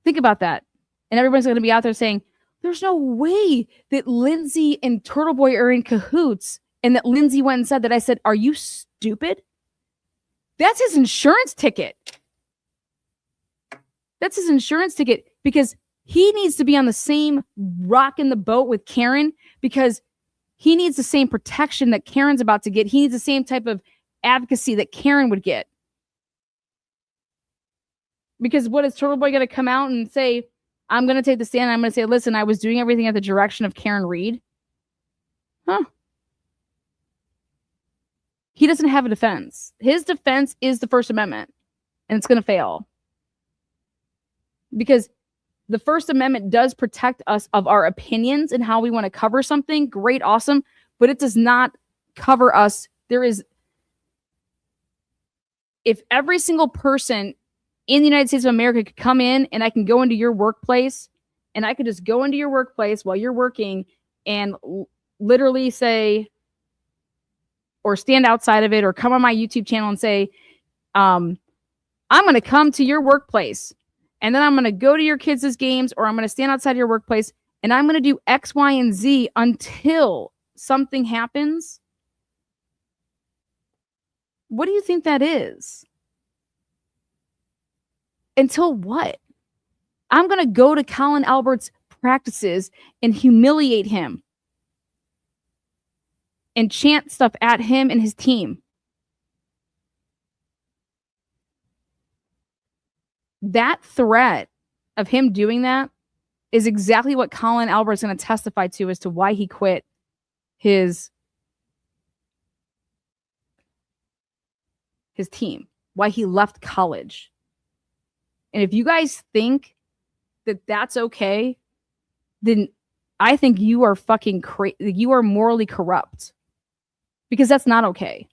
Think about that. And everyone's going to be out there saying, there's no way that Lindsey and Turtleboy are in cahoots, and that Lindsey went and said that. I said, are you stupid? That's his insurance ticket. That's his insurance ticket, because he needs to be on the same rock in the boat with Karen, because he needs the same protection that Karen's about to get. He needs the same type of advocacy that Karen would get. Because what is Turtleboy going to come out and say? I'm going to take the stand and I'm going to say, listen, I was doing everything at the direction of Karen Reed. Huh. He doesn't have a defense. His defense is the First Amendment, and it's going to fail. Because the First Amendment does protect us of our opinions and how we want to cover something. Great, awesome. But it does not cover us. If every single person in the United States of America could come in, and I can go into your workplace, and I could just go into your workplace while you're working and literally say, or stand outside of it, or come on my YouTube channel and say, I'm going to come to your workplace, and then I'm going to go to your kids' games, or I'm going to stand outside your workplace, and I'm going to do X, Y, and Z until something happens. What do you think that is? Until what? I'm going to go to Colin Albert's practices and humiliate him and chant stuff at him and his team. That threat of him doing that is exactly what Colin Albert's going to testify to as to why he quit his team, why he left college. And if you guys think that that's okay, then I think you are fucking crazy. You are morally corrupt, because that's not okay.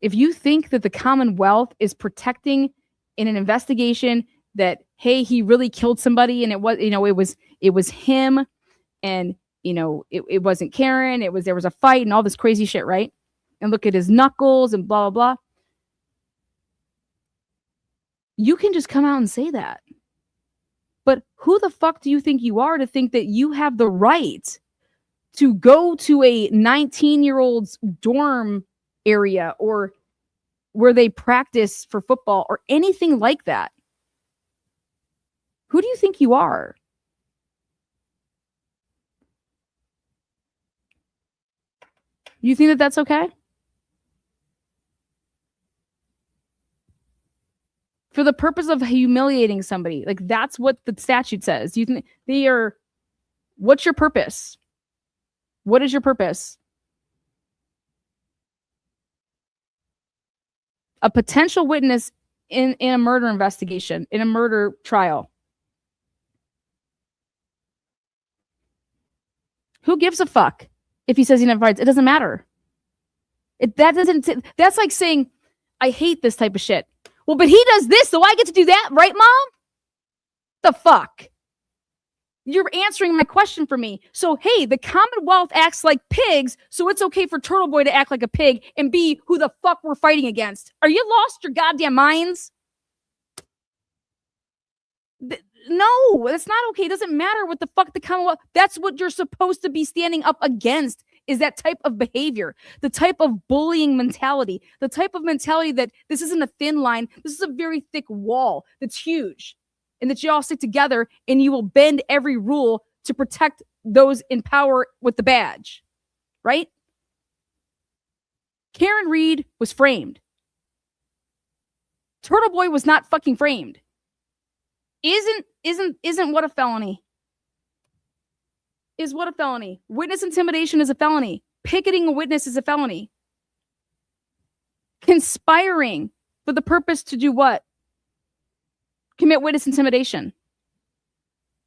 If you think that the Commonwealth is protecting in an investigation that, hey, he really killed somebody, and it was him, and it wasn't Karen, there was a fight and all this crazy shit, right? And look at his knuckles and blah blah blah. You can just come out and say that. But who the fuck do you think you are to think that you have the right to go to a 19-year-old's dorm area or where they practice for football or anything like that? Who do you think you are? You think that that's okay? For the purpose of humiliating somebody. Like, that's what the statute says. You think what's your purpose? What is your purpose? A potential witness in a murder investigation, in a murder trial. Who gives a fuck if he says he never fights? It doesn't matter. That's like saying, I hate this type of shit. Well, but he does this, so I get to do that, right, Mom? The fuck? You're answering my question for me. So, hey, the Commonwealth acts like pigs, so it's okay for Turtleboy to act like a pig and be who the fuck we're fighting against. Are you lost your goddamn minds? No, that's not okay. It doesn't matter what the fuck the Commonwealth. That's what you're supposed to be standing up against, is that type of behavior, the type of bullying mentality, the type of mentality that this isn't a thin line. This is a very thick wall that's huge, and that you all stick together and you will bend every rule to protect those in power with the badge, right? Karen Reed was framed. Turtleboy was not fucking framed. Isn't what a felony? Is what a felony? Witness intimidation is a felony. Picketing a witness is a felony. Conspiring for the purpose to do what? Commit witness intimidation.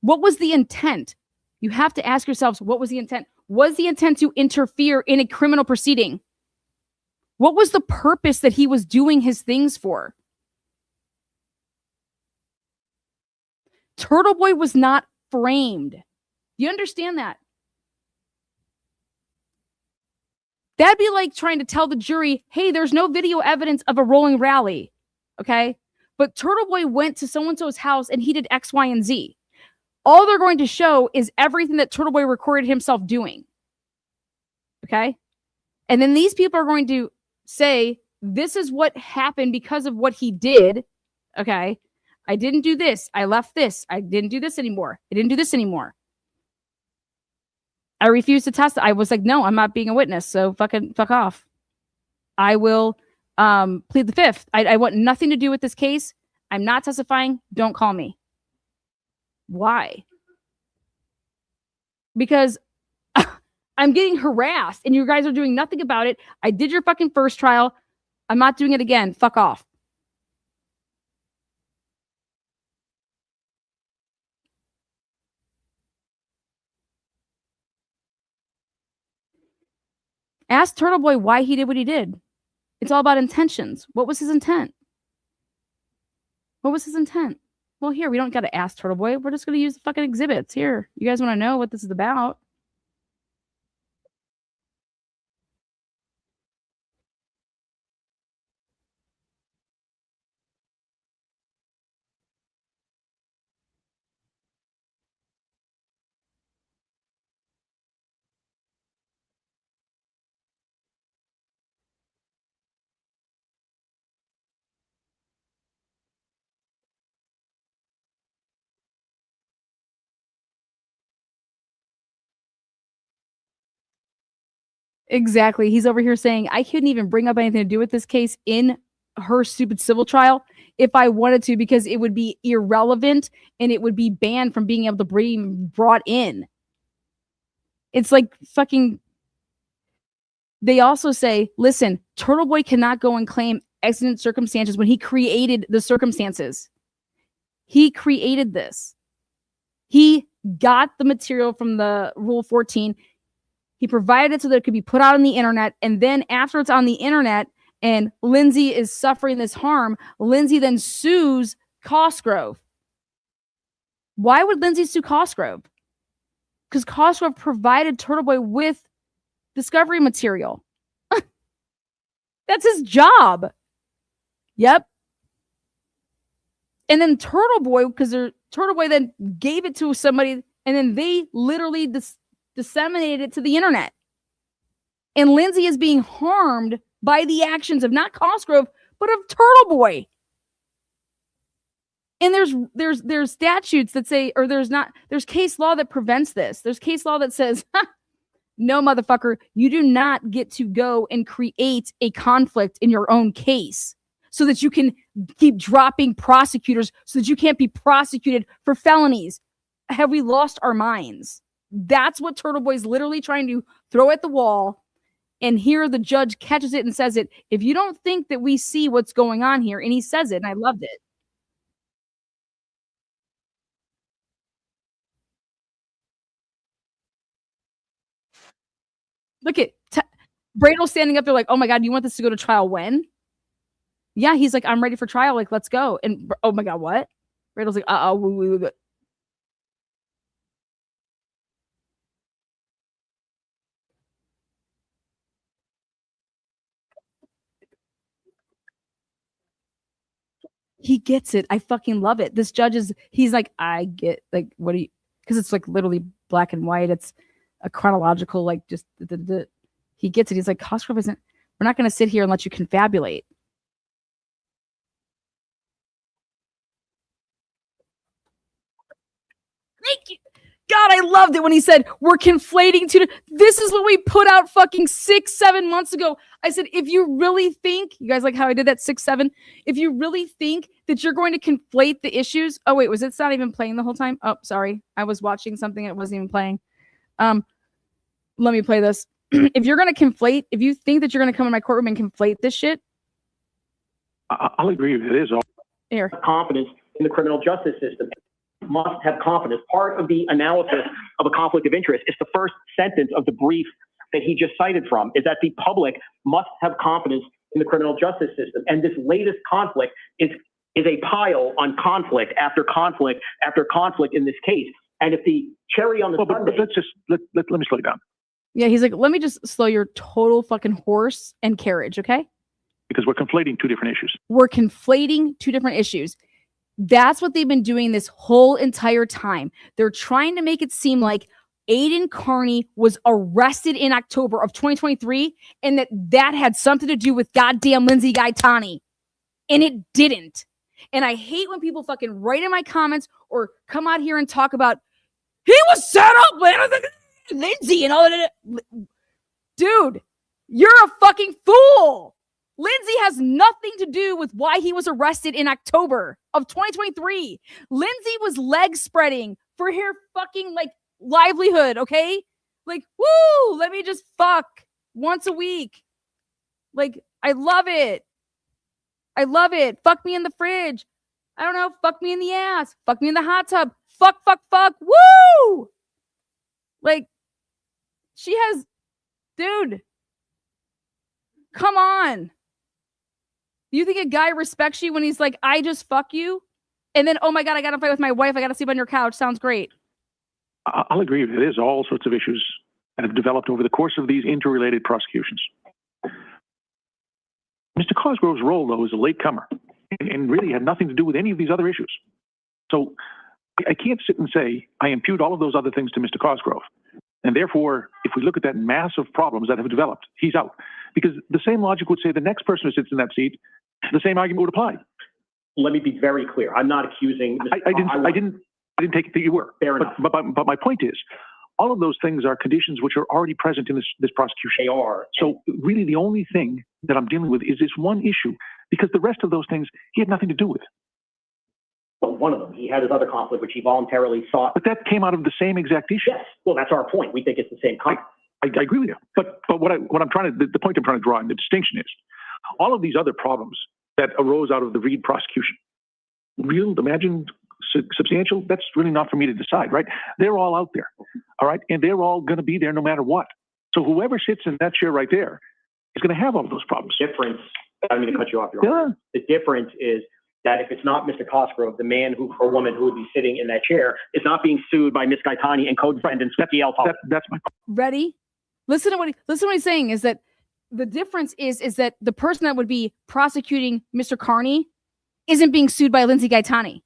What was the intent? You have to ask yourselves, what was the intent? Was the intent to interfere in a criminal proceeding? What was the purpose that he was doing his things for? Turtleboy was not framed. You understand that? That'd be like trying to tell the jury, hey, there's no video evidence of a rolling rally. Okay? But Turtleboy went to so-and-so's house and he did X, Y, and Z. All they're going to show is everything that Turtleboy recorded himself doing. Okay? And then these people are going to say, this is what happened because of what he did. Okay? I didn't do this. I left this. I didn't do this anymore. I didn't do this anymore. I refused to testify. I was like, no, I'm not being a witness. So fuck off. I will plead the fifth. I want nothing to do with this case. I'm not testifying. Don't call me. Why? Because I'm getting harassed and you guys are doing nothing about it. I did your fucking first trial. I'm not doing it again. Fuck off. Ask Turtleboy why he did what he did. It's all about intentions. What was his intent? What was his intent? Well, here, we don't got to ask Turtleboy. We're just going to use the fucking exhibits. Here, you guys want to know what this is about? Exactly. He's over here saying, I couldn't even bring up anything to do with this case in her stupid civil trial if I wanted to, because it would be irrelevant and it would be banned from being able to be brought in. It's like fucking. They also say, listen, Turtleboy cannot go and claim exigent circumstances when he created the circumstances. He created this. He got the material from the Rule 14. He provided it so that it could be put out on the internet. And then after it's on the internet and Lindsey is suffering this harm, Lindsey then sues Cosgrove. Why would Lindsey sue Cosgrove? Because Cosgrove provided Turtleboy with discovery material. That's his job. Yep. And then Turtleboy, because Turtleboy then gave it to somebody and then they literally disseminated it to the internet. And Lindsey is being harmed by the actions of not Cosgrove, but of Turtleboy. And there's statutes that say, or there's case law that prevents this. There's case law that says, no, motherfucker, you do not get to go and create a conflict in your own case so that you can keep dropping prosecutors so that you can't be prosecuted for felonies. Have we lost our minds? That's what Turtleboy's literally trying to throw at the wall. And here the judge catches it and says it. If you don't think that we see what's going on here, and he says it, and I loved it. Look at Bradel standing up there like, oh my God, you want this to go to trial when? Yeah, he's like, I'm ready for trial. Like, let's go. And oh my God, what? Bradel's like, he gets it. I fucking love it. This judge he's like, I get, like, what do you, because it's like literally black and white. It's a chronological, like, just he gets it. He's like, Cosgrove isn't, we're not going to sit here and let you confabulate. Thank you. God, I loved it when he said, we're conflating two. This is what we put out fucking 6-7 months ago. I said, if you really think, you guys like how I did that 6-7? If you really think that you're going to conflate the issues. Oh, wait, was it not even playing the whole time? Oh, sorry. I was watching something that wasn't even playing. Let me play this. If you're going to conflate, if you think that you're going to come in my courtroom and conflate this shit. I'll agree with it. It is all. Here. Confidence in the criminal justice system. Must have confidence. Part of the analysis of a conflict of interest is the first sentence of the brief that he just cited from, is that the public must have confidence in the criminal justice system. And this latest conflict is a pile on conflict after conflict after conflict in this case. And if the cherry on the sundae... But let's just, let me slow you down. Yeah, he's like, let me just slow your total fucking horse and carriage, okay? Because we're conflating two different issues. We're conflating two different issues. That's what they've been doing this whole entire time. They're trying to make it seem like Aiden Kearney was arrested in October of 2023 and that had something to do with goddamn Lindsey Gaetani. And it didn't. And I hate when people fucking write in my comments or come out here and talk about, he was set up, man, Lindsey and all that. Dude, you're a fucking fool. Lindsey has nothing to do with why he was arrested in October of 2023. Lindsey was leg spreading for her fucking like livelihood, okay? Like, woo, let me just fuck once a week. Like, I love it. I love it. Fuck me in the fridge. I don't know. Fuck me in the ass. Fuck me in the hot tub. Fuck. Woo! Like, she has, dude, come on. You think a guy respects you when he's like, I just fuck you? And then, oh my God, I got to fight with my wife. I got to sleep on your couch. Sounds great. I'll agree with you. There's all sorts of issues that have developed over the course of these interrelated prosecutions. Mr. Cosgrove's role, though, is a latecomer and really had nothing to do with any of these other issues. So I can't sit and say I impute all of those other things to Mr. Cosgrove. And therefore, if we look at that massive problems that have developed, he's out. Because the same logic would say the next person who sits in that seat, the same argument would apply. Let me be very clear. I'm not accusing. I didn't take it that you were. Fair enough. But my point is, all of those things are conditions which are already present in this prosecution. They are. So really the only thing that I'm dealing with is this one issue, because the rest of those things he had nothing to do with. Well, one of them, he had his other conflict, which he voluntarily sought. But that came out of the same exact issue. Yes. Well, that's our point. We think it's the same conflict. I agree with you. But what I'm trying to, the point I'm trying to draw and the distinction is, all of these other problems that arose out of the Reed prosecution, real, imagined, substantial, that's really not for me to decide, right? They're all out there, all right? And they're all going to be there no matter what. So whoever sits in that chair right there is going to have all of those problems. Difference, I don't mean to cut you off, Your Honor. The difference is that if it's not Mr. Cosgrove, the man who or woman who would be sitting in that chair is not being sued by Ms. Gaetani and co-defendants with DL. That's my point. Ready? Listen to what he's saying is that the difference is that the person that would be prosecuting Mr. Kearney isn't being sued by Lindsey Gaetani.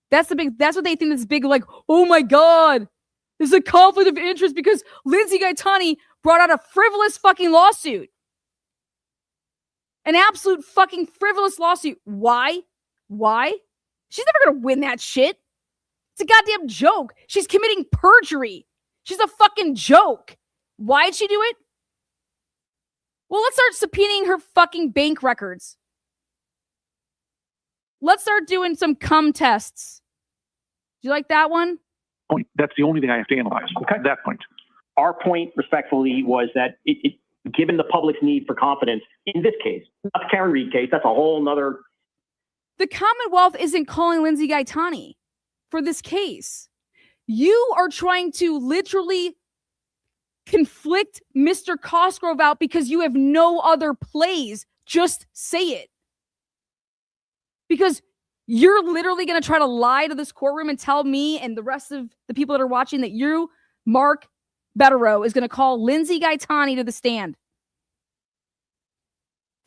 That's what they think this big, like, oh my God, there's a conflict of interest because Lindsey Gaetani brought out a frivolous fucking lawsuit. An absolute fucking frivolous lawsuit. Why? She's never going to win that shit. It's a goddamn joke. She's committing perjury. She's a fucking joke. Why'd she do it? Well, let's start subpoenaing her fucking bank records. Let's start doing some cum tests. Do you like that one? That's the only thing I have to analyze. Okay, that point. Our point, respectfully, was that given the public's need for confidence in this case, not the Karen Reed case, that's a whole nother. The Commonwealth isn't calling Lindsey Gaetani for this case. You are trying to literally conflict Mr. Cosgrove out because you have no other plays. Just say it. Because you're literally going to try to lie to this courtroom and tell me and the rest of the people that are watching that you, Mark Bederow, is going to call Lindsey Gaetani to the stand.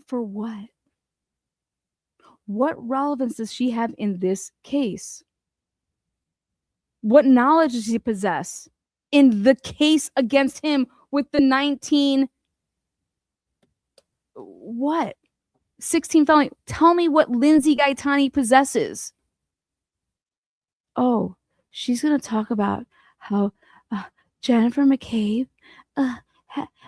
For what? What relevance does she have in this case? What knowledge does she possess in the case against him with the 16 felony? Tell me what Lindsey Gaetani possesses. Oh, she's going to talk about how Jennifer McCabe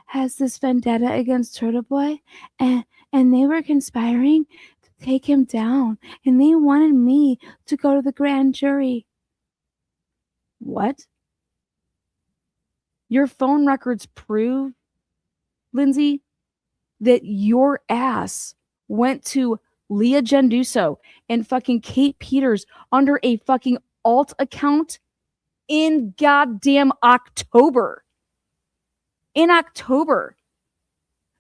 has this vendetta against Turtleboy, and they were conspiring to take him down, and they wanted me to go to the grand jury. What? Your phone records prove, Lindsey, that your ass went to Leah Genduso and fucking Kate Peters under a fucking alt account in goddamn October. In October.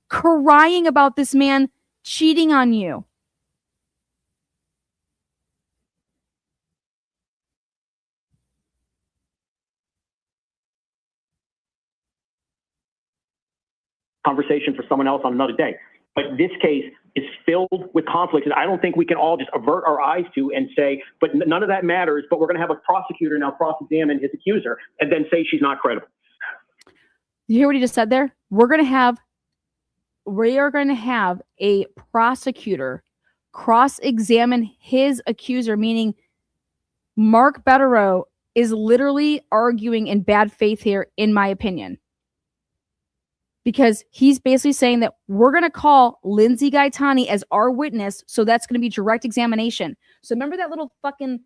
Crying about this man cheating on you. Conversation for someone else on another day. But this case is filled with conflicts, and I don't think we can all just avert our eyes to and say, but none of that matters, but we're going to have a prosecutor now cross-examine his accuser and then say she's not credible. You hear what he just said there? We are going to have a prosecutor cross-examine his accuser, meaning Mark Bederow is literally arguing in bad faith here, in my opinion. Because he's basically saying that we're going to call Lindsey Gaetani as our witness, so that's going to be direct examination. So remember that little fucking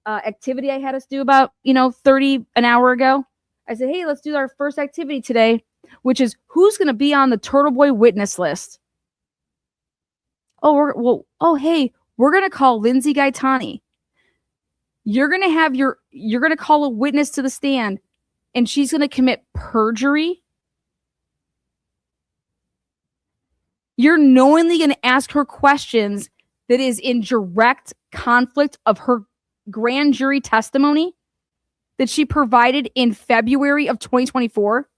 activity I had us do about, 30 an hour ago? I said, hey, let's do our first activity today, which is who's going to be on the Turtleboy witness list. Hey, we're going to call Lindsey Gaetani. You're going to call a witness to the stand, and she's going to commit perjury. You're knowingly going to ask her questions that is in direct conflict of her grand jury testimony that she provided in February of 2024.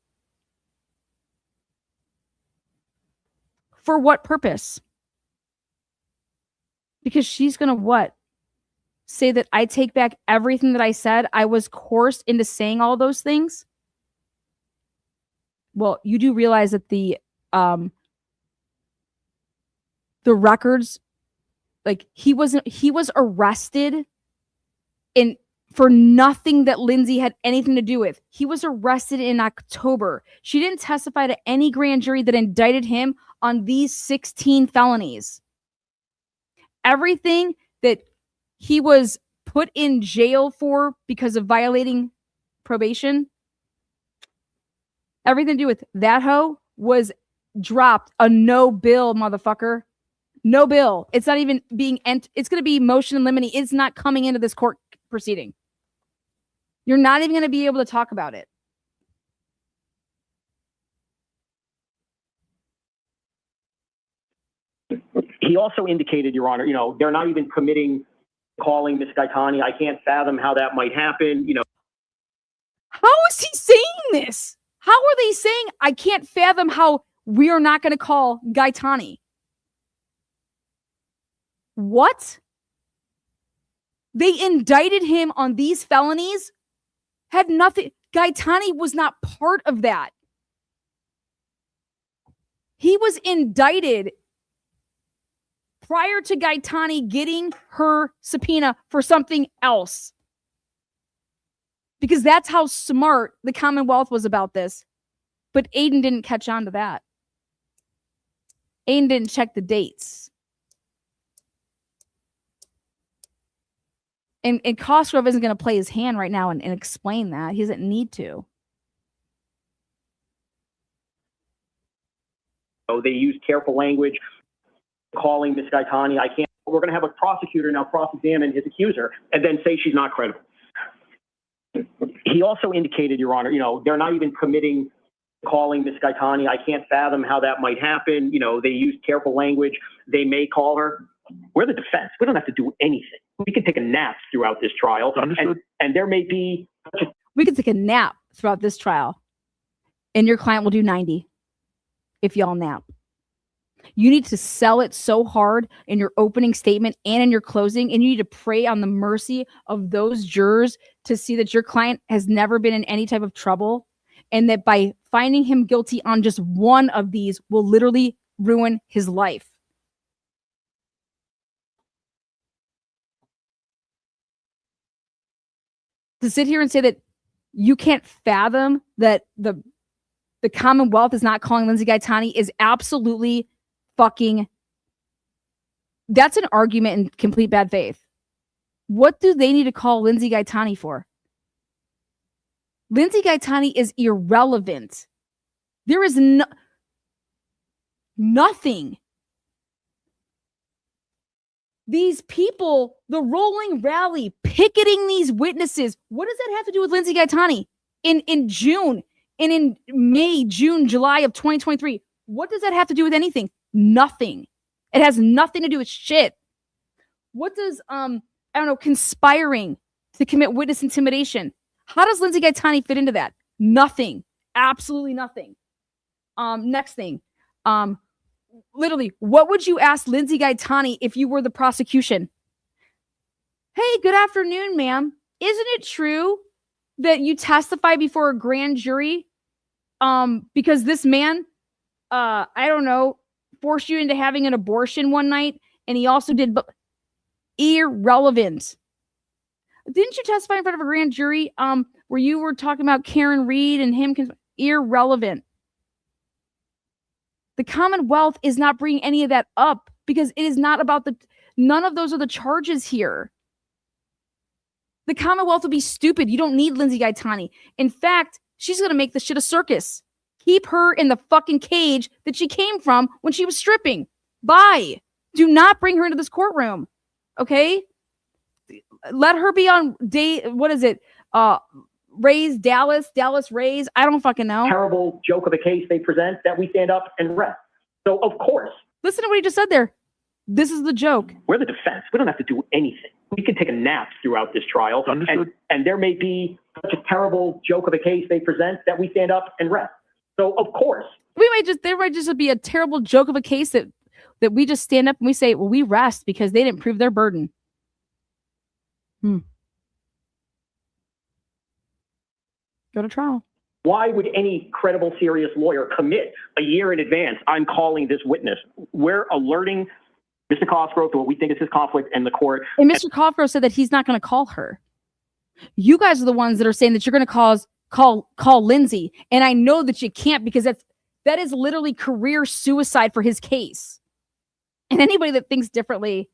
For what purpose? Because she's going to say that I take back everything that I said. I was coerced into saying all those things. Well, you do realize that the records, like he was arrested for nothing that Lindsey had anything to do with. He was arrested in October. She didn't testify to any grand jury that indicted him on these 16 felonies. Everything that he was put in jail for because of violating probation, everything to do with that hoe was dropped. A no bill, motherfucker. No bill. It's not even being it's going to be motion in limine. It's not coming into this court proceeding. You're not even going to be able to talk about it. He also indicated, Your Honor, they're not even calling Ms. Gaetani. I can't fathom how that might happen. How is he saying this? How are they saying I can't fathom how we are not going to call Gaetani? What? They indicted him on these felonies? Had nothing. Gaetani was not part of that. He was indicted prior to Gaetani getting her subpoena for something else. Because that's how smart the Commonwealth was about this. But Aiden didn't catch on to that. Aiden didn't check the dates. And Cosgrove isn't going to play his hand right now and explain that. He doesn't need to. So they use careful language, calling Ms. Gaetani. We're going to have a prosecutor now cross-examine his accuser and then say she's not credible. He also indicated, Your Honor, they're not even calling Miss Gaetani. I can't fathom how that might happen. You know, they use careful language. They may call her. We're the defense. We don't have to do anything. We can take a nap throughout this trial. Understood. And there may be... We could take a nap throughout this trial, and your client will do 90 if y'all nap. You need to sell it so hard in your opening statement and in your closing, and you need to pray on the mercy of those jurors to see that your client has never been in any type of trouble, and that by finding him guilty on just one of these will literally ruin his life. To sit here and say that you can't fathom that the Commonwealth is not calling Lindsey Gaetani is absolutely fucking... That's an argument in complete bad faith. What do they need to call Lindsey Gaetani for? Lindsey Gaetani is irrelevant. There is nothing. These people, the rolling rally, picketing these witnesses, what does that have to do with Lindsey Gaetani in June and in May, June, July of 2023? What does that have to do with anything? Nothing. It has nothing to do with shit. What does, conspiring to commit witness intimidation? How does Lindsey Gaetani fit into that? Nothing. Absolutely nothing. Next thing. Literally, what would you ask Lindsey Gaetani if you were the prosecution? Hey, good afternoon, ma'am. Isn't it true that you testify before a grand jury because this man, forced you into having an abortion one night, and he also did... Irrelevant. Didn't you testify in front of a grand jury where you were talking about Karen Reed and him? Irrelevant. The Commonwealth is not bringing any of that up because it is not about none of those are the charges here. The Commonwealth will be stupid. You don't need Lindsey Gaetani. In fact, she's going to make this shit a circus. Keep her in the fucking cage that she came from when she was stripping. Bye. Do not bring her into this courtroom. Okay? Let her be on Dallas Rays. I don't fucking know. Terrible joke of a case they present that we stand up and rest. So, of course. Listen to what he just said there. This is the joke. We're the defense. We don't have to do anything. We can take a nap throughout this trial. Understood. And there may be such a terrible joke of a case they present that we stand up and rest. So, of course. There might just be a terrible joke of a case that we just stand up and we say, well, we rest because they didn't prove their burden. Go to trial. Why would any credible, serious lawyer commit a year in advance? I'm calling this witness. We're alerting Mr. Cosgrove to what we think is his conflict in the court. And Mr. Cosgrove said that he's not going to call her. You guys are the ones that are saying that you're going to call Lindsey. And I know that you can't because that is literally career suicide for his case. And anybody that thinks differently,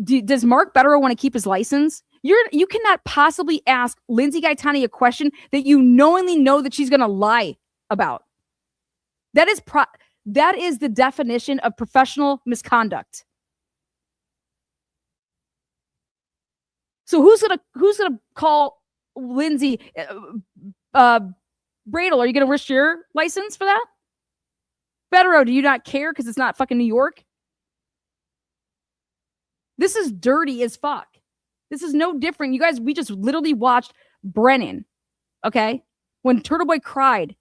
does Mark Bederow want to keep his license? You cannot possibly ask Lindsey Gaetani a question that you knowingly know that she's going to lie about. That is the definition of professional misconduct. So who's gonna call Lindsey? Bradle, are you gonna risk your license for that? Bederow, do you not care because it's not fucking New York? This is dirty as fuck. This is no different. You guys, we just literally watched Brennan, okay? When Turtleboy cried,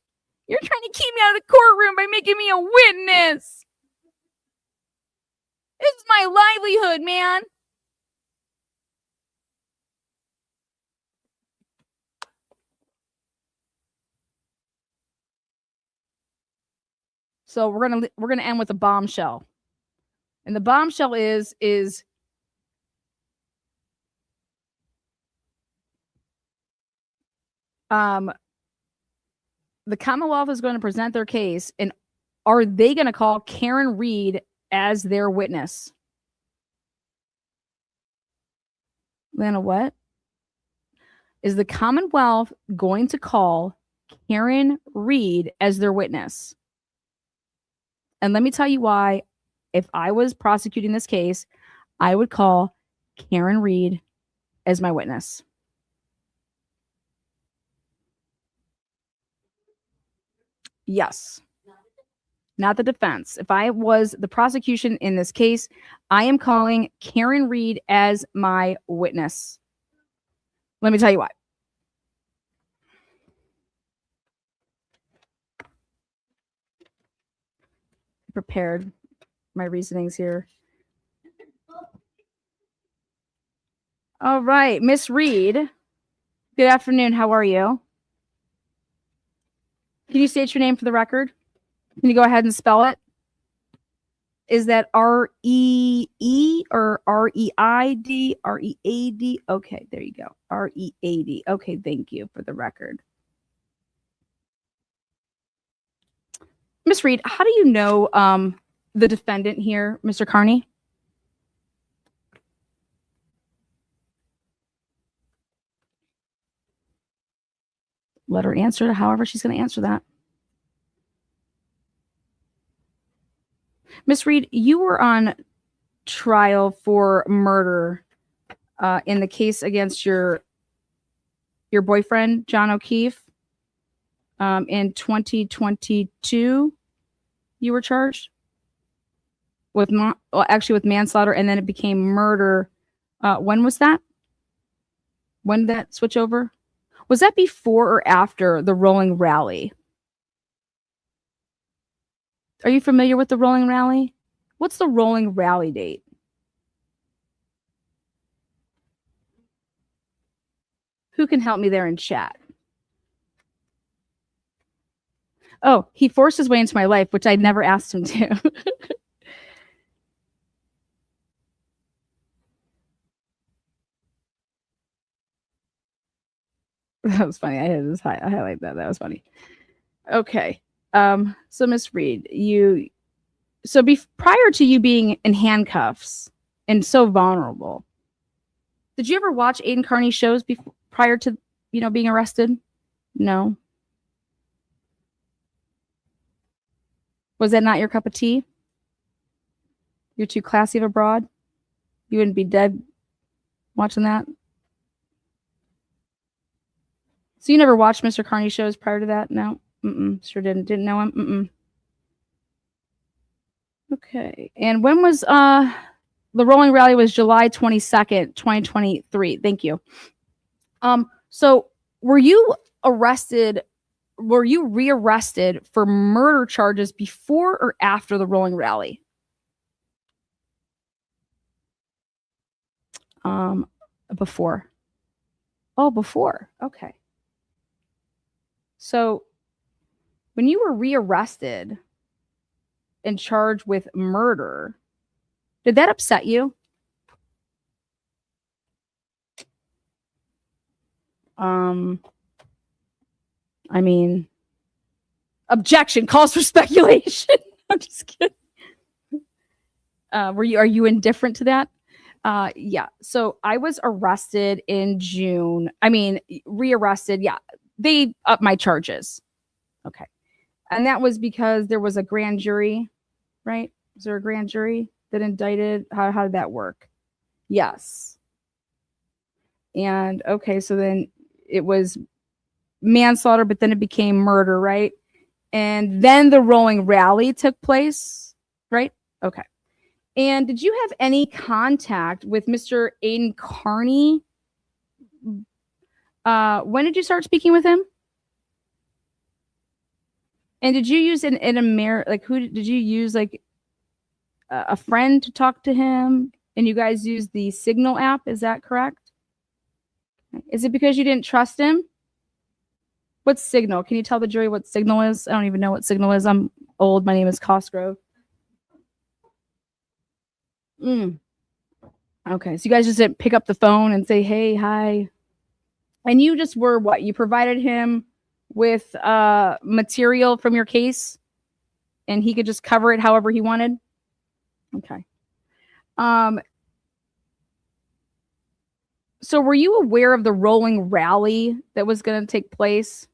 you're trying to keep me out of the courtroom by making me a witness. It's my livelihood, man. So we're gonna end with a bombshell. And the bombshell is the Commonwealth is going to present their case, and are they going to call Karen Reed as their witness? Lana, what? Is the Commonwealth going to call Karen Reed as their witness? And let me tell you why. If I was prosecuting this case, I would call Karen Reed as my witness. Yes. Not the defense. If I was the prosecution in this case, I am calling Karen Reed as my witness. Let me tell you why. Prepared my reasonings here. All right, Miss Reed. Good afternoon. How are you? Can you state your name for the record? Can you go ahead and spell it? Is that R-E-E or R-E-I-D? R-E-A-D? Okay, there you go. R-E-A-D. Okay, thank you for the record. Miss Reed, how do you know the defendant here, Mr. Kearney? Let her answer however she's going to answer that. Miss Reed, you were on trial for murder in the case against your boyfriend, John O'Keefe. In 2022, you were charged with with manslaughter, and then it became murder. When was that? When did that switch over? Was that before or after the rolling rally? Are you familiar with the rolling rally? What's the rolling rally date? Who can help me there in chat? Oh, he forced his way into my life, which I never asked him to. That was funny. I had this highlight that. That was funny. Okay. So Miss Reed, prior to you being in handcuffs and so vulnerable, did you ever watch Aiden Kearney shows prior to, being arrested? No. Was that not your cup of tea? You're too classy of a broad? You wouldn't be dead watching that? So you never watched Mr. Kearney shows prior to that? No? Sure didn't. Didn't know him? Okay. And when was the rolling rally? Was July 22nd, 2023. Thank you. So were you arrested? Were you rearrested for murder charges before or after the rolling rally? Before. Oh, before. Okay. So when you were rearrested and charged with murder, did that upset you? I mean, objection, calls for speculation. I'm just kidding. Are you indifferent to that? Yeah. So I was arrested in June. I mean, rearrested. Yeah. They upped my charges. Okay. And that was because there was a grand jury, right? Was there a grand jury that indicted? How did that work? Yes. And okay, so then it was manslaughter, but then it became murder, right? And then the rolling rally took place, right? Okay. And did you have any contact with Mr. Aiden Kearney? When did you start speaking with him? And did you use who did you use, like a friend to talk to him? And you guys used the Signal app, is that correct? Is it because you didn't trust him? What's Signal? Can you tell the jury what Signal is? I don't even know what Signal is. I'm old. My name is Cosgrove. Okay, so you guys just didn't pick up the phone and say, hey, hi. And you just were what? You provided him with material from your case and he could just cover it however he wanted? Okay. So were you aware of the rolling rally that was going to take place?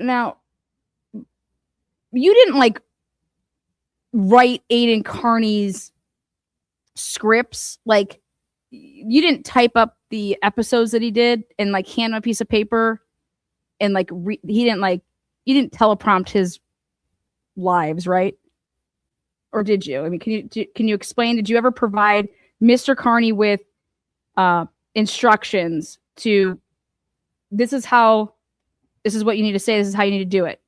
Now, you didn't write Aiden Kearney's scripts you didn't type up the episodes that he did and like hand him a piece of paper and like he didn't like you didn't teleprompt his lives, right? Or did you? I mean, can you explain? Did you ever provide Mr. Kearney with instructions to this is what you need to say, this is how you need to do it?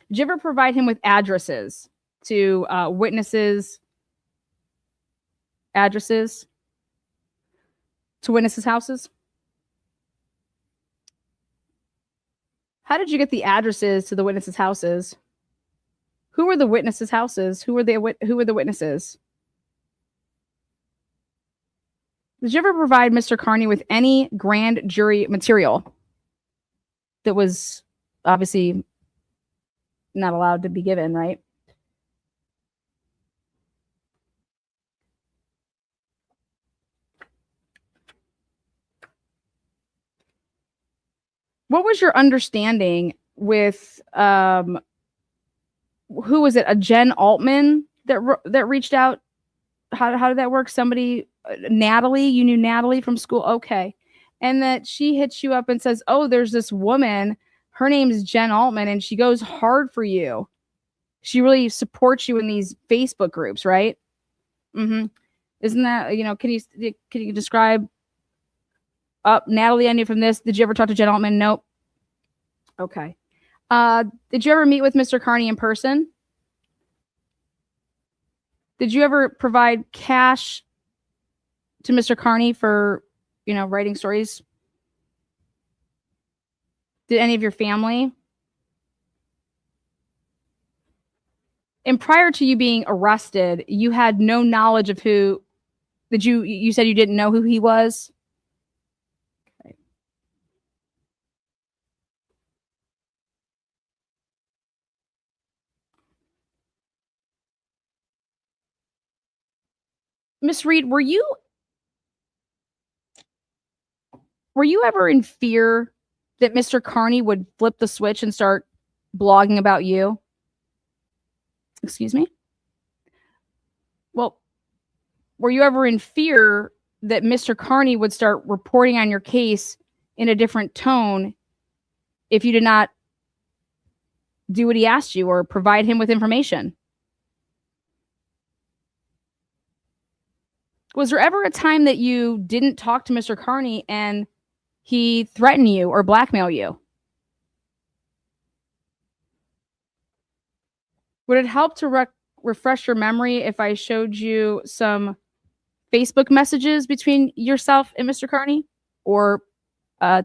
Did you ever provide him with addresses to witnesses' houses? How did you get the addresses to the witnesses' houses? Who were the witnesses' houses? Who were the witnesses? Did you ever provide Mr. Kearney with any grand jury material that was obviously not allowed to be given, right? What was your understanding with who was it? A Jen Altman that reached out? How did that work? Somebody, Natalie, you knew Natalie from school, okay, and that she hits you up and says, "Oh, there's this woman. Her name is Jen Altman, and she goes hard for you. She really supports you in these Facebook groups, right?" Mm-hmm. Isn't that Can you describe? Natalie, I knew from this. Did you ever talk to Jen Altman? Nope. Okay. Did you ever meet with Mr. Kearney in person? Did you ever provide cash to Mr. Kearney for, writing stories? Did any of your family? And prior to you being arrested, you had no knowledge of who. You said you didn't know who he was? Okay. Miss Reed, were you ever in fear that Mr. Kearney would flip the switch and start blogging about you? Excuse me? Well, were you ever in fear that Mr. Kearney would start reporting on your case in a different tone if you did not do what he asked you or provide him with information? Was there ever a time that you didn't talk to Mr. Kearney and he threatened you or blackmail you? Would it help to refresh your memory if I showed you some Facebook messages between yourself and Mr. Kearney, or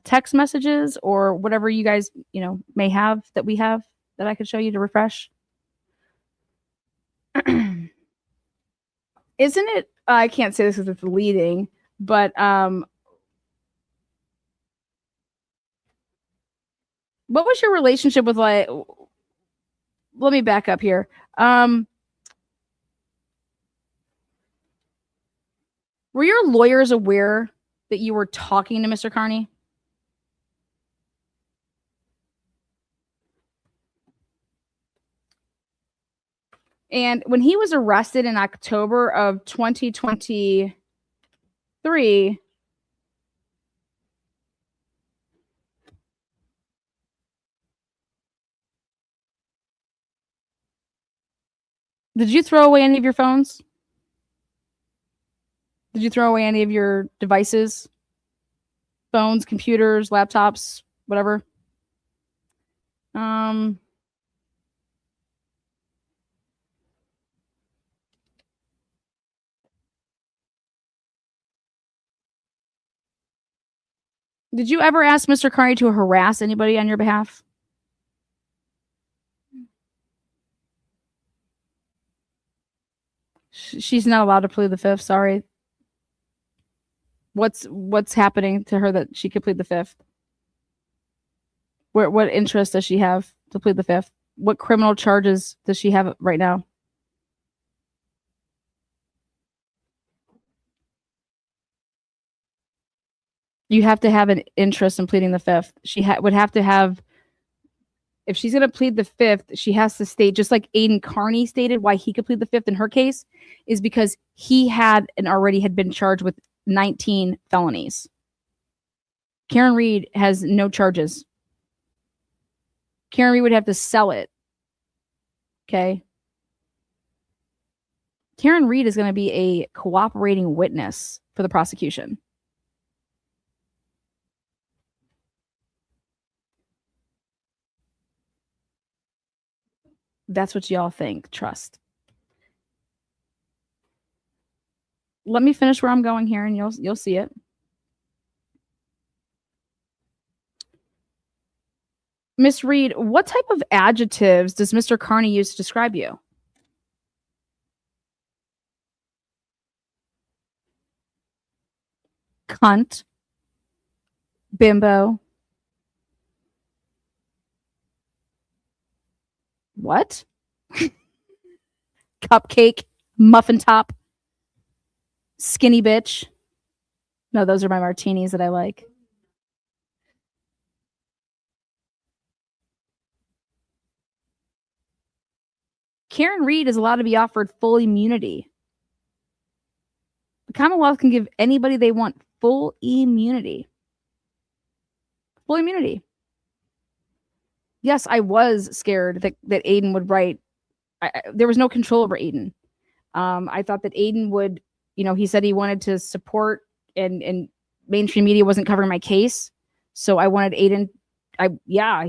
text messages, or whatever you guys, may have that we have that I could show you to refresh? Isn't it? I can't say this because it's leading, but what was your relationship with, like? Let me back up here. Were your lawyers aware that you were talking to Mr. Kearney? And when he was arrested in October of 2023, did you throw away any of your phones? Did you throw away any of your devices? Phones, computers, laptops, whatever? Did you ever ask Mr. Kearney to harass anybody on your behalf? She's not allowed to plead the fifth. Sorry. What's happening to her that she could plead the fifth? What interest does she have to plead the fifth? What criminal charges does she have right now? You have to have an interest in pleading the fifth. She would have to have, if she's going to plead the fifth, she has to state, just like Aiden Kearney stated why he could plead the fifth in her case, is because he had and already had been charged with 19 felonies. Karen Reed has no charges. Karen Reed would have to sell it. Okay. Karen Reed is going to be a cooperating witness for the prosecution. That's what y'all think. Trust. Let me finish where I'm going here, and you'll see it. Miss Reed, what type of adjectives does Mr. Kearney use to describe you? Cunt, bimbo. What? Cupcake, muffin top, skinny bitch. No, those are my martinis that I like. Karen Reed is allowed to be offered full immunity. The Commonwealth can give anybody they want full immunity. Full immunity. Yes, I was scared that Aiden would write. There was no control over Aiden. I thought that Aiden would, he said he wanted to support and mainstream media wasn't covering my case. So I wanted Aiden.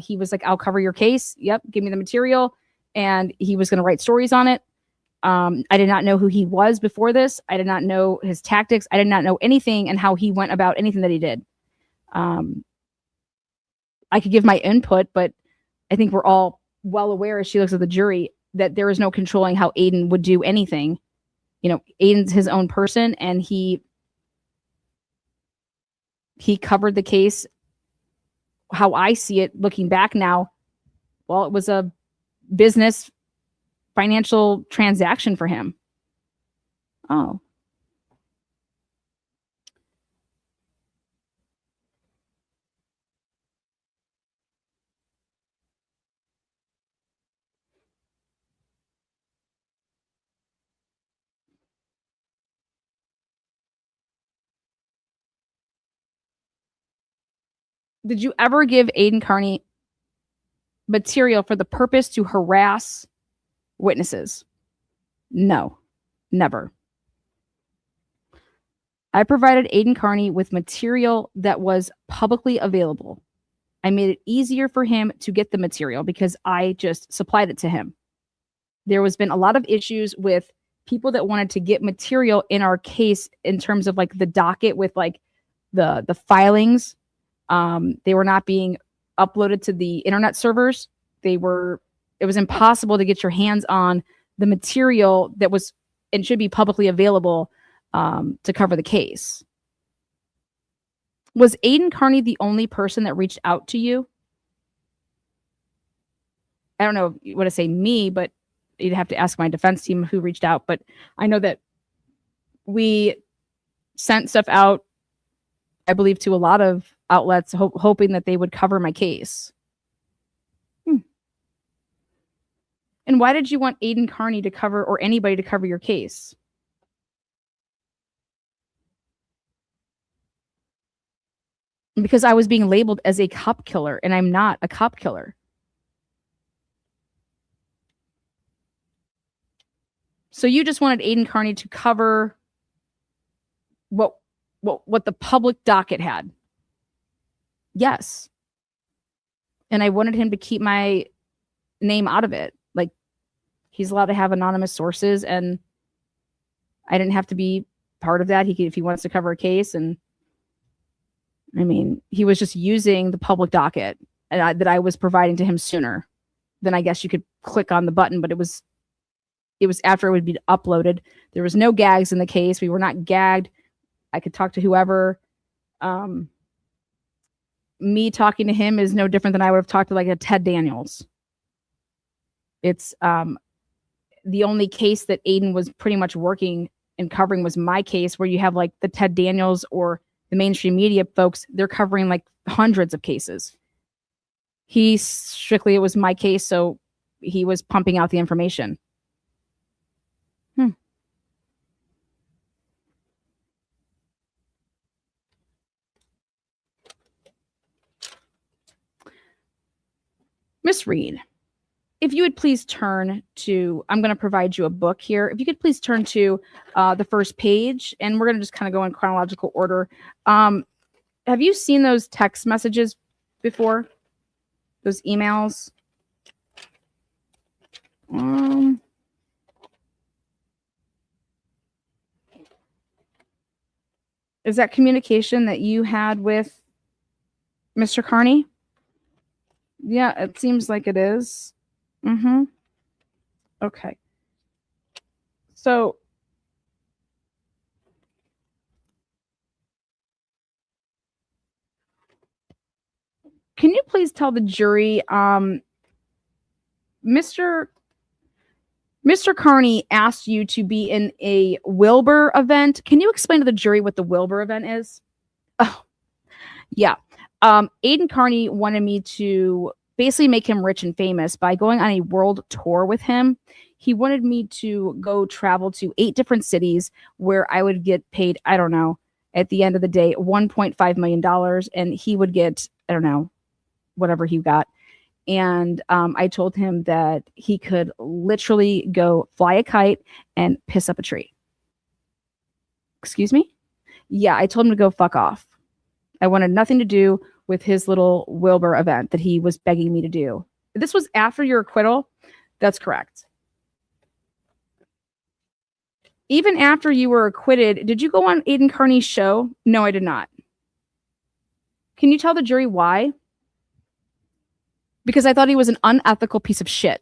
He was like, I'll cover your case. Yep. Give me the material. And he was going to write stories on it. I did not know who he was before this. I did not know his tactics. I did not know anything and how he went about anything that he did. I could give my input, but I think we're all well aware as she looks at the jury that there is no controlling how Aiden would do anything. Aiden's his own person, and he covered the case. How I see it looking back now, well, it was a business financial transaction for him. Oh. Did you ever give Aiden Kearney material for the purpose to harass witnesses? No, never. I provided Aiden Kearney with material that was publicly available. I made it easier for him to get the material because I just supplied it to him. There has been a lot of issues with people that wanted to get material in our case in terms of like the docket with like the filings. They were not being uploaded to the internet servers. It was impossible to get your hands on the material that was and should be publicly available to cover the case. Was Aiden Kearney the only person that reached out to you? I don't know if you want to say me, but you'd have to ask my defense team who reached out. But I know that we sent stuff out, I believe, to a lot of outlets, hoping that they would cover my case. And why did you want Aiden Kearney to cover, or anybody to cover your case? Because I was being labeled as a cop killer, and I'm not a cop killer. So you just wanted Aiden Kearney to cover what the public docket had. Yes. And I wanted him to keep my name out of it. Like, he's allowed to have anonymous sources, and I didn't have to be part of that. He could, if he wants to cover a case. And I mean, he was just using the public docket that I was providing to him sooner. Then I guess you could click on the button, but it was after it would be uploaded. There was no gags in the case. We were not gagged. I could talk to whoever. Me talking to him is no different than I would have talked to like a Ted Daniels. It's the only case that Aiden was pretty much working and covering was my case, where you have like the Ted Daniels or the mainstream media folks, they're covering like hundreds of cases. He strictly, it was my case, so he was pumping out the information. Miss Reed, if you would please turn to, I'm going to provide you a book here. If you could please turn to the first page, and we're going to just kind of go in chronological order. Have you seen those text messages before? Those emails? Is that communication that you had with Mr. Kearney? Yeah, it seems like it is. Mm-hmm. Okay. So can you please tell the jury, Mr. Kearney asked you to be in a Wilbur event. Can you explain to the jury what the Wilbur event is? Oh, yeah. Aiden Kearney wanted me to basically make him rich and famous by going on a world tour with him. He wanted me to go travel to 8 different cities where I would get paid, I don't know, at the end of the day, $1.5 million. And he would get, I don't know, whatever he got. And I told him that he could literally go fly a kite and piss up a tree. Excuse me? Yeah, I told him to go fuck off. I wanted nothing to do with his little Wilbur event that he was begging me to do. This was after your acquittal? That's correct. Even after you were acquitted, did you go on Aiden Kearney's show? No, I did not. Can you tell the jury why? Because I thought he was an unethical piece of shit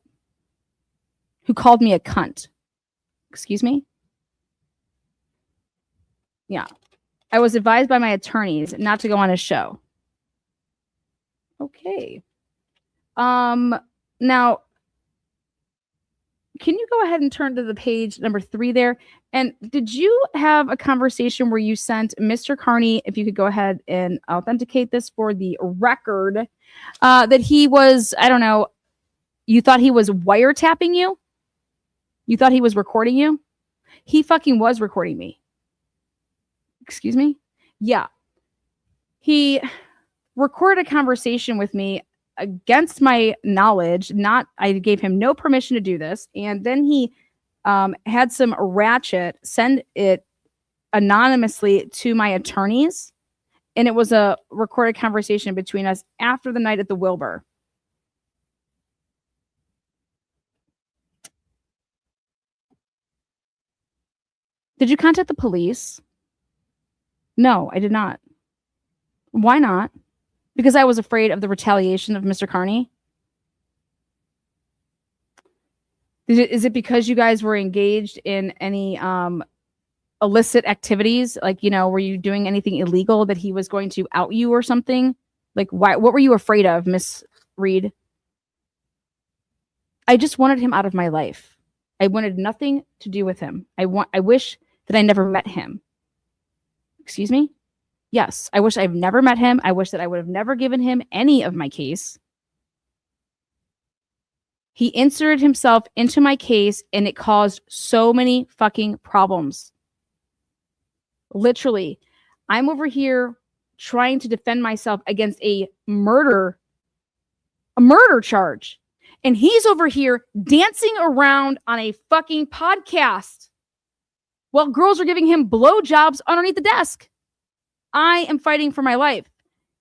who called me a cunt. Excuse me? Yeah. I was advised by my attorneys not to go on his show. Okay. Now, can you go ahead and turn to the page number 3 there? And did you have a conversation where you sent Mr. Kearney, if you could go ahead and authenticate this for the record, that he was, I don't know, you thought he was wiretapping you? You thought he was recording you? He fucking was recording me. Excuse me? Yeah. He recorded a conversation with me against my knowledge. I gave him no permission to do this. And then he had some ratchet send it anonymously to my attorneys. And it was a recorded conversation between us after the night at the Wilbur. Did you contact the police? No, I did not. Why not? Because I was afraid of the retaliation of Mr. Kearney? Is it because you guys were engaged in any illicit activities? Like, you know, were you doing anything illegal that he was going to out you or something? Like, why? What were you afraid of, Miss Reed? I just wanted him out of my life. I wanted nothing to do with him. I wish that I never met him. Excuse me? Yes, I wish I've never met him. I wish that I would have never given him any of my case. He inserted himself into my case and it caused so many fucking problems. Literally, I'm over here trying to defend myself against a murder charge. And he's over here dancing around on a fucking podcast while girls are giving him blowjobs underneath the desk. I am fighting for my life.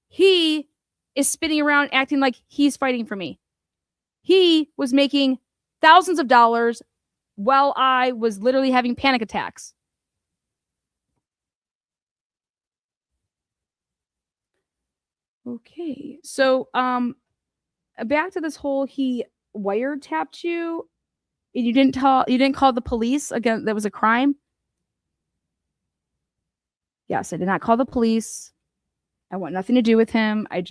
He is spinning around acting like he's fighting for me. He was making thousands of dollars while I was literally having panic attacks. Okay. So, back to this whole he wiretapped you and you didn't call the police again. That was a crime. Yes, I did not call the police. I want nothing to do with him. I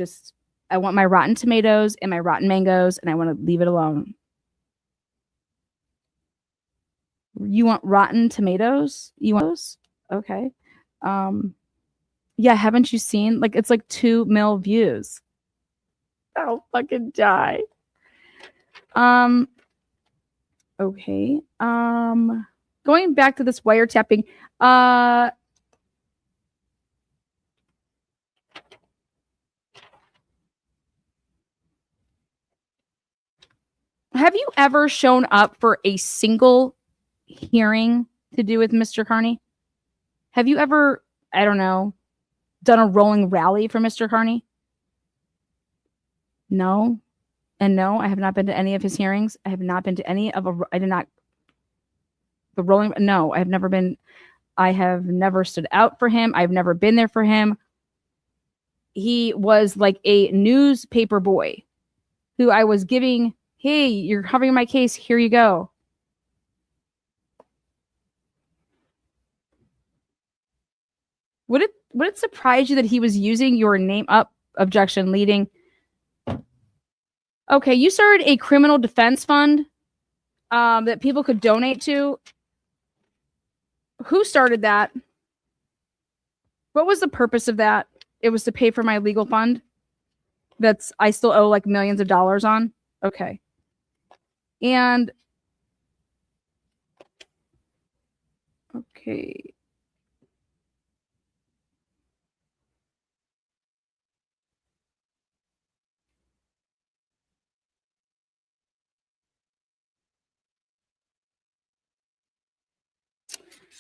want my rotten tomatoes and my rotten mangoes, and I want to leave it alone. You want rotten tomatoes? You want those? Okay. Yeah, haven't you seen? Like, it's like 2 mil views. I'll fucking die. Okay. Going back to this wiretapping, Have you ever shown up for a single hearing to do with Mr. Kearney? Have you ever, I don't know, done a rolling rally for Mr. Kearney? No. And no, I have not been to any of his hearings. I have not been to any of I did not, the rolling, no, I have never stood out for him. I've never been there for him. He was like a newspaper boy who I was giving, hey, you're covering my case, here you go. Would it surprise you that he was using your name up? Objection, leading. Okay, you started a criminal defense fund that people could donate to. Who started that? What was the purpose of that? It was to pay for my legal fund. I still owe like millions of dollars on. Okay. And okay.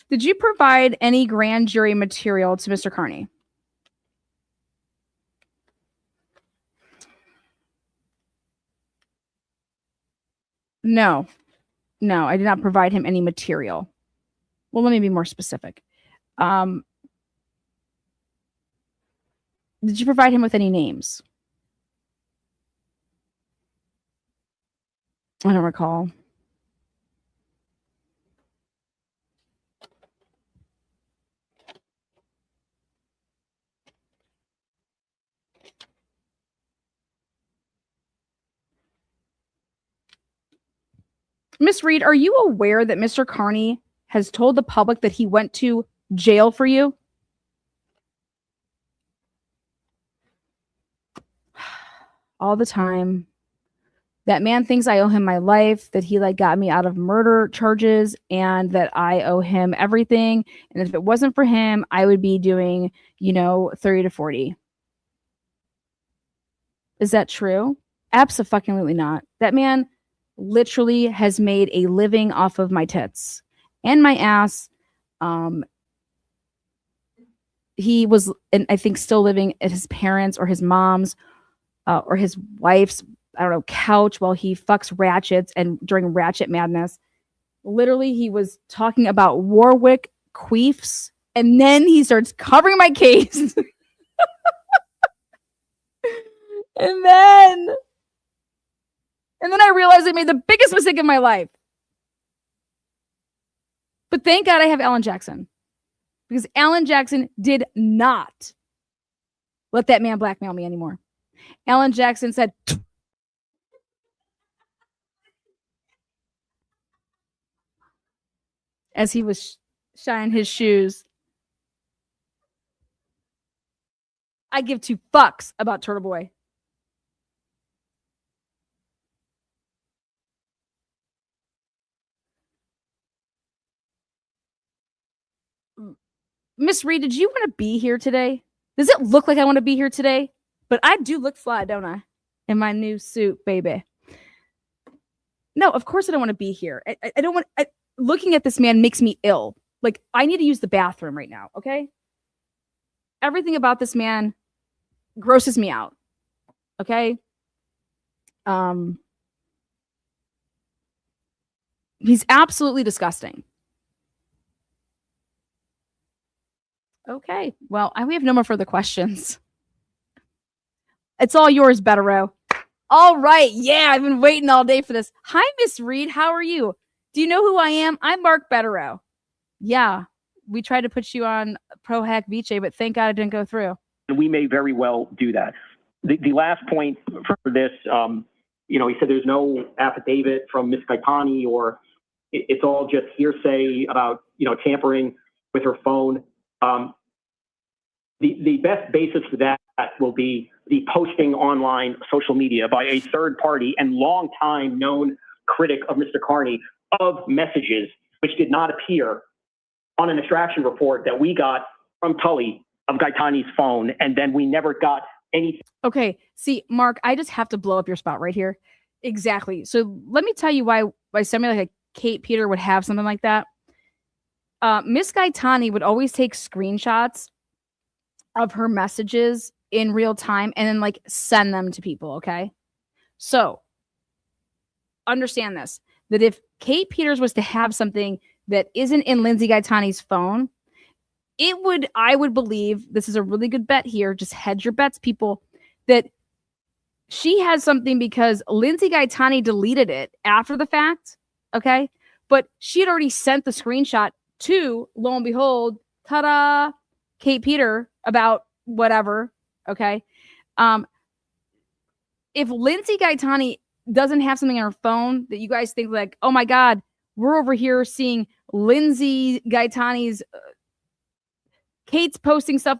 Did you provide any grand jury material to Mr. Kearney? No, I did not provide him any material. Well, let me be more specific. Did you provide him with any names? I don't recall. Miss Reed, are you aware that Mr. Kearney has told the public that he went to jail for you? All the time. That man thinks I owe him my life, that he got me out of murder charges, and that I owe him everything. And if it wasn't for him, I would be doing, 30 to 40. Is that true? Abso-fucking-lutely not. That man literally has made a living off of my tits and my ass. He was, and I think, still living at his parents' or his mom's or his wife's, I don't know, couch while he fucks ratchets and during ratchet madness. Literally, he was talking about Warwick queefs, and then he starts covering my case. And then I realized I made the biggest mistake of my life. But thank God I have Alan Jackson. Because Alan Jackson did not let that man blackmail me anymore. Alan Jackson said, as he was shining his shoes, I give 2 fucks about Turtleboy. Miss Reed, did you want to be here today? Does it look like I want to be here today? But I do look fly, don't I? In my new suit, baby. No, of course I don't want to be here. I don't want... looking at this man makes me ill. I need to use the bathroom right now, okay? Everything about this man grosses me out, okay? He's absolutely disgusting. Okay, well, we have no more further questions. It's all yours, Bederow. All right, yeah, I've been waiting all day for this. Hi, Miss Reed, how are you? Do you know who I am? I'm Mark Bederow. Yeah, we tried to put you on Pro Hack Vice, but thank God it didn't go through. We may very well do that. The last point for this, he said there's no affidavit from Ms. Gaetani, or it's all just hearsay about, tampering with her phone. The best basis for that will be the posting online social media by a third party and longtime known critic of Mr. Kearney of messages which did not appear on an extraction report that we got from Tully of Gaetani's phone, and then we never got anything. Okay, see, Mark, I just have to blow up your spot right here. Exactly. So let me tell you why somebody like a Kate Peter would have something like that. Miss Gaetani would always take screenshots of her messages in real time and then like send them to people. Okay. So understand this, that if Kate Peters was to have something that isn't in Lindsey Gaetani's phone, I would believe, this is a really good bet here, just hedge your bets, people, that she has something because Lindsey Gaetani deleted it after the fact, okay? But she had already sent the screenshot to, lo and behold, ta-da, Kate Peter about whatever, okay? If Lindsey Gaetani doesn't have something on her phone that you guys think like, oh my God, we're over here seeing Lindsey Gaetani's Kate's posting stuff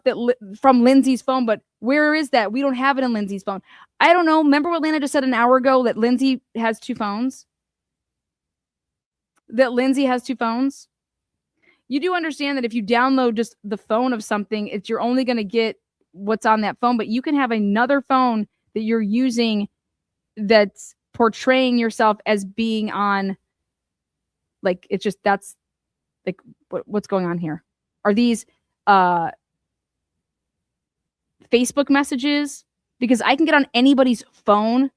from Lindsey's phone, but where is that? We don't have it in Lindsey's phone. I don't know. Remember what Lana just said an hour ago, that Lindsey has two phones? That Lindsey has two phones? You do understand that if you download just the phone of something, you're only going to get what's on that phone, but you can have another phone that you're using that's portraying yourself as being on, like, it's just, that's like, what's going on here? Are these Facebook messages? Because I can get on anybody's phone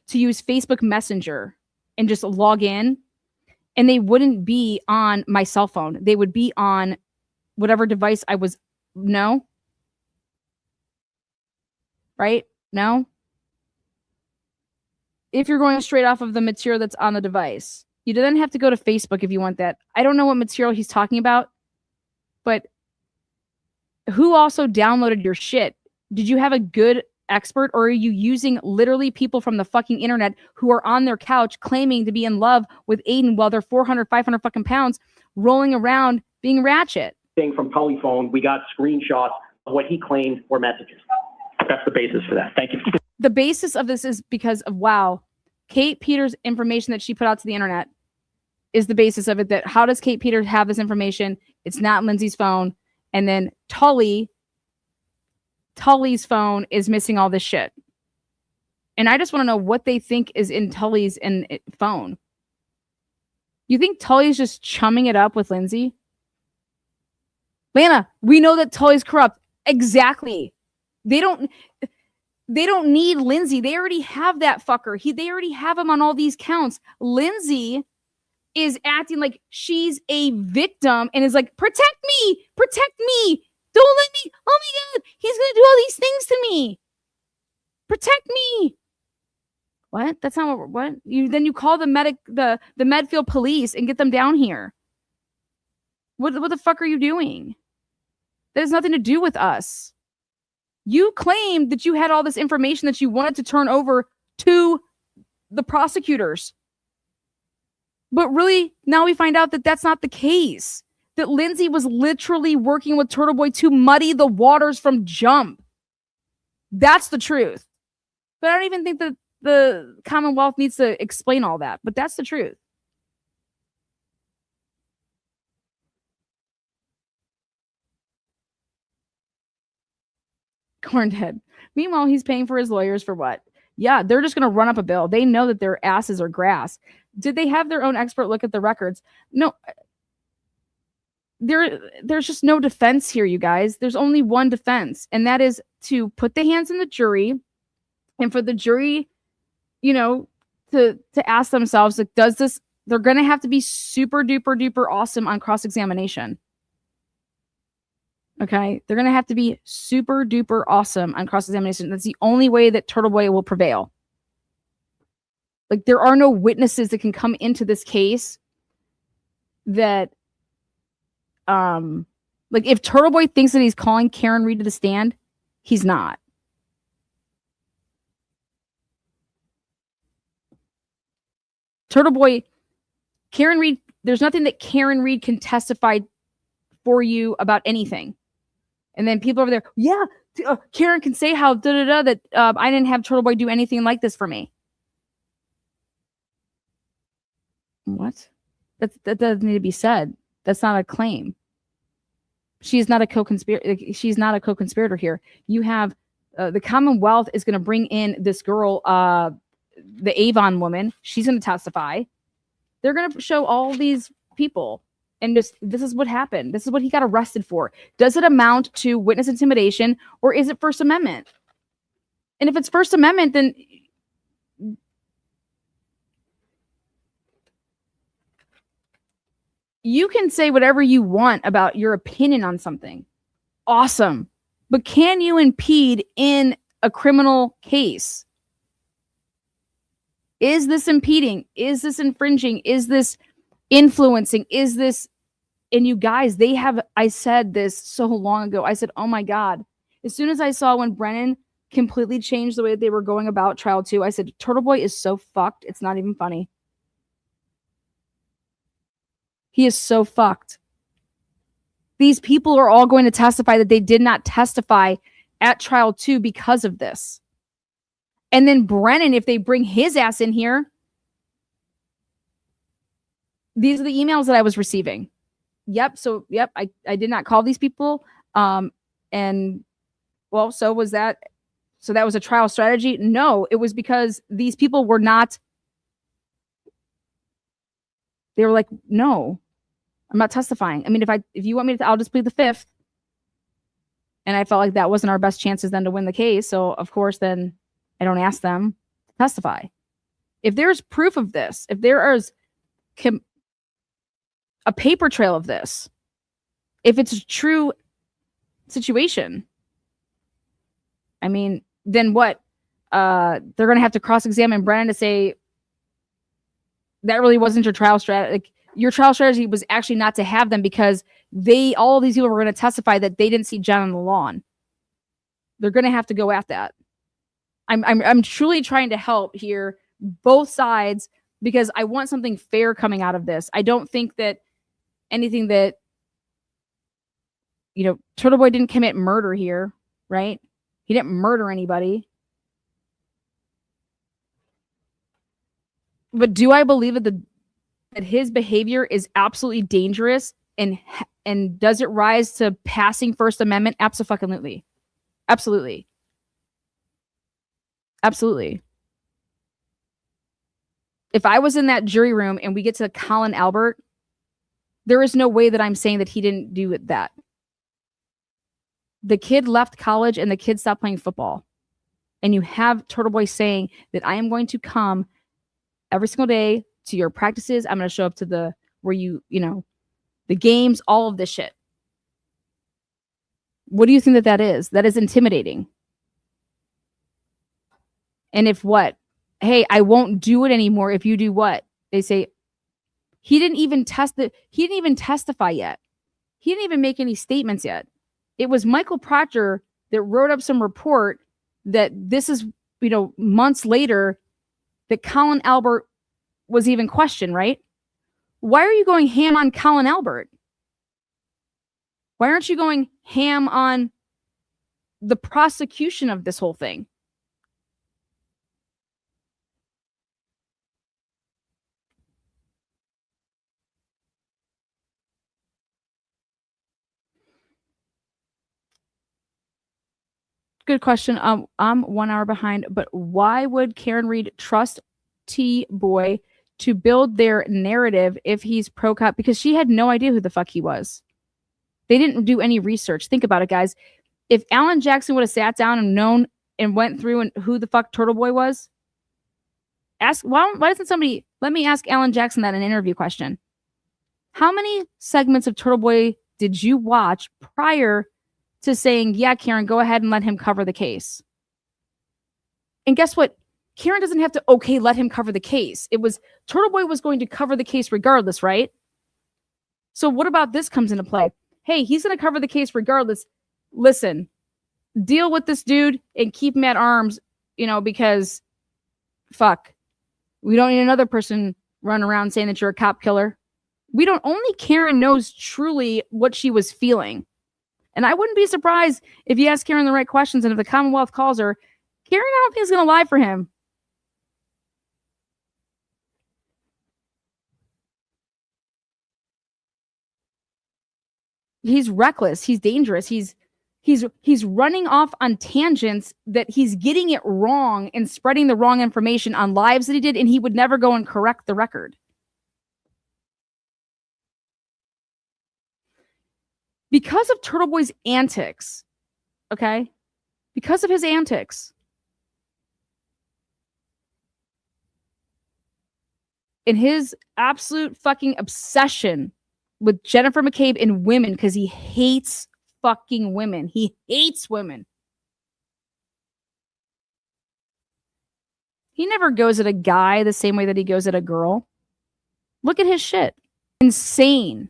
to use Facebook Messenger and just log in, and they wouldn't be on my cell phone. They would be on whatever device I was. No? Right? No? If you're going straight off of the material that's on the device, you then have to go to Facebook if you want that. I don't know what material he's talking about, but who also downloaded your shit? Did you have a good expert, or are you using literally people from the fucking internet who are on their couch claiming to be in love with Aiden while they're 400, 500 fucking pounds rolling around being ratchet? From Polyphone, we got screenshots of what he claimed were messages. That's the basis for that. Thank you. The basis of this is because of, wow, Kate Peters' information that she put out to the internet is the basis of it. That how does Kate Peters have this information? It's not in Lindsey's phone. And then Tully's phone is missing all this shit. And I just want to know what they think is in Tully's phone. You think Tully's just chumming it up with Lindsey? Lana, we know that Tully's corrupt. Exactly. They don't need Lindsey. They already have that fucker. They already have him on all these counts. Lindsey is acting like she's a victim and is like, protect me, don't let me, oh my God, he's gonna do all these things to me, protect me. What? That's not what you call the Medfield police and get them down here. What the fuck are you doing? That has nothing to do with us. You claimed that you had all this information that you wanted to turn over to the prosecutors. But really, now we find out that that's not the case. That Lindsey was literally working with Turtleboy to muddy the waters from jump. That's the truth. But I don't even think that the Commonwealth needs to explain all that. But that's the truth. Cornhead. Meanwhile, he's paying for his lawyers for what? Yeah, they're just going to run up a bill. They know that their asses are grass. Did they have their own expert look at the records? No. There's just no defense here, you guys. There's only one defense, and that is to put the hands in the jury, and for the jury, to ask themselves, like, does this? They're going to have to be super duper duper awesome on cross-examination. Okay, they're going to have to be super duper awesome on cross-examination. That's the only way that Turtleboy will prevail. Like, there are no witnesses that can come into this case that, like, if Turtleboy thinks that he's calling Karen Reed to the stand, he's not. Turtleboy, Karen Reed, there's nothing that Karen Reed can testify for you about anything. And then people over there, yeah, Karen can say how that I didn't have Turtleboy do anything like this for me. What? That doesn't need to be said. That's not a claim. She's not a co-conspirator. She's not a co-conspirator here. You have the Commonwealth is going to bring in this girl, the Avon woman. She's going to testify. They're going to show all these people. And just, this is what happened. This is what he got arrested for. Does it amount to witness intimidation, or is it First Amendment? And if it's First Amendment, then you can say whatever you want about your opinion on something. Awesome. But can you impede in a criminal case? Is this impeding? Is this infringing? Is this influencing? Is this... And you guys, I said this so long ago. I said, oh my God. As soon as I saw when Brennan completely changed the way that they were going about trial 2, I said, Turtleboy is so fucked. It's not even funny. He is so fucked. These people are all going to testify that they did not testify at trial 2 because of this. And then Brennan, if they bring his ass in here, these are the emails that I was receiving. Yep. So, I did not call these people. And well, so was that. So that was a trial strategy? No, it was because these people were not. They were like, no, I'm not testifying. I mean, if you want me to, I'll just plead the 5th. And I felt like that wasn't our best chances then to win the case. So of course, then I don't ask them to testify. If there's proof of this, if there is a paper trail of this, if it's a true situation, I mean, then what? They're going to have to cross-examine Brennan to say that really wasn't your trial strategy. Like, your trial strategy was actually not to have them because all of these people were going to testify that they didn't see John on the lawn. They're going to have to go at that. I'm truly trying to help here, both sides, because I want something fair coming out of this. I don't think that anything that, Turtleboy didn't commit murder here, right? He didn't murder anybody. But do I believe that his behavior is absolutely dangerous and does it rise to passing First Amendment? Absolutely. Absolutely. Absolutely. If I was in that jury room and we get to Colin Albert, there is no way that I'm saying that he didn't do that. The kid left college and the kid stopped playing football. And you have Turtleboy saying that I am going to come every single day to your practices. I'm going to show up to the games, all of this shit. What do you think that is? That is intimidating. And if what? Hey, I won't do it anymore if you do what? They say, he didn't even testify yet. He didn't even make any statements yet. It was Michael Proctor that wrote up some report that this is, months later that Colin Albert was even questioned, right? Why are you going ham on Colin Albert? Why aren't you going ham on the prosecution of this whole thing? Good question. I'm 1 hour behind, but why would Karen Reed trust T-Boy to build their narrative if he's pro-cop? Because she had no idea who the fuck he was. They didn't do any research. Think about it, guys. If Alan Jackson would have sat down and known and went through and who the fuck Turtleboy was, why doesn't somebody, let me ask Alan Jackson that in an interview question. How many segments of Turtleboy did you watch prior to saying, yeah, Karen, go ahead and let him cover the case? And guess what? Karen doesn't have to, let him cover the case. It was, Turtleboy was going to cover the case regardless, right? So what about this comes into play? Hey, he's going to cover the case regardless. Listen, deal with this dude and keep him at arms, because fuck. We don't need another person running around saying that you're a cop killer. Only Karen knows truly what she was feeling. And I wouldn't be surprised if you ask Karen the right questions and if the Commonwealth calls her, Karen, I don't think is going to lie for him. He's reckless. He's dangerous. He's He's running off on tangents that he's getting it wrong and spreading the wrong information on lives that he did, and he would never go and correct the record. Because of Turtleboy's antics, okay? Because of his antics, and his absolute fucking obsession with Jennifer McCabe and women, because he hates fucking women. He hates women. He never goes at a guy the same way that he goes at a girl. Look at his shit. Insane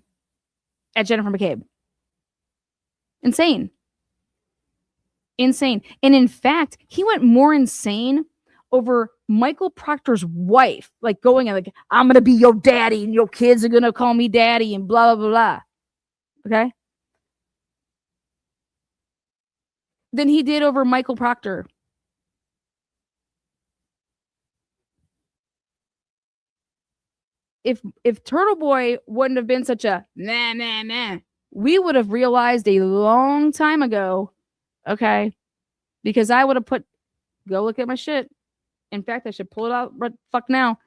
at Jennifer McCabe. Insane. Insane. And in fact, he went more insane over Michael Proctor's wife, like going and like, I'm going to be your daddy and your kids are going to call me daddy and blah, blah, blah, blah. Okay? Than he did over Michael Proctor. If Turtleboy wouldn't have been such a nah, we would have realized a long time ago, okay? Because I would have go look at my shit. In fact, I should pull it out right fuck now.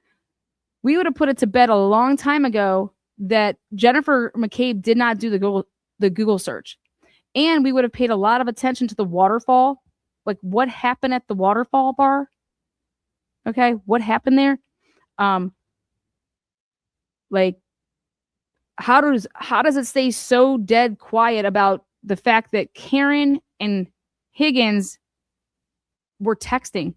We would have put it to bed a long time ago that Jennifer McCabe did not do the Google search. And we would have paid a lot of attention to the waterfall. Like what happened at the waterfall bar? Okay, what happened there? Like how does it stay so dead quiet about the fact that Karen and Higgins were texting?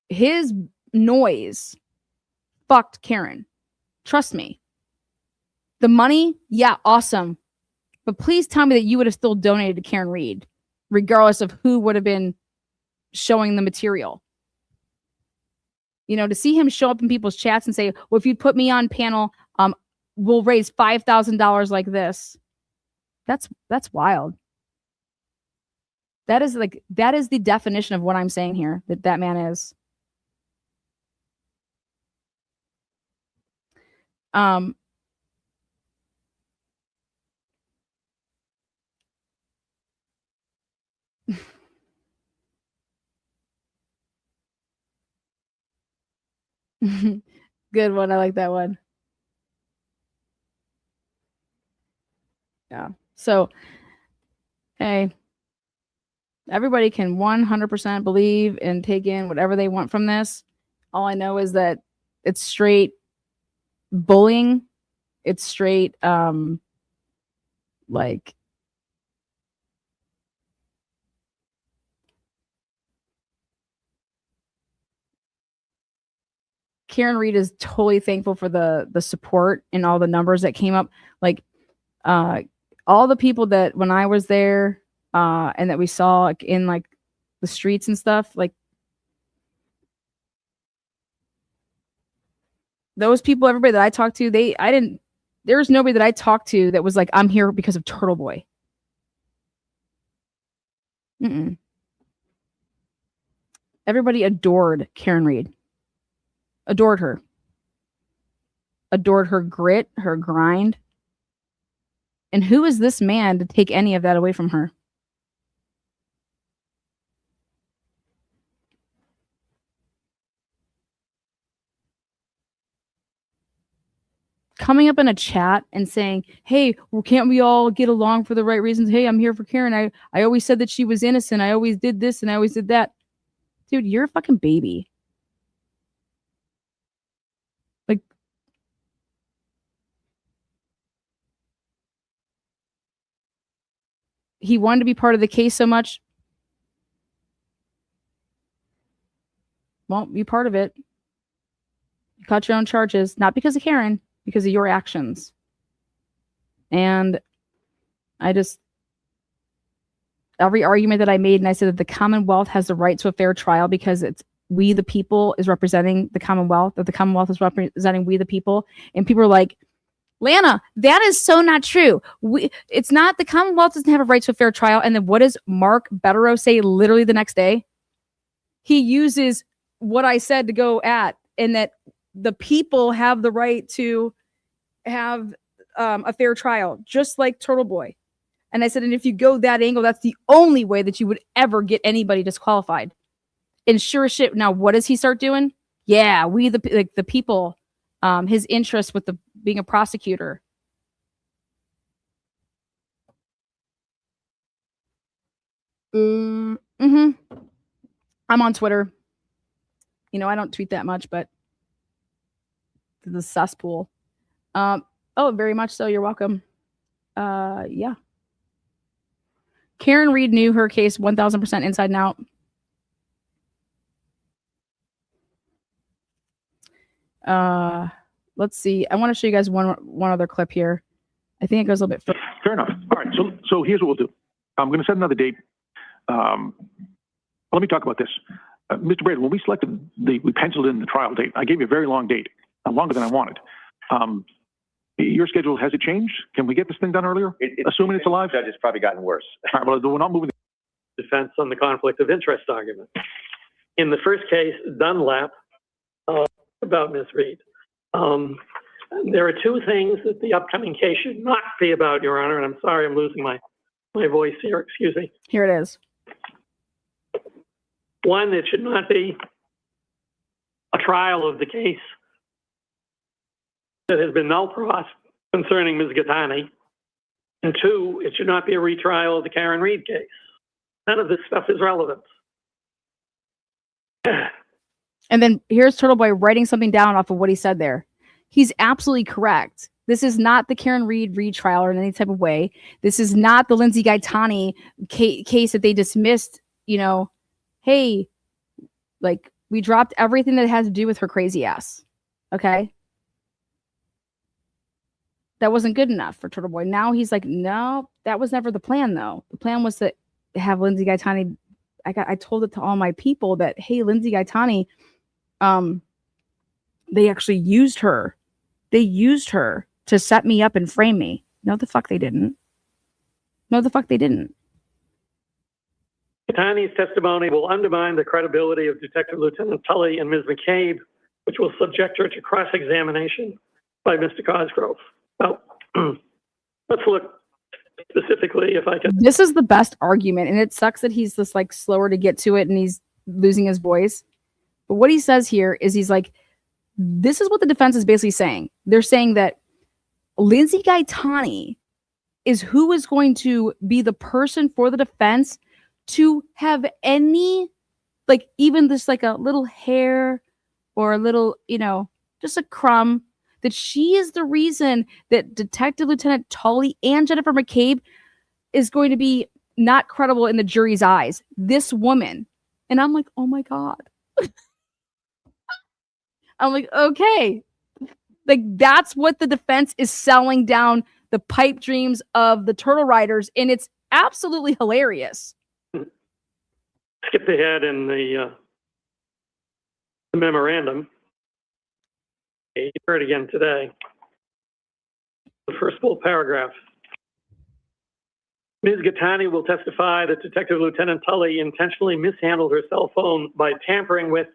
His noise fucked Karen. Trust me. The money, yeah, awesome. But please tell me that you would have still donated to Karen Reed, regardless of who would have been showing the material. You know, to see him show up in people's chats and say, well, if you put me on panel, we'll raise $5,000 like this. That's wild. That is the definition of what I'm saying here, that man is. Good one. I like that one. Yeah. So, hey, everybody can 100% believe and take in whatever they want from this. All I know is that it's straight bullying. It's straight, like, Karen Reed is totally thankful for the support and all the numbers that came up. Like, all the people that when I was there, and that we saw like, in like the streets and stuff, like those people, everybody that I talked to, there was nobody that I talked to that was like, I'm here because of Turtleboy. Everybody adored Karen Reed. Adored her. Adored her grit, her grind. And who is this man to take any of that away from her? Coming up in a chat and saying, hey, well, can't we all get along for the right reasons? Hey, I'm here for Karen. I always said that she was innocent. I always did this and I always did that. Dude, you're a fucking baby. Like, he wanted to be part of the case so much. Won't be part of it. You caught your own charges, not because of Karen, because of your actions. And every argument that I made, and I said that the Commonwealth has the right to a fair trial because it's we the people is representing the Commonwealth, that the Commonwealth is representing we the people. And people are like, Lana, that is so not true. It's not, the Commonwealth doesn't have a right to a fair trial. And then what does Mark Bederow say literally the next day? He uses what I said to go at, and that the people have the right to have a fair trial, just like Turtleboy. And I said, and if you go that angle, that's the only way that you would ever get anybody disqualified. And sure as shit, now what does he start doing? Yeah, we the people, his interest with being a prosecutor. Mm-hmm. I'm on Twitter. You know, I don't tweet that much, but the cesspool. Oh, very much so. You're welcome. Yeah. Karen Reed knew her case 1000% inside and out. Let's see. I want to show you guys one other clip here. I think it goes a little bit further. Fair enough. All right. So here's what we'll do. I'm going to set another date. Let me talk about this. Mr. Braden, when we selected we penciled in the trial date, I gave you a very long date, longer than I wanted. Your schedule, has it changed? Can we get this thing done earlier? Assuming it's alive? Judge, it's probably gotten worse. All right, well, we're not moving. Defense on the conflict of interest argument. In the first case, Dunlap, about Ms. Reed, there are two things that the upcoming case should not be about, Your Honor, and I'm sorry I'm losing my voice here, excuse me. Here it is. One, it should not be a trial of the case that has been null pros concerning Ms. Gattani. And two, it should not be a retrial of the Karen Reed case. None of this stuff is relevant. And then here's Turtleboy writing something down off of what he said there. He's absolutely correct. This is not the Karen Reed retrial or in any type of way. This is not the Lindsey Gaetani case that they dismissed, you know, hey, like we dropped everything that has to do with her crazy ass. Okay. That wasn't good enough for Turtleboy. Now he's like, no, that was never the plan though. The plan was to have Lindsey Gaetani. I told it to all my people that, hey, Lindsey Gaetani, they actually used her. They used her to set me up and frame me. No, the fuck they didn't. No, the fuck they didn't. Gattani's testimony will undermine the credibility of Detective Lieutenant Tully and Ms. McCabe, which will subject her to cross-examination by Mr. Cosgrove. Now, let's look specifically, if I can. This is the best argument, and it sucks that he's just like slower to get to it and he's losing his voice. But what he says here is he's like, this is what the defense is basically saying. They're saying that Lindsey Gaetani is who is going to be the person for the defense to have any, like even this like a little hair or a little, you know, just a crumb, that she is the reason that Detective Lieutenant Tully and Jennifer McCabe is going to be not credible in the jury's eyes. This woman. And I'm like, oh my God. I'm like, okay. Like that's what the defense is selling down the pipe dreams of the Turtle Riders. And it's absolutely hilarious. Skipped ahead in the memorandum. You heard again today. The first full paragraph. Ms. Gattani will testify that Detective Lieutenant Tully intentionally mishandled her cell phone by tampering with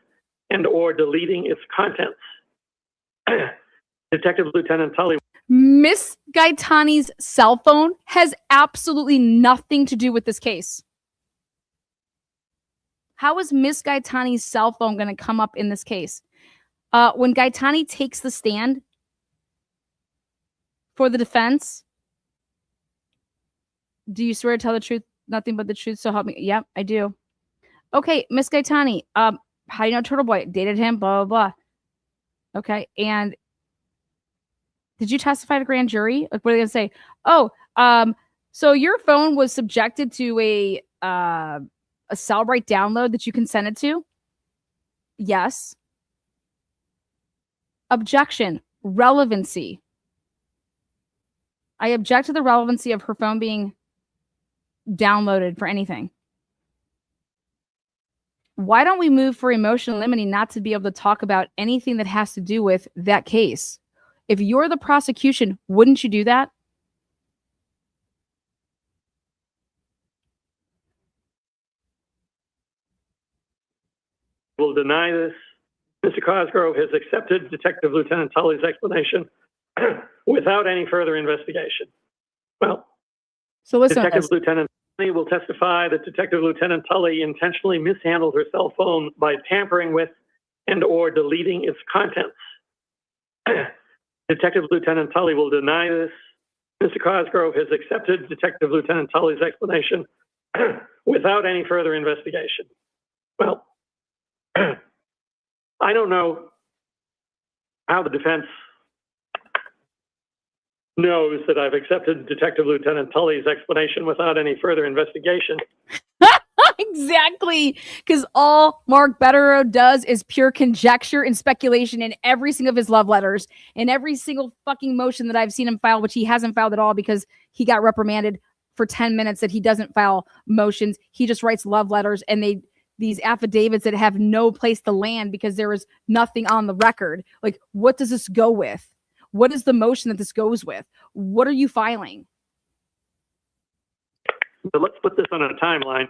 and or deleting its contents. Detective Lieutenant Tully. Miss Gaetani's cell phone has absolutely nothing to do with this case. How is Miss Gaetani's cell phone going to come up in this case? When Gaetani takes the stand for the defense, do you swear to tell the truth, nothing but the truth, so help me? Yep, I do. Okay, Miss Gaetani, how do you know Turtleboy? Dated him, blah, blah, blah. Okay, and did you testify to grand jury? Like, what are they going to say? Oh, so your phone was subjected to a Cellibrite download that you consented to? Yes. Objection. Relevancy. I object to the relevancy of her phone being downloaded for anything. Why don't we move for emotional limiting not to be able to talk about anything that has to do with that case? If you're the prosecution, wouldn't you do that? Will deny this. Mr. Cosgrove has accepted Detective Lieutenant Tully's explanation without any further investigation. Well, So listen to Detective this. Lieutenant Tully will testify that Detective Lieutenant Tully intentionally mishandled her cell phone by tampering with and or deleting its contents. Detective Lieutenant Tully will deny this. Mr. Cosgrove has accepted Detective Lieutenant Tully's explanation without any further investigation. Well, I don't know how the defense knows that I've accepted Detective Lieutenant Tully's explanation without any further investigation. Exactly, because all Mark Bederow does is pure conjecture and speculation in every single of his love letters, in every single fucking motion that I've seen him file, which he hasn't filed at all because he got reprimanded for 10 minutes that he doesn't file motions. He just writes love letters, and these affidavits that have no place to land because there is nothing on the record. Like, what does this go with? What is the motion that this goes with? What are you filing? So let's put this on a timeline.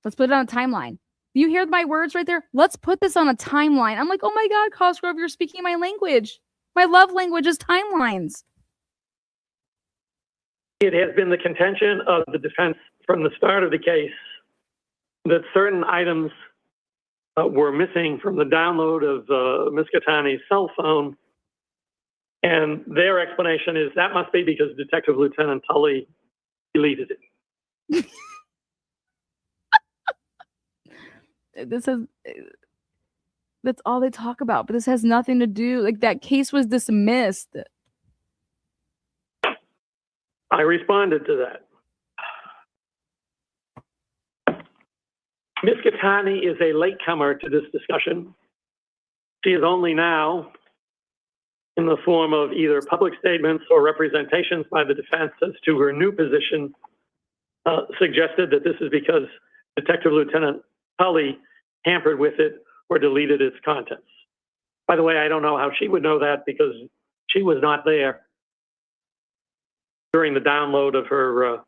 Let's put it on a timeline. You hear my words right there? Let's put this on a timeline. I'm like, oh my God, Cosgrove, you're speaking my language. My love language is timelines. It has been the contention of the defense from the start of the case that certain items were missing from the download of Ms. Gattani's cell phone. And their explanation is that must be because Detective Lieutenant Tully deleted it. That's all they talk about, but this has nothing to do, like, that case was dismissed. I responded to that. Ms. Gattani is a latecomer to this discussion. She is only now, in the form of either public statements or representations by the defense as to her new position, suggested that this is because Detective Lieutenant Tully tampered with it or deleted its contents. By the way, I don't know how she would know that because she was not there during the download of her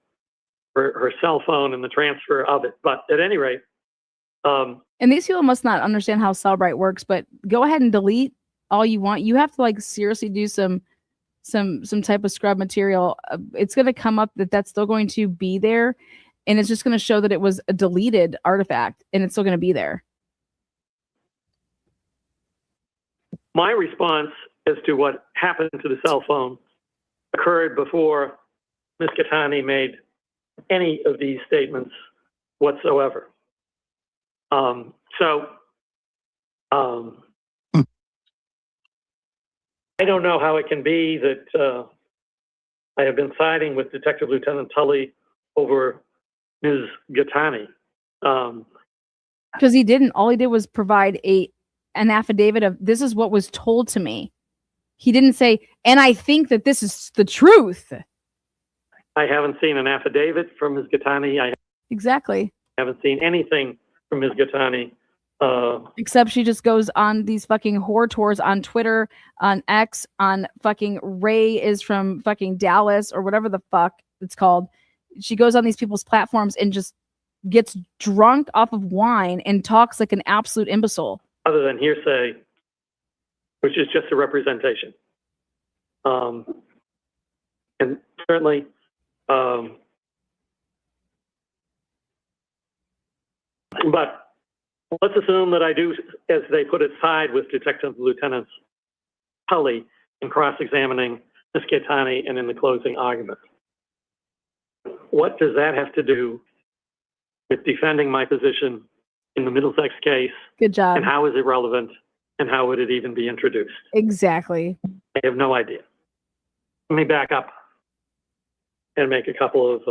cell phone and the transfer of it. But at any rate, and these people must not understand how Cellibrite works, but go ahead and delete all you want. You have to, like, seriously do some type of scrub material. It's going to come up that's still going to be there, and it's just going to show that it was a deleted artifact, and it's still going to be there. my response as to what happened to the cell phone occurred before Ms. Gattani made any of these statements whatsoever. I don't know how it can be that I have been siding with Detective Lieutenant Tully over Ms. Gattani. Because he didn't. All he did was provide an affidavit of, this is what was told to me. He didn't say, and I think that this is the truth. I haven't seen an affidavit from Ms. Gattani. Exactly. Haven't seen anything from Ms. Gattani. Except she just goes on these fucking whore tours on Twitter, on X, on fucking Ray is from fucking Dallas or whatever the fuck it's called. She goes on these people's platforms and just gets drunk off of wine and talks like an absolute imbecile. Other than hearsay, which is just a representation. And certainly, but let's assume that I do, as they put it, side with Detective Lieutenant Tully in cross-examining Ms. Gattani and in the closing argument. What does that have to do with defending my position in the Middlesex case? Good job. And how is it relevant? And how would it even be introduced? Exactly. I have no idea. Let me back up and make a couple of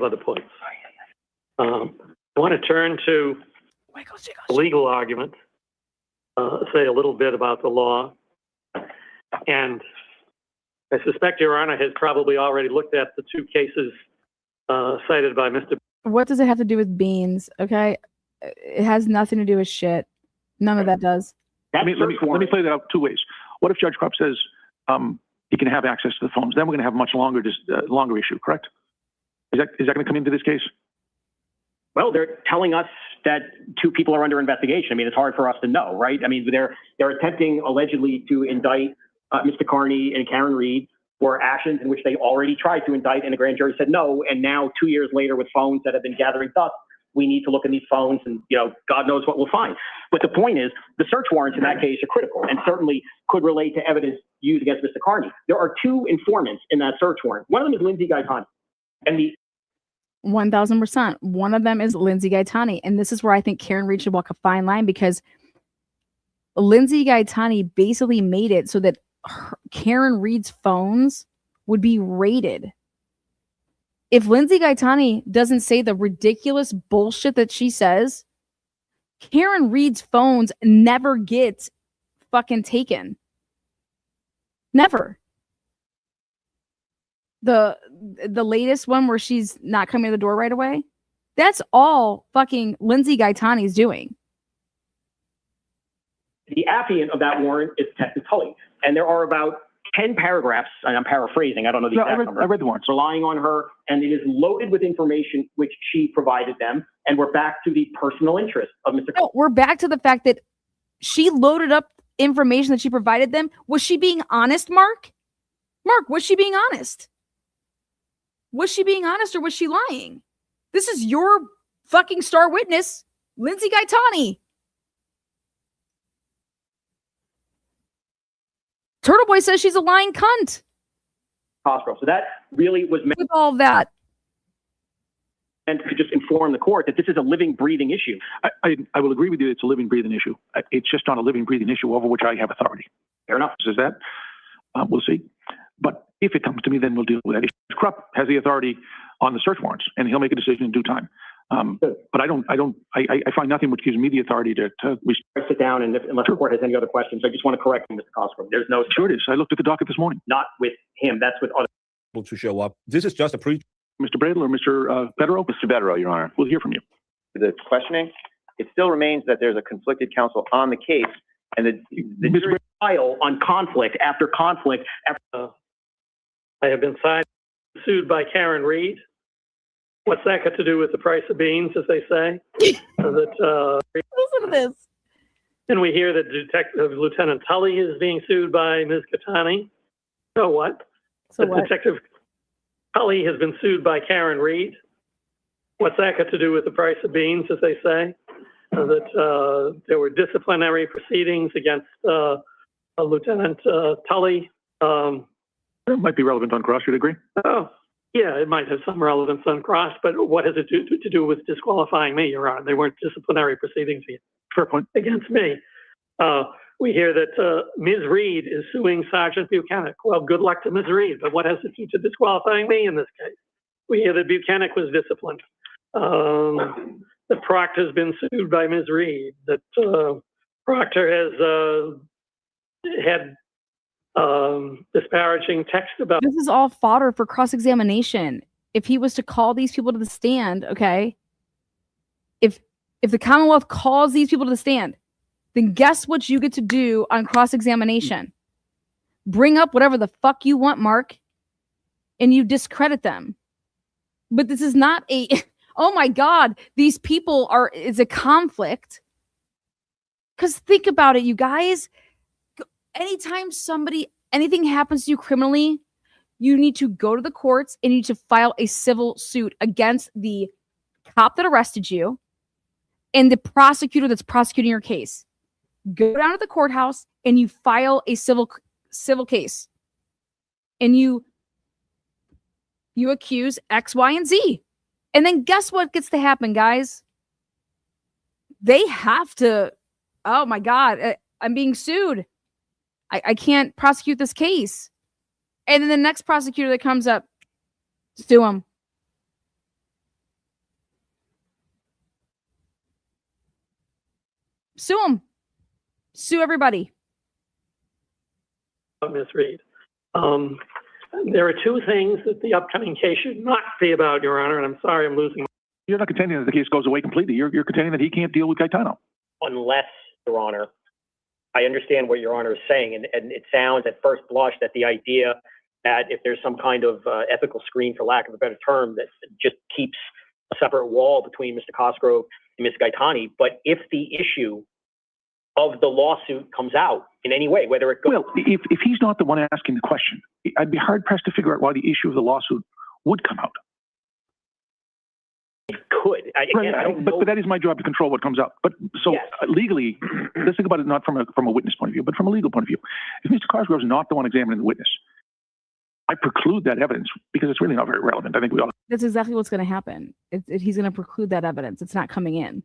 other points. I want to turn to the legal argument, say a little bit about the law. And I suspect Your Honor has probably already looked at the two cases cited by Mr. What does it have to do with beans? Okay. It has nothing to do with shit. None of that does. Let me play that out two ways. What if Judge Krupp says he can have access to the phones? Then we're going to have a much longer issue, correct? Is that going to come into this case? Well, they're telling us that two people are under investigation. I mean, it's hard for us to know, right? I mean, they're attempting allegedly to indict Mr. Kearney and Karen Reed for actions in which they already tried to indict and the grand jury said no. And now 2 years later with phones that have been gathering dust, we need to look in these phones and, God knows what we'll find. But the point is the search warrants in that case are critical and certainly could relate to evidence used against Mr. Kearney. There are two informants in that search warrant. One of them is Lindsey Gaetani. And the 1000%. One of them is Lindsey Gaetani. And this is where I think Karen Reed should walk a fine line, because Lindsey Gaetani basically made it so that Karen Reed's phones would be raided. If Lindsey Gaetani doesn't say the ridiculous bullshit that she says, Karen Reed's phones never get fucking taken. Never. The latest one where she's not coming to the door right away, that's all fucking Lindsey Gaetani's doing. The affiant of that warrant is Detective Tully. And there are about 10 paragraphs, and I'm paraphrasing, I don't know the exact number. I read the warrants. Relying on her, and it is loaded with information which she provided them. And we're back to the personal interest of Mr. No, we're back to the fact that she loaded up information that she provided them. Was she being honest, Mark? Mark, was she being honest? Was she being honest or was she lying? This is your fucking star witness, Lindsey Gaetani. Turtleboy says she's a lying cunt. Cosgrove. So that really was meant with all that. And to just inform the court that this is a living, breathing issue. I will agree with you. It's a living, breathing issue. It's just not a living, breathing issue over which I have authority. Fair enough. Is that? We'll see. But if it comes to me, then we'll deal with that issue. Krupp has the authority on the search warrants, and he'll make a decision in due time. But I find nothing which gives me the authority to sit down, and unless the court has any other questions, I just want to correct Mr. Cosgrove. There's no. Sure it is. I looked at the docket this morning. Not with him. That's with other people to show up. This is just a Mr. Bradley or Mr. Bederow? Mr. Bederow, Your Honor. We'll hear from you. The questioning, it still remains that there's a conflicted counsel on the case, and the jury trial on conflict after conflict. I have been sued by Karen Reed. What's that got to do with the price of beans, as they say? Listen to this. And we hear that Lieutenant Tully is being sued by Ms. Gaetani. So what? Detective Tully has been sued by Karen Reed. What's that got to do with the price of beans, as they say? That there were disciplinary proceedings against Lieutenant Tully. It might be relevant on cross, you'd agree? Oh, yeah, it might have some relevance on cross, but what has it to do with disqualifying me, Your Honor? They weren't disciplinary proceedings Fair point. Against me. We hear that Ms. Reed is suing Sergeant Buchanan. Well, good luck to Ms. Reed, but what has it to do to disqualifying me in this case? We hear that Buchanan was disciplined. That Proctor has been sued by Ms. Reed. That Proctor has had disparaging text about. This is all fodder for cross-examination. If he was to call these people to the stand, okay? If the Commonwealth calls these people to the stand, then guess what you get to do on cross-examination? Bring up whatever the fuck you want, Mark, and you discredit them. But this is not a, oh my God, these people are, it's a conflict. Because think about it, you guys. Anytime anything happens to you criminally, you need to go to the courts and you need to file a civil suit against the cop that arrested you and the prosecutor that's prosecuting your case. Go down to the courthouse and you file a civil case. And you accuse X, Y, and Z. And then guess what gets to happen, guys? They have to, oh my God, I'm being sued. I can't prosecute this case. And then the next prosecutor that comes up, sue him. Sue him. Sue everybody. Ms. Reed. There are two things that the upcoming case should not be about, Your Honor, and I'm sorry I'm losing. You're not contending that the case goes away completely. You're contending that he can't deal with Gaetano. Unless, Your Honor, I understand what Your Honor is saying, and it sounds at first blush that the idea that if there's some kind of ethical screen, for lack of a better term, that just keeps a separate wall between Mr. Cosgrove and Ms. Gaetani. But if the issue of the lawsuit comes out in any way, whether it goes. Well, if he's not the one asking the question, I'd be hard pressed to figure out why the issue of the lawsuit would come out. It could. I don't know. But that is my job to control what comes out. But so Yes. Legally, let's think about it not from a witness point of view, but from a legal point of view. If Mr. Cosgrove's not the one examining the witness, I preclude that evidence because it's really not very relevant. I think we all. That's exactly what's going to happen. He's going to preclude that evidence. It's not coming in.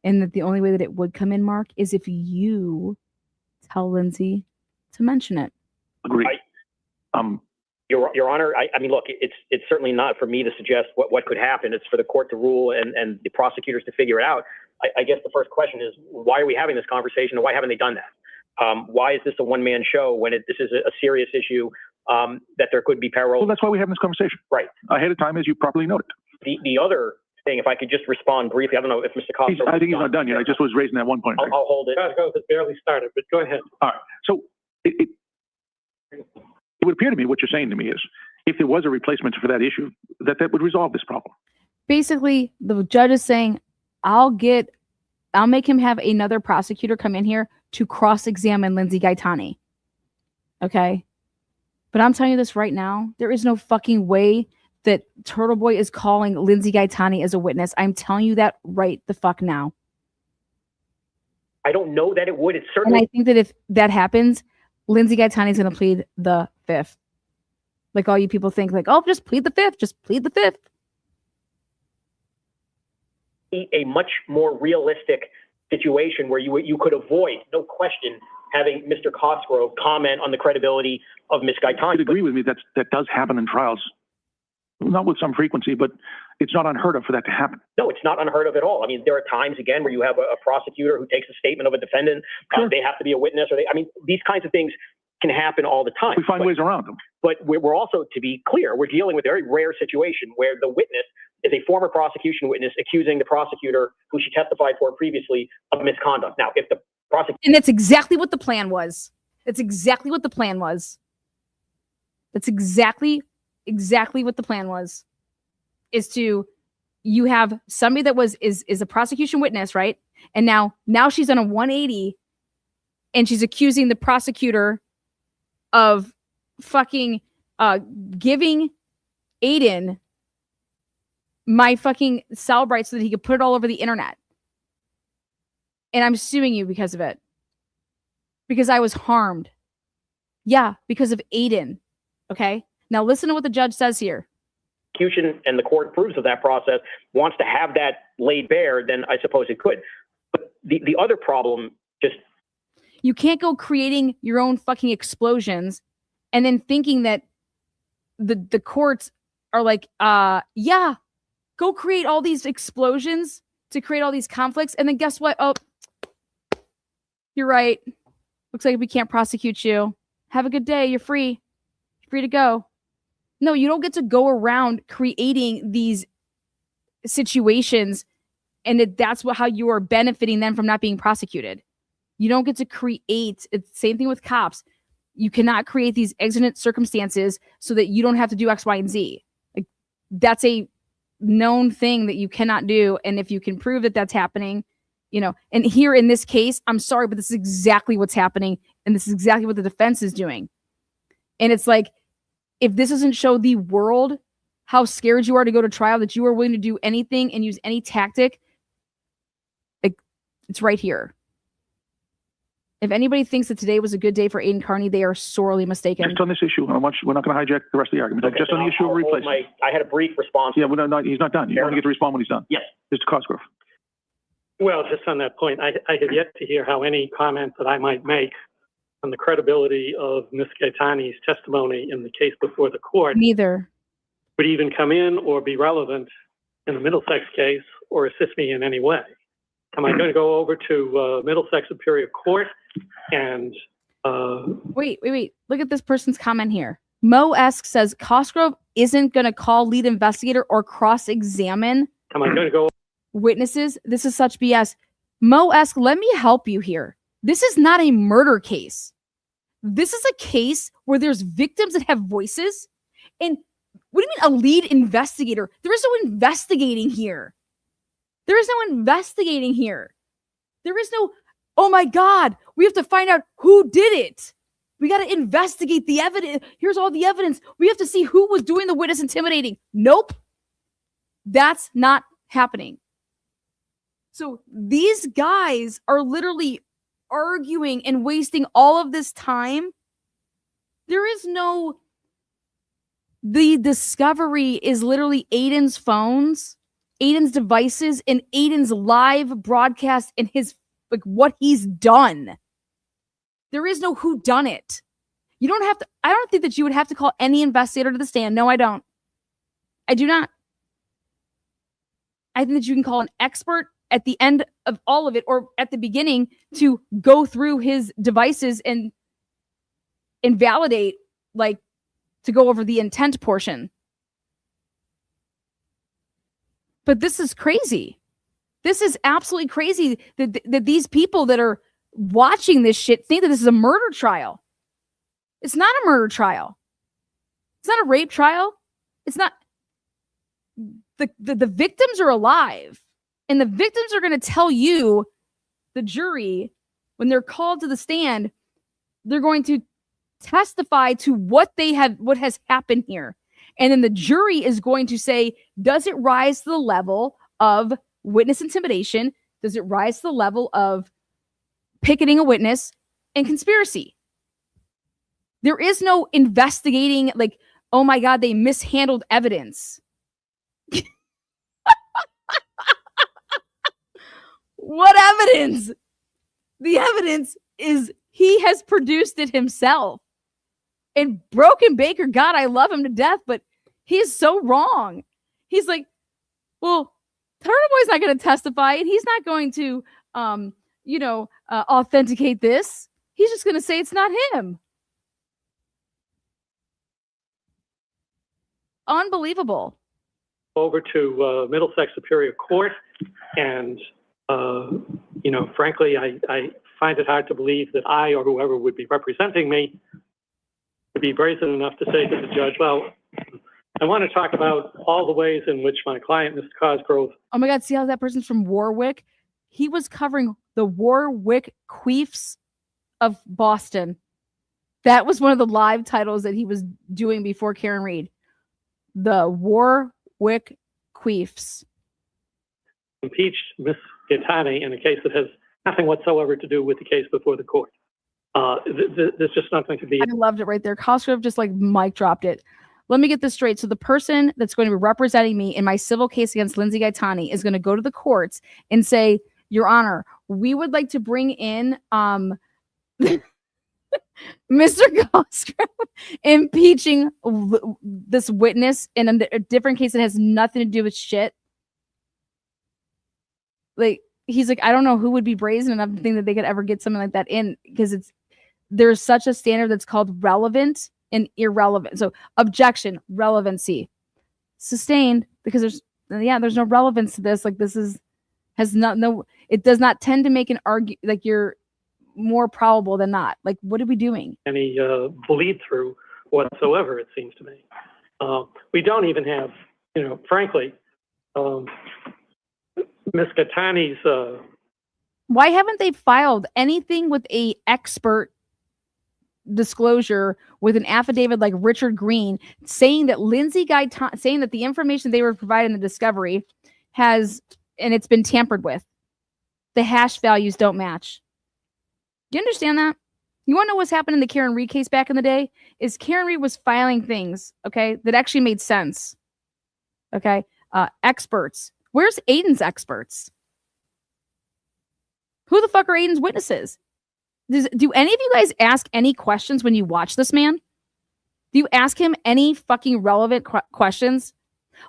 And that the only way that it would come in, Mark, is if you tell Lindsey to mention it. Agree. Your Honor, I mean, look, it's certainly not for me to suggest what could happen. It's for the court to rule and the prosecutors to figure it out. I guess the first question is, why are we having this conversation and why haven't they done that? Why is this a one-man show when this is a serious issue that there could be peril? Well, that's why we're having this conversation. Right. Ahead of time, as you properly noted. The other thing, if I could just respond briefly, I don't know if Mr. Costa. I think he's not done yet. I just was raising that one point. I'll hold it. It's barely started, but go ahead. All right. So it would appear to me what you're saying to me is if there was a replacement for that issue, that would resolve this problem. Basically, the judge is saying, I'll make him have another prosecutor come in here to cross-examine Lindsey Gaetani. Okay? But I'm telling you this right now, there is no fucking way that Turtleboy is calling Lindsey Gaetani as a witness. I'm telling you that right the fuck now. I don't know that it would. It's certainly. And I think that if that happens, Lindsey Gaetani is going to plead the fifth. Like all you people think, like, oh, just plead the fifth. Just plead the fifth. A much more realistic situation where you could avoid, no question, having Mr. Cosgrove comment on the credibility of Ms. Gaetani. You'd agree with me that does happen in trials, not with some frequency, but it's not unheard of for that to happen. No, it's not unheard of at all. I mean, there are times, again, where you have a prosecutor who takes a statement of a defendant. Sure. They have to be a witness. These kinds of things can happen all the time. We find ways around them. But we're also, to be clear, we're dealing with a very rare situation where the witness is a former prosecution witness accusing the prosecutor who she testified for previously of misconduct. Now, if the prosecutor... And that's exactly what the plan was. That's exactly what the plan was. That's exactly what the plan was. Is to, you have somebody that is a prosecution witness, right? And now she's on a 180 and she's accusing the prosecutor of fucking giving Aiden my fucking Cellibrite so that he could put it all over the internet. And I'm suing you because of it. Because I was harmed. Yeah, because of Aiden. Okay? Now listen to what the judge says here. And the court approves of that process, wants to have that laid bare, then I suppose it could. But the other problem, just... You can't go creating your own fucking explosions and then thinking that the courts are like, yeah, go create all these explosions to create all these conflicts. And then guess what? Oh, you're right. Looks like we can't prosecute you. Have a good day. You're free. You're free to go. No, you don't get to go around creating these situations and that's how you are benefiting them from not being prosecuted. You don't get to create, it's the same thing with cops. You cannot create these exigent circumstances so that you don't have to do X, Y, and Z. Like that's a known thing that you cannot do. And if you can prove that that's happening, and here in this case, I'm sorry, but this is exactly what's happening. And this is exactly what the defense is doing. And it's like, if this doesn't show the world how scared you are to go to trial, that you are willing to do anything and use any tactic, like it's right here. If anybody thinks that today was a good day for Aiden Kearney, they are sorely mistaken. Just on this issue, we're not going to hijack the rest of the argument. Okay, just on the issue of replacement. I had a brief response. Yeah, he's not done. You want to get to respond when he's done. Yes. Mr. Cosgrove. Well, just on that point, I have yet to hear how any comment that I might make on the credibility of Ms. Gaetani's testimony in the case before the court Neither would even come in or be relevant in the Middlesex case or assist me in any way. Am I going to go over to Middlesex Superior Court and... Wait. Look at this person's comment here. Mo-esque says Cosgrove isn't going to call lead investigator or cross-examine am I going to go witnesses. This is such BS. Mo-esque, let me help you here. This is not a murder case. This is a case where there's victims that have voices. And what do you mean a lead investigator? There is no investigating here. There is no investigating here. There is no oh my God, we have to find out who did it. We got to investigate the evidence. Here's all the evidence. We have to see who was doing the witness intimidating. Nope. That's not happening. So these guys are literally arguing and wasting all of this time. There is no, the discovery is literally Aiden's phones, Aiden's devices, and Aiden's live broadcast and his, like, what he's done. There is no whodunit. You don't have to, I don't think that you would have to call any investigator to the stand. No, I don't. I do not. I think that you can call an expert at the end of all of it or at the beginning to go through his devices and validate, like, to go over the intent portion. But this is crazy. This is absolutely crazy that these people that are watching this shit think that this is a murder trial. It's not a murder trial. It's not a rape trial. It's not. The victims are alive. And the victims are going to tell you, the jury, when they're called to the stand, they're going to testify to what has happened here. And then the jury is going to say, does it rise to the level of witness intimidation? Does it rise to the level of picketing a witness and conspiracy? There is no investigating, like, oh my God, they mishandled evidence. What evidence? The evidence is he has produced it himself. And Broken Baker, God, I love him to death, but he's so wrong. He's like, well, Turtleboy's not going to testify, and he's not going to, authenticate this. He's just going to say it's not him. Unbelievable. Over to Middlesex Superior Court, and frankly, I find it hard to believe that I or whoever would be representing me would be brazen enough to say to the judge, well, I want to talk about all the ways in which my client, Mr. Cosgrove. Oh my God, see how that person's from Warwick? He was covering the Warwick Queefs of Boston. That was one of the live titles that he was doing before Karen Reed. The Warwick Queefs. Impeached Miss Gaetani in a case that has nothing whatsoever to do with the case before the court. There's just not going to be. I loved it right there. Cosgrove just like mic dropped it. Let me get this straight. So the person that's going to be representing me in my civil case against Lindsey Gaetani is going to go to the courts and say, Your Honor, we would like to bring in Mr. Cosgrove impeaching this witness in a different case that has nothing to do with shit. Like, he's like, I don't know who would be brazen enough to think that they could ever get something like that in, because there's such a standard that's called relevant and irrelevant. So objection, relevancy, sustained, because there's no relevance to this. Like, this it does not tend to make an argue, like, you're more probable than not. Like, what are we doing? Any bleed through whatsoever, it seems to me. We don't even have, frankly, Ms. Gaetani's. Why haven't they filed anything with a expert disclosure with an affidavit like Richard Green saying that saying that the information they were providing in the discovery it's been tampered with? The hash values don't match. Do you understand that? You want to know what's happened in the Karen Reed case back in the day? Is Karen Reed was filing things, okay, that actually made sense. Okay. Experts. Where's Aiden's experts? Who the fuck are Aiden's witnesses? Do any of you guys ask any questions when you watch this man? Do you ask him any fucking relevant questions?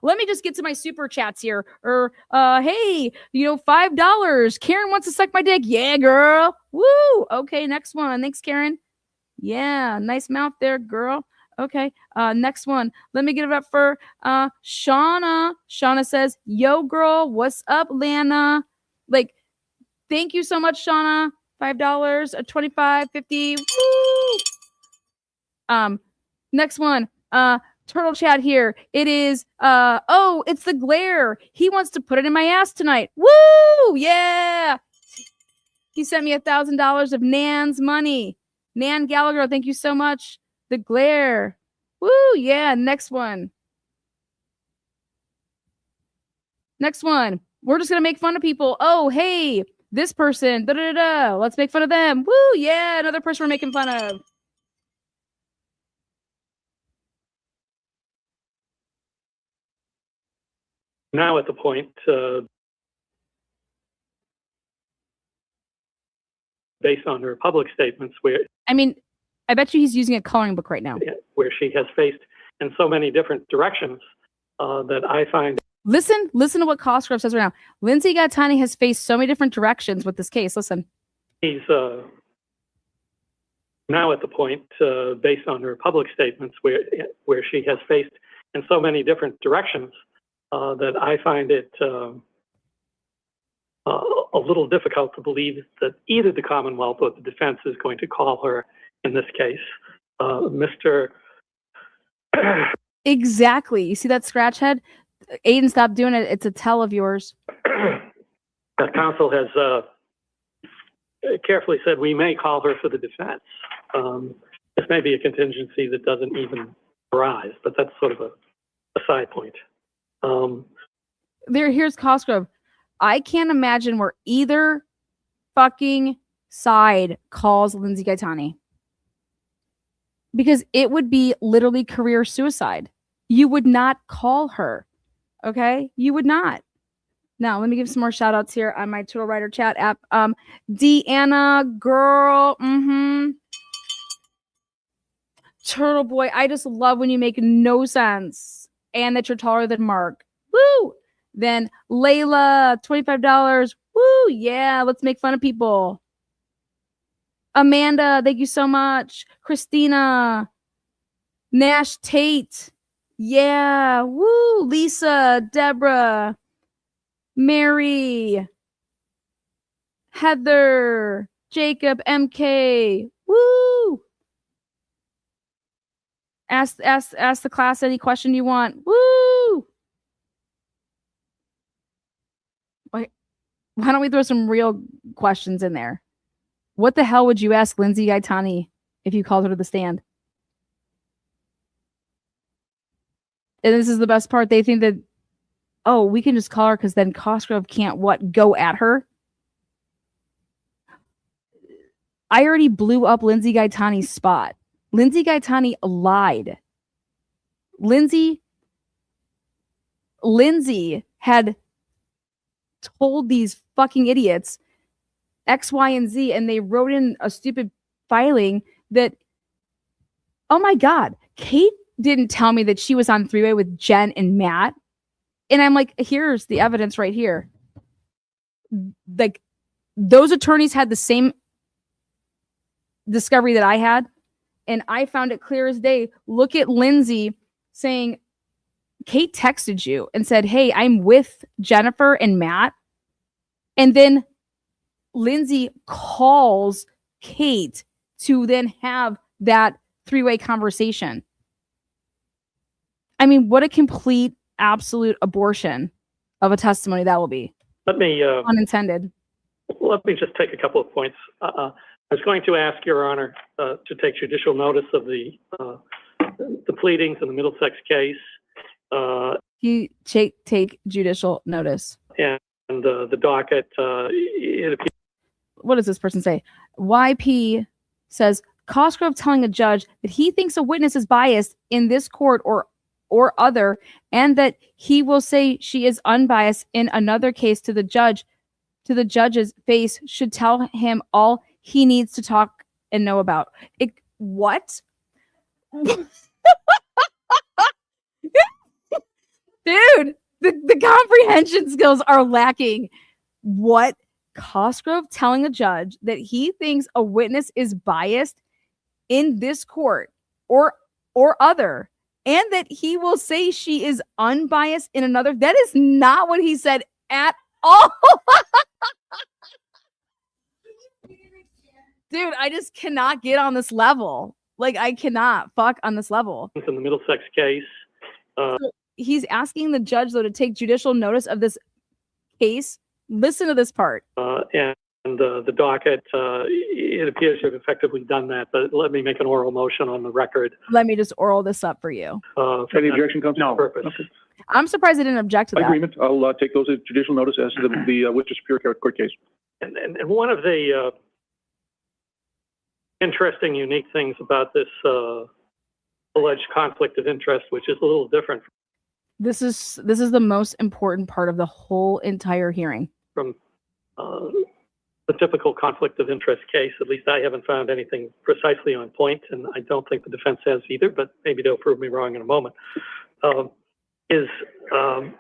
Let me just get to my super chats here. Or, hey, $5. Karen wants to suck my dick. Yeah, girl. Woo. Okay, next one. Thanks, Karen. Yeah, nice mouth there, girl. Okay, next one. Let me get it up for Shauna. Shauna says, yo, girl, what's up, Lana? Like, thank you so much, Shauna. $5, $25, $50. Woo! Next one. Turtle chat here. It is, it's the glare. He wants to put it in my ass tonight. Woo! Yeah! He sent me $1,000 of Nan's money. Nan Gallagher, thank you so much. The glare. Woo, yeah, next one. Next one. We're just going to make fun of people. Oh, hey, this person. Da-da-da-da. Let's make fun of them. Woo, yeah, another person we're making fun of. Now at the point, based on her public statements, I mean, I bet you he's using a coloring book right now. Where she has faced in so many different directions that I find. Listen to what Cosgrove says right now. Lindsey Gaetani has faced so many different directions with this case. Listen. He's now at the point, based on her public statements, where she has faced in so many different directions that I find it a little difficult to believe that either the Commonwealth or the defense is going to call her in this case. Mr. Exactly. You see that scratch head? Aiden, stop doing it. It's a tell of yours. The counsel has carefully said we may call her for the defense. This may be a contingency that doesn't even arise, but that's sort of a side point. Here's Cosgrove. I can't imagine where either fucking side calls Lindsey Gaetani, because it would be literally career suicide. You would not call her. Okay? You would not. Now, let me give some more shout outs here on my Turtle Writer chat app. Deanna, girl. Turtleboy, I just love when you make no sense and that you're taller than Mark. Woo! Then Layla, $25. Woo! Yeah, let's make fun of people. Amanda, thank you so much. Christina, Nash Tate. Yeah, woo! Lisa, Deborah, Mary, Heather, Jacob, MK. Woo! Ask the class any question you want. Woo! Why don't we throw some real questions in there? What the hell would you ask Lindsey Gaetani if you called her to the stand? And this is the best part. They think that, oh, we can just call her because then Cosgrove can't go at her. I already blew up Lindsey Gaetani's spot. Lindsey Gaetani lied. Lindsey had told these fucking idiots X, Y, and Z, and they wrote in a stupid filing that, oh my God, Kate didn't tell me that she was on three-way with Jen and Matt. And I'm like, here's the evidence right here. Like, those attorneys had the same discovery that I had, and I found it clear as day. Look at Lindsey saying, Kate texted you and said, hey, I'm with Jennifer and Matt. And then Lindsey calls Kate to then have that three-way conversation. I mean, what a complete, absolute abortion of a testimony that will be. Let me unintended. Let me just take a couple of points. I was going to ask Your Honor to take judicial notice of the pleadings in the Middlesex case. You take judicial notice. And the docket. What does this person say? YP says Cosgrove telling a judge that he thinks a witness is biased in this court or other, and that he will say she is unbiased in another case to the judge's face, should tell him all he needs to talk and know about it. What? Dude, the comprehension skills are lacking. What? Cosgrove telling a judge that he thinks a witness is biased in this court or other, and that he will say she is unbiased in another. That is not what he said at all. Dude, I just cannot get on this level. Like, I cannot fuck on this level. In the Middlesex case. So he's asking the judge, though, to take judicial notice of this case. Listen to this part. And And the docket, it appears you've effectively done that, but let me make an oral motion on the record. Let me just oral this up for you. Any objection, Council? No. Purpose. Okay. I'm surprised I didn't object to that. Agreement. I'll take those as judicial notice as to the Worcester Superior Court case. And one of the interesting, unique things about this alleged conflict of interest, which is a little different This is the most important part of the whole entire hearing. from the typical conflict of interest case, at least I haven't found anything precisely on point, and I don't think the defense has either, but maybe they'll prove me wrong in a moment, is the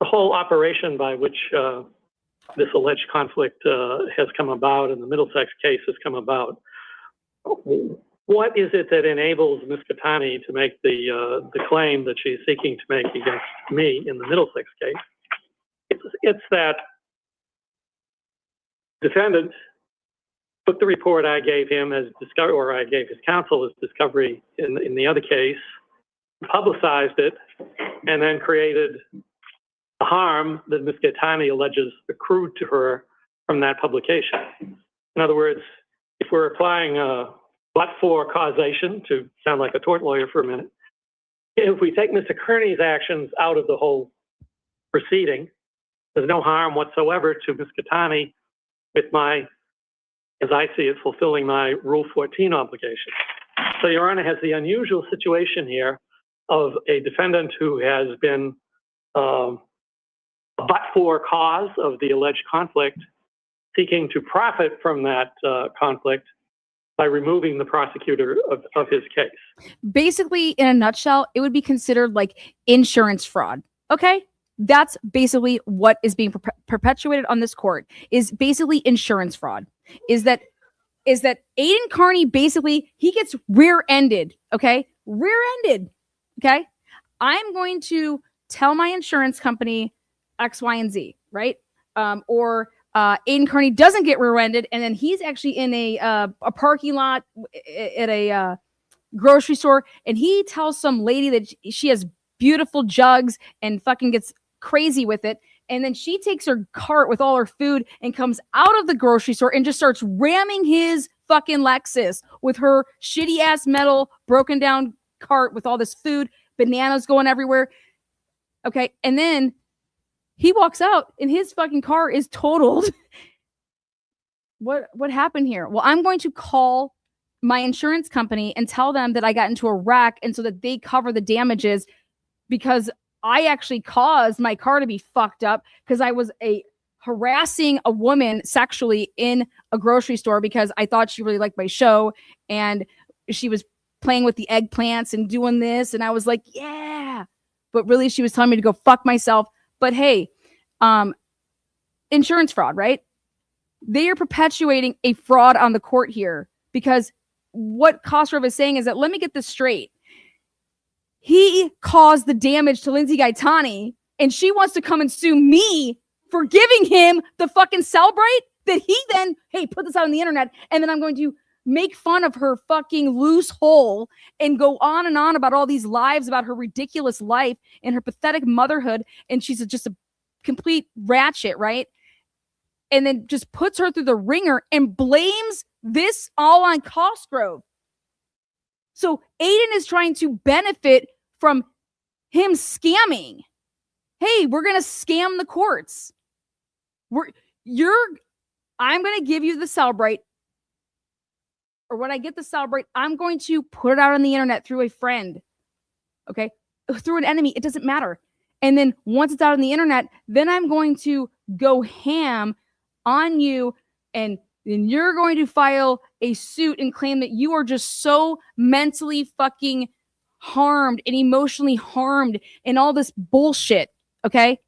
whole operation by which this alleged conflict has come about and the Middlesex case has come about. What is it that enables Ms. Catani to make the claim that she's seeking to make against me in the Middlesex case? It's that defendant took the report I gave him as discovery, or I gave his counsel as discovery in the other case, publicized it, and then created the harm that Ms. Gaetani alleges accrued to her from that publication. In other words, if we're applying but-for causation, to sound like a tort lawyer for a minute, if we take Mr. Kearney's actions out of the whole proceeding, there's no harm whatsoever to Ms. Gaetani with my, as I see it, fulfilling my Rule 14 obligation. So Your Honor has the unusual situation here of a defendant who has been but-for cause of the alleged conflict, seeking to profit from that conflict by removing the prosecutor of his case. Basically, in a nutshell, it would be considered like insurance fraud. Okay? That's basically what is being perpetuated on this court, is basically insurance fraud. Is that Aiden Kearney basically, he gets rear-ended, okay? Rear-ended, okay? I'm going to tell my insurance company X, Y, and Z, right? Or Aiden Kearney doesn't get rear-ended, and then he's actually in a parking lot at a grocery store, and he tells some lady that she has beautiful jugs and fucking gets crazy with it. And then she takes her cart with all her food and comes out of the grocery store and just starts ramming his fucking Lexus with her shitty ass metal broken down cart with all this food, bananas going everywhere. Okay. And then he walks out and his fucking car is totaled. What happened here? Well, I'm going to call my insurance company and tell them that I got into a wreck, and so that they cover the damages, because I actually caused my car to be fucked up because I was harassing a woman sexually in a grocery store because I thought she really liked my show, and she was playing with the eggplants and doing this, and I was like, yeah, but really she was telling me to go fuck myself. But hey, insurance fraud, right? They are perpetuating a fraud on the court here, because what Cosgrove is saying is that, let me get this straight. He caused the damage to Lindsey Gaetani, and she wants to come and sue me for giving him the fucking Cellibrite that he then, hey, put this out on the internet, and then I'm going to make fun of her fucking loose hole and go on and on about all these lives about her ridiculous life and her pathetic motherhood, and she's just a complete ratchet, right? And then just puts her through the ringer and blames this all on Cosgrove. So Aiden is trying to benefit from him scamming. Hey, we're going to scam the courts. I'm going to give you the Cellibrite, or when I get the Cellibrite, I'm going to put it out on the internet through a friend. Okay? Through an enemy. It doesn't matter. And then once it's out on the internet, then I'm going to go ham on you, and then you're going to file a suit and claim that you are just so mentally fucking harmed and emotionally harmed and all this bullshit, okay?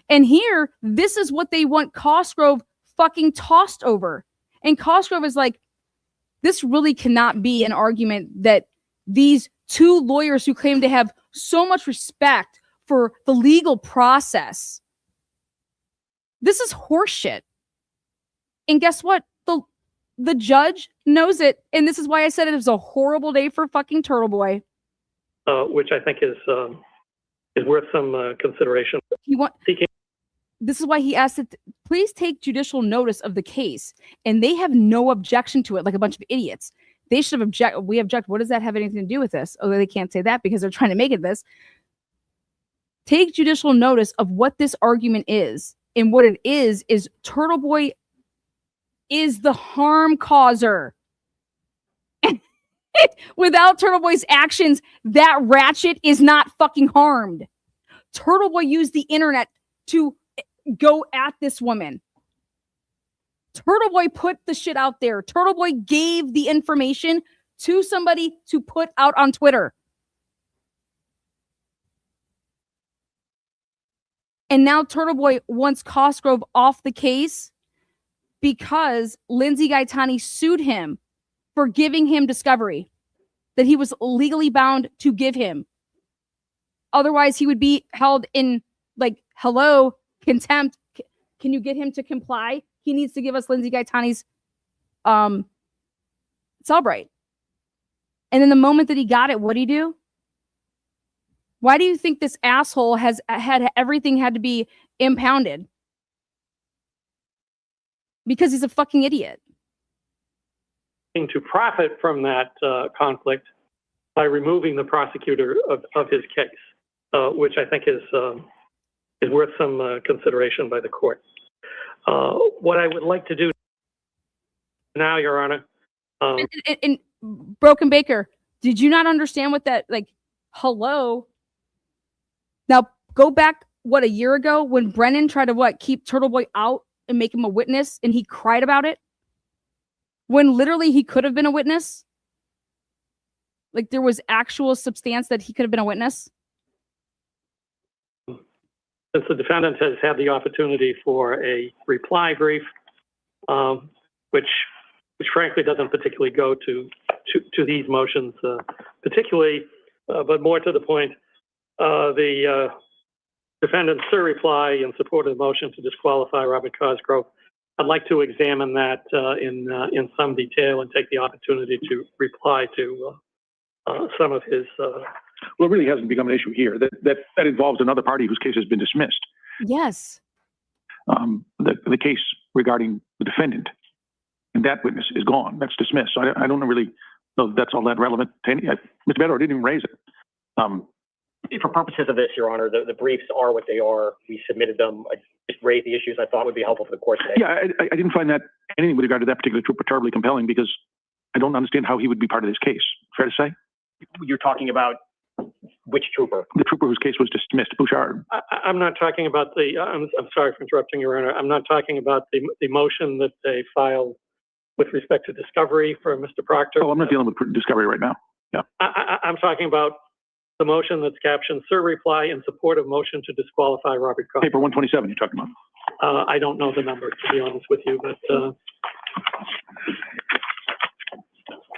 And here, this is what they want Cosgrove fucking tossed over. And Cosgrove is like, this really cannot be an argument that these two lawyers who claim to have so much respect for the legal process, this is horseshit. And guess what? The judge knows it. And this is why I said it was a horrible day for fucking Turtleboy. Which I think is worth some consideration. this is why he asked that please take judicial notice of the case. And they have no objection to it, like a bunch of idiots. They should have we object. What does that have anything to do with this? Although they can't say that because they're trying to make it this. Take judicial notice of what this argument is. And what it is Turtleboy is the harm causer. Without Turtleboy's actions, that ratchet is not fucking harmed. Turtleboy used the internet to go at this woman. Turtleboy put the shit out there. Turtleboy gave the information to somebody to put out on Twitter. And now Turtleboy wants Cosgrove off the case because Lindsey Gaetani sued him for giving him discovery that he was legally bound to give him. Otherwise, he would be held in, like, hello, contempt. Can you get him to comply? He needs to give us Lindsey Gaetani's Cellibrite. And then the moment that he got it, what did he do? Why do you think this asshole has had everything had to be impounded? Because he's a fucking idiot. To profit from that conflict by removing the prosecutor of his case, which I think is worth some consideration by the court. What I would like to do now, Your Honor. And Broken Baker, did you not understand what that, like, hello? Now, go back, a year ago when Brennan tried to, keep Turtleboy out and make him a witness, and he cried about it? When literally he could have been a witness? Like, there was actual substance that he could have been a witness? Since the defendant has had the opportunity for a reply brief, which frankly doesn't particularly go to these motions, particularly, but more to the point, the defendant's reply in support of the motion to disqualify Robert Cosgrove. I'd like to examine that in some detail and take the opportunity to reply to some of his. Well, it really hasn't become an issue here. That involves another party whose case has been dismissed. Yes. The case regarding the defendant and that witness is gone. That's dismissed. So I don't really know if that's all that relevant to any. Mr. Bederow didn't even raise it. For purposes of this, Your Honor, the briefs are what they are. We submitted them. I just raised the issues I thought would be helpful for the court today. Yeah, I didn't find that anything with regard to that particular trooper terribly compelling because I don't understand how he would be part of this case. Fair to say? You're talking about which trooper? The trooper whose case was dismissed, Bouchard. I'm not talking about the. I'm sorry for interrupting, Your Honor. I'm not talking about the motion that they filed with respect to discovery for Mr. Proctor. Oh, I'm not dealing with discovery right now. Yeah. I'm talking about the motion that's captioned "Sir reply in support of motion to disqualify Robert Cosgrove." Paper 127 you're talking about. I don't know the number, to be honest with you, but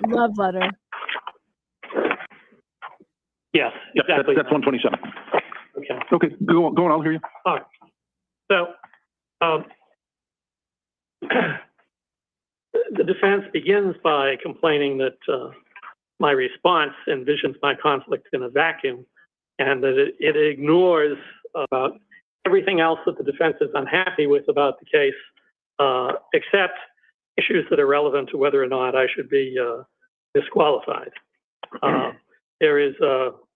Love letter. yes, exactly. That's 127. Okay. Okay, go on. I'll hear you. All right. So the defense begins by complaining that my response envisions my conflict in a vacuum and that it ignores about everything else that the defense is unhappy with about the case, except issues that are relevant to whether or not I should be disqualified. There is,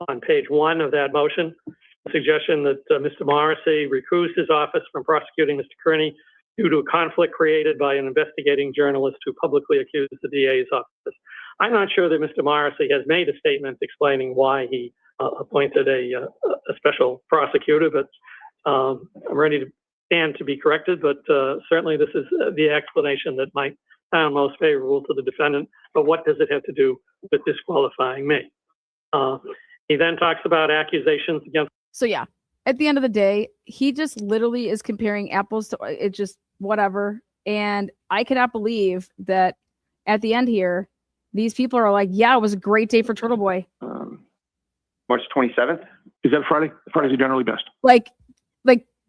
on page 1 of that motion, a suggestion that Mr. Morrissey recused his office from prosecuting Mr. Kearney due to a conflict created by an investigating journalist who publicly accused the DA's office. I'm not sure that Mr. Morrissey has made a statement explaining why he appointed a special prosecutor, but I'm ready to stand to be corrected, but certainly this is the explanation that might sound most favorable to the defendant, but what does it have to do with disqualifying me? He then talks about accusations against. So yeah, at the end of the day, he just literally is comparing apples to it, just whatever. And I cannot believe that at the end here, these people are like, yeah, it was a great day for Turtleboy. March 27th? Is that Friday? Fridays are generally best. Like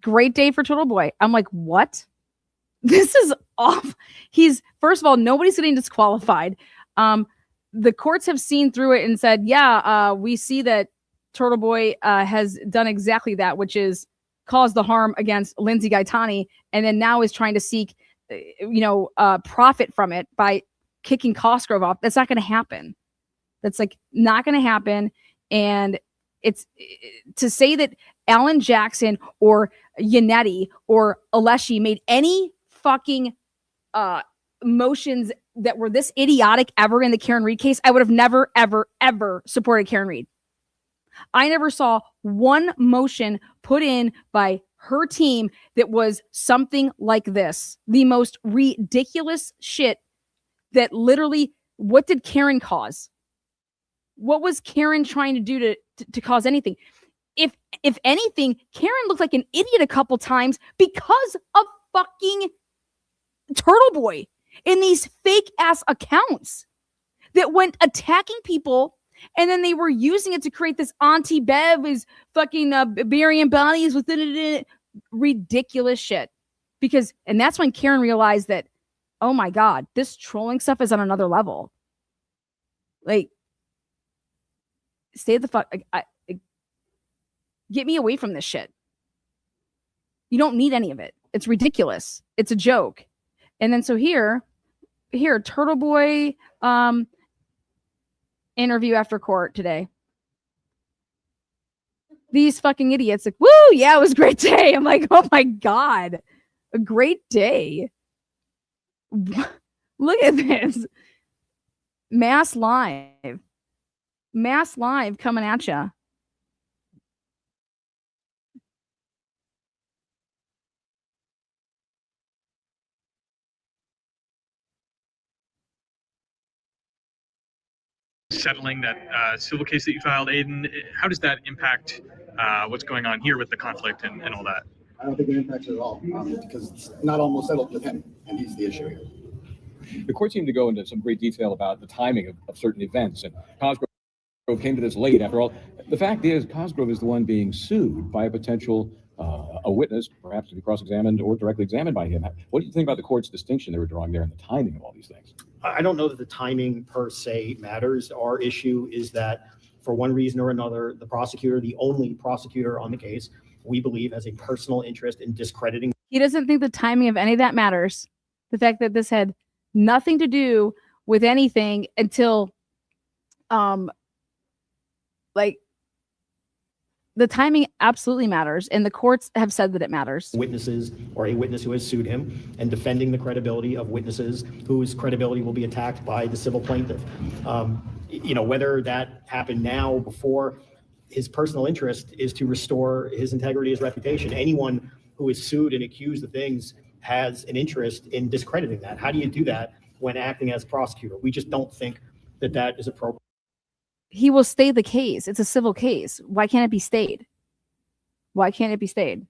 great day for Turtleboy. I'm like, what? This is off. First of all, nobody's getting disqualified. The courts have seen through it and said, yeah, we see that Turtleboy has done exactly that, which is caused the harm against Lindsey Gaetani, and then now is trying to seek, profit from it by kicking Cosgrove off. That's not going to happen. That's like not going to happen. And it's to say that Alan Jackson or Yannetti or Aleshi made any fucking motions that were this idiotic ever in the Karen Read case, I would have never, ever, ever supported Karen Read. I never saw one motion put in by her team that was something like this. The most ridiculous shit that literally, what did Karen cause? What was Karen trying to do to cause anything? If anything, Karen looked like an idiot a couple times because of fucking Turtleboy in these fake ass accounts that went attacking people, and then they were using it to create this Auntie Bev is fucking burying bodies within it. Ridiculous shit. And that's when Karen realized that, oh my God, this trolling stuff is on another level. Like, stay the fuck. Get me away from this shit. You don't need any of it. It's ridiculous. It's a joke. And then so here, Turtleboy interview after court today. These fucking idiots like, woo, yeah, it was a great day. I'm like, oh my God, a great day. Look at this. Mass Live coming at ya. Settling that civil case that you filed, Aiden, how does that impact what's going on here with the conflict and all that? I don't think it impacts it at all because it's not almost settled with him, and he's the issue here. The court seemed to go into some great detail about the timing of certain events, and Cosgrove came to this late. After all, the fact is Cosgrove is the one being sued by a potential a witness, perhaps to be cross-examined or directly examined by him. What do you think about the court's distinction they were drawing there and the timing of all these things? I don't know that the timing per se matters. Our issue is that for one reason or another, the prosecutor, the only prosecutor on the case, we believe has a personal interest in discrediting. He doesn't think the timing of any of that matters. The fact that this had nothing to do with anything until, the timing absolutely matters, and the courts have said that it matters. Witnesses or a witness who has sued him and defending the credibility of witnesses whose credibility will be attacked by the civil plaintiff. Whether that happened now or before, his personal interest is to restore his integrity, his reputation. Anyone who is sued and accused of things has an interest in discrediting that. How do you do that when acting as prosecutor? We just don't think that that is appropriate. He will stay the case. It's a civil case. Why can't it be stayed? Why can't it be stayed?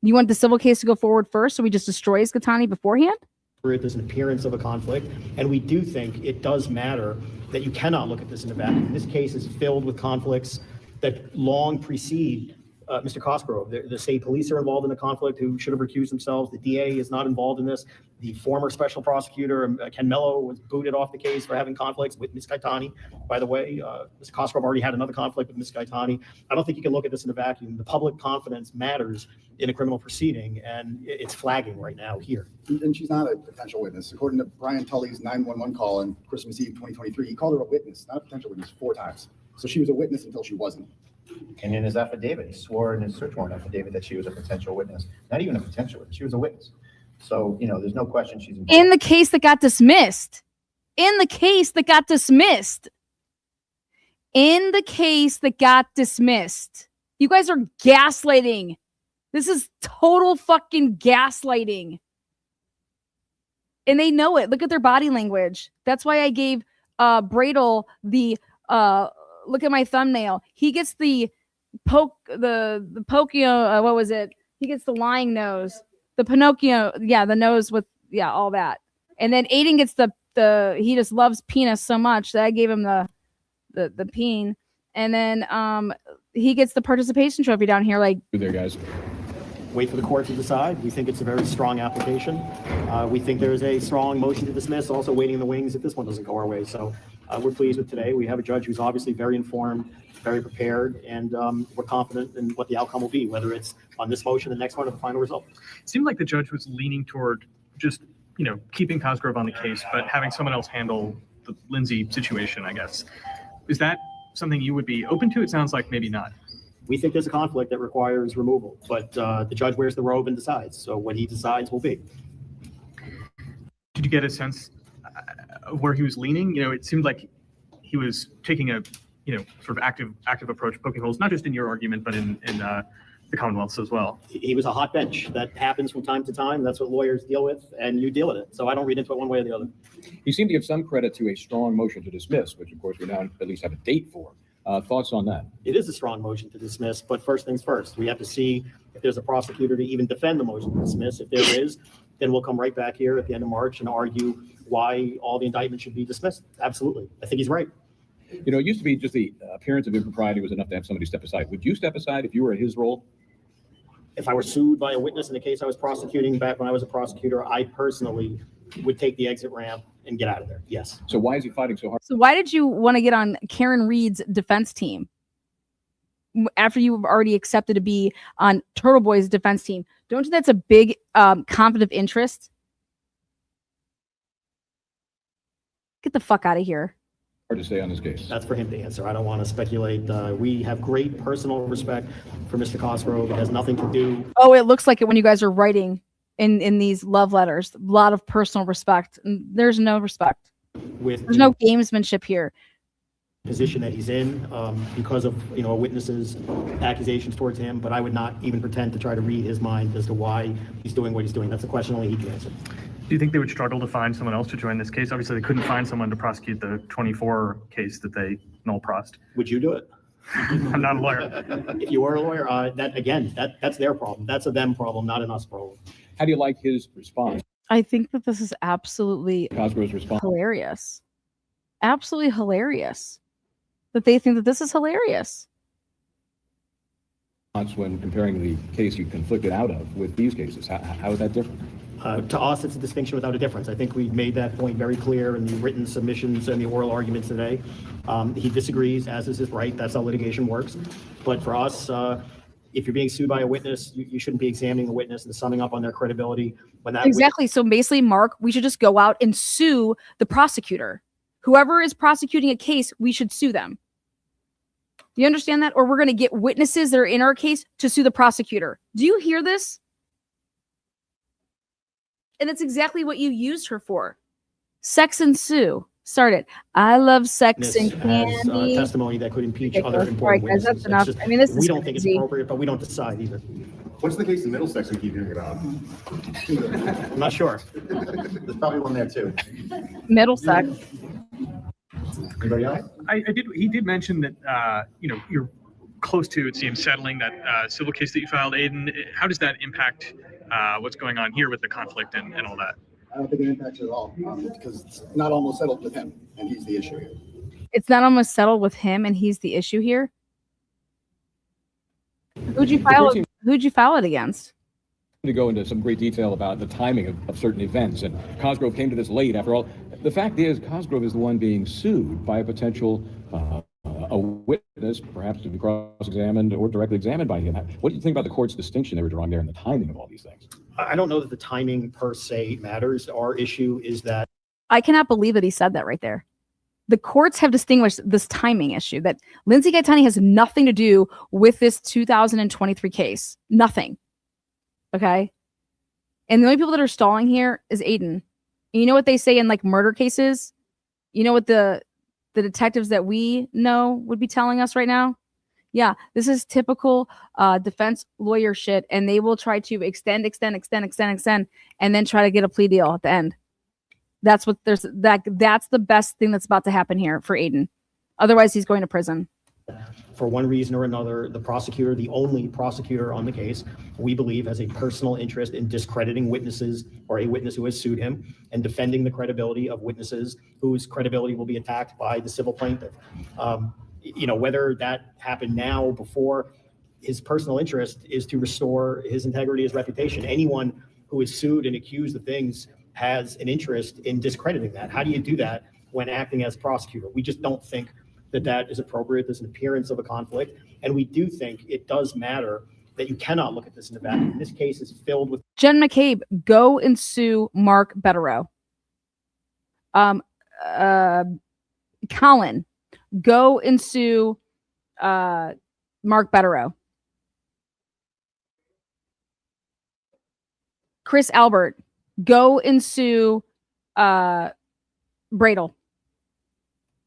You want the civil case to go forward first so we just destroy Gaetani beforehand? There's an appearance of a conflict, and we do think it does matter that you cannot look at this in a vacuum. This case is filled with conflicts that long precede Mr. Cosgrove. The state police are involved in the conflict who should have recused themselves. The DA is not involved in this. The former special prosecutor, Ken Mello, was booted off the case for having conflicts with Ms. Gaetani. By the way, Mr. Cosgrove already had another conflict with Ms. Gaetani. I don't think you can look at this in a vacuum. The public confidence matters in a criminal proceeding, and it's flagging right now here. And she's not a potential witness. According to Brian Tully's 911 call on Christmas Eve 2023, he called her a witness, not a potential witness, 4 times. So she was a witness until she wasn't. And in his affidavit, he swore in his search warrant affidavit that she was a potential witness. Not even a potential witness, she was a witness. So, there's no question she's involved. In the case that got dismissed. In the case that got dismissed. In the case that got dismissed. You guys are gaslighting. This is total fucking gaslighting. And they know it. Look at their body language. That's why I gave Bradel the look at my thumbnail. He gets the Pinocchio, what was it? He gets the lying nose. The Pinocchio, the nose with, all that. And then Aiden gets he just loves penis so much that I gave him the peen. And then he gets the participation trophy down here. Like, there, guys. Wait for the court to decide. We think it's a very strong application. We think there's a strong motion to dismiss, also waiting in the wings if this one doesn't go our way. So we're pleased with today. We have a judge who's obviously very informed, very prepared, and we're confident in what the outcome will be, whether it's on this motion, the next one, or the final result. It seemed like the judge was leaning toward just, keeping Cosgrove on the case, but having someone else handle the Lindsey situation, I guess. Is that something you would be open to? It sounds like maybe not. We think there's a conflict that requires removal, but the judge wears the robe and decides. So what he decides will be. Did you get a sense of where he was leaning? It seemed like he was taking a, sort of active approach, poking holes, not just in your argument, but in the Commonwealth's as well. He was a hot bench. That happens from time to time. That's what lawyers deal with, and you deal with it. So I don't read into it one way or the other. You seem to give some credit to a strong motion to dismiss, which of course we now at least have a date for. Thoughts on that? It is a strong motion to dismiss, but first things first. We have to see if there's a prosecutor to even defend the motion to dismiss. If there is, then we'll come right back here at the end of March and argue why all the indictment should be dismissed. Absolutely. I think he's right. It used to be just the appearance of impropriety was enough to have somebody step aside. Would you step aside if you were in his role? If I were sued by a witness in a case I was prosecuting back when I was a prosecutor, I personally would take the exit ramp and get out of there. Yes. So why is he fighting so hard? So why did you want to get on Karen Reed's defense team after you've already accepted to be on Turtleboy's defense team? Don't you think that's a big conflict of interest? Get the fuck out of here. Hard to say on this case. That's for him to answer. I don't want to speculate. We have great personal respect for Mr. Cosgrove. It has nothing to do. Oh, it looks like it when you guys are writing in these love letters. A lot of personal respect. There's no respect. There's no gamesmanship here. Position that he's in because of a witness's accusations towards him, but I would not even pretend to try to read his mind as to why he's doing what he's doing. That's a question only he can answer. Do you think they would struggle to find someone else to join this case? Obviously, they couldn't find someone to prosecute the 24 case that they null-prossed. Would you do it? I'm not a lawyer. If you were a lawyer, that's their problem. That's a them problem, not an us problem. How do you like his response? I think that this is absolutely Cosgrove's response. Hilarious. Absolutely hilarious. That they think that this is hilarious. When comparing the case you conflicted out of with these cases, how is that different? To us, it's a distinction without a difference. I think we've made that point very clear in the written submissions and the oral arguments today. He disagrees, as is his right. That's how litigation works. But for us, if you're being sued by a witness, you shouldn't be examining the witness and summing up on their credibility. Exactly. So basically, Mark, we should just go out and sue the prosecutor. Whoever is prosecuting a case, we should sue them. You understand that? Or we're going to get witnesses that are in our case to sue the prosecutor. Do you hear this? And that's exactly what you used her for. Sex and sue. Started. I love sex and candy. Testimony that could impeach other important witnesses. That's enough. I mean, this is we don't think it's appropriate, but we don't decide either. What's the case in Middlesex we keep hearing about? I'm not sure. There's probably one there too. Middlesex. Anybody else? He did mention that you're close to, it seems, settling that civil case that you filed, Aiden. How does that impact what's going on here with the conflict and all that? I don't think it impacts it at all because it's not almost settled with him, and he's the issue here. It's not almost settled with him, and he's the issue here. Who'd you file it against? To go into some great detail about the timing of certain events, and Cosgrove came to this late. After all, the fact is, Cosgrove is the one being sued by a potential a witness, perhaps to be cross-examined or directly examined by him. What do you think about the court's distinction they were drawing there in the timing of all these things? I don't know that the timing per se matters. Our issue is that I cannot believe that he said that right there. The courts have distinguished this timing issue that Lindsey Gaetani has nothing to do with this 2023 case. Nothing. Okay. And the only people that are stalling here is Aiden. And you know what they say in like murder cases? You know what the detectives that we know would be telling us right now? Yeah, this is typical defense lawyer shit. And they will try to extend, and then try to get a plea deal at the end. That's the best thing that's about to happen here for Aiden. Otherwise, he's going to prison. For one reason or another, the prosecutor, the only prosecutor on the case, we believe has a personal interest in discrediting witnesses or a witness who has sued him and defending the credibility of witnesses whose credibility will be attacked by the civil plaintiff. Whether that happened now or before, his personal interest is to restore his integrity, his reputation. Anyone who is sued and accused of things has an interest in discrediting that. How do you do that when acting as prosecutor? We just don't think that is appropriate. There's an appearance of a conflict. And we do think it does matter that you cannot look at this in a vacuum. This case is filled with. Jen McCabe, go and sue Mark Bederow. Colin, go and sue Mark Bederow. Chris Albert, go and sue Bradel.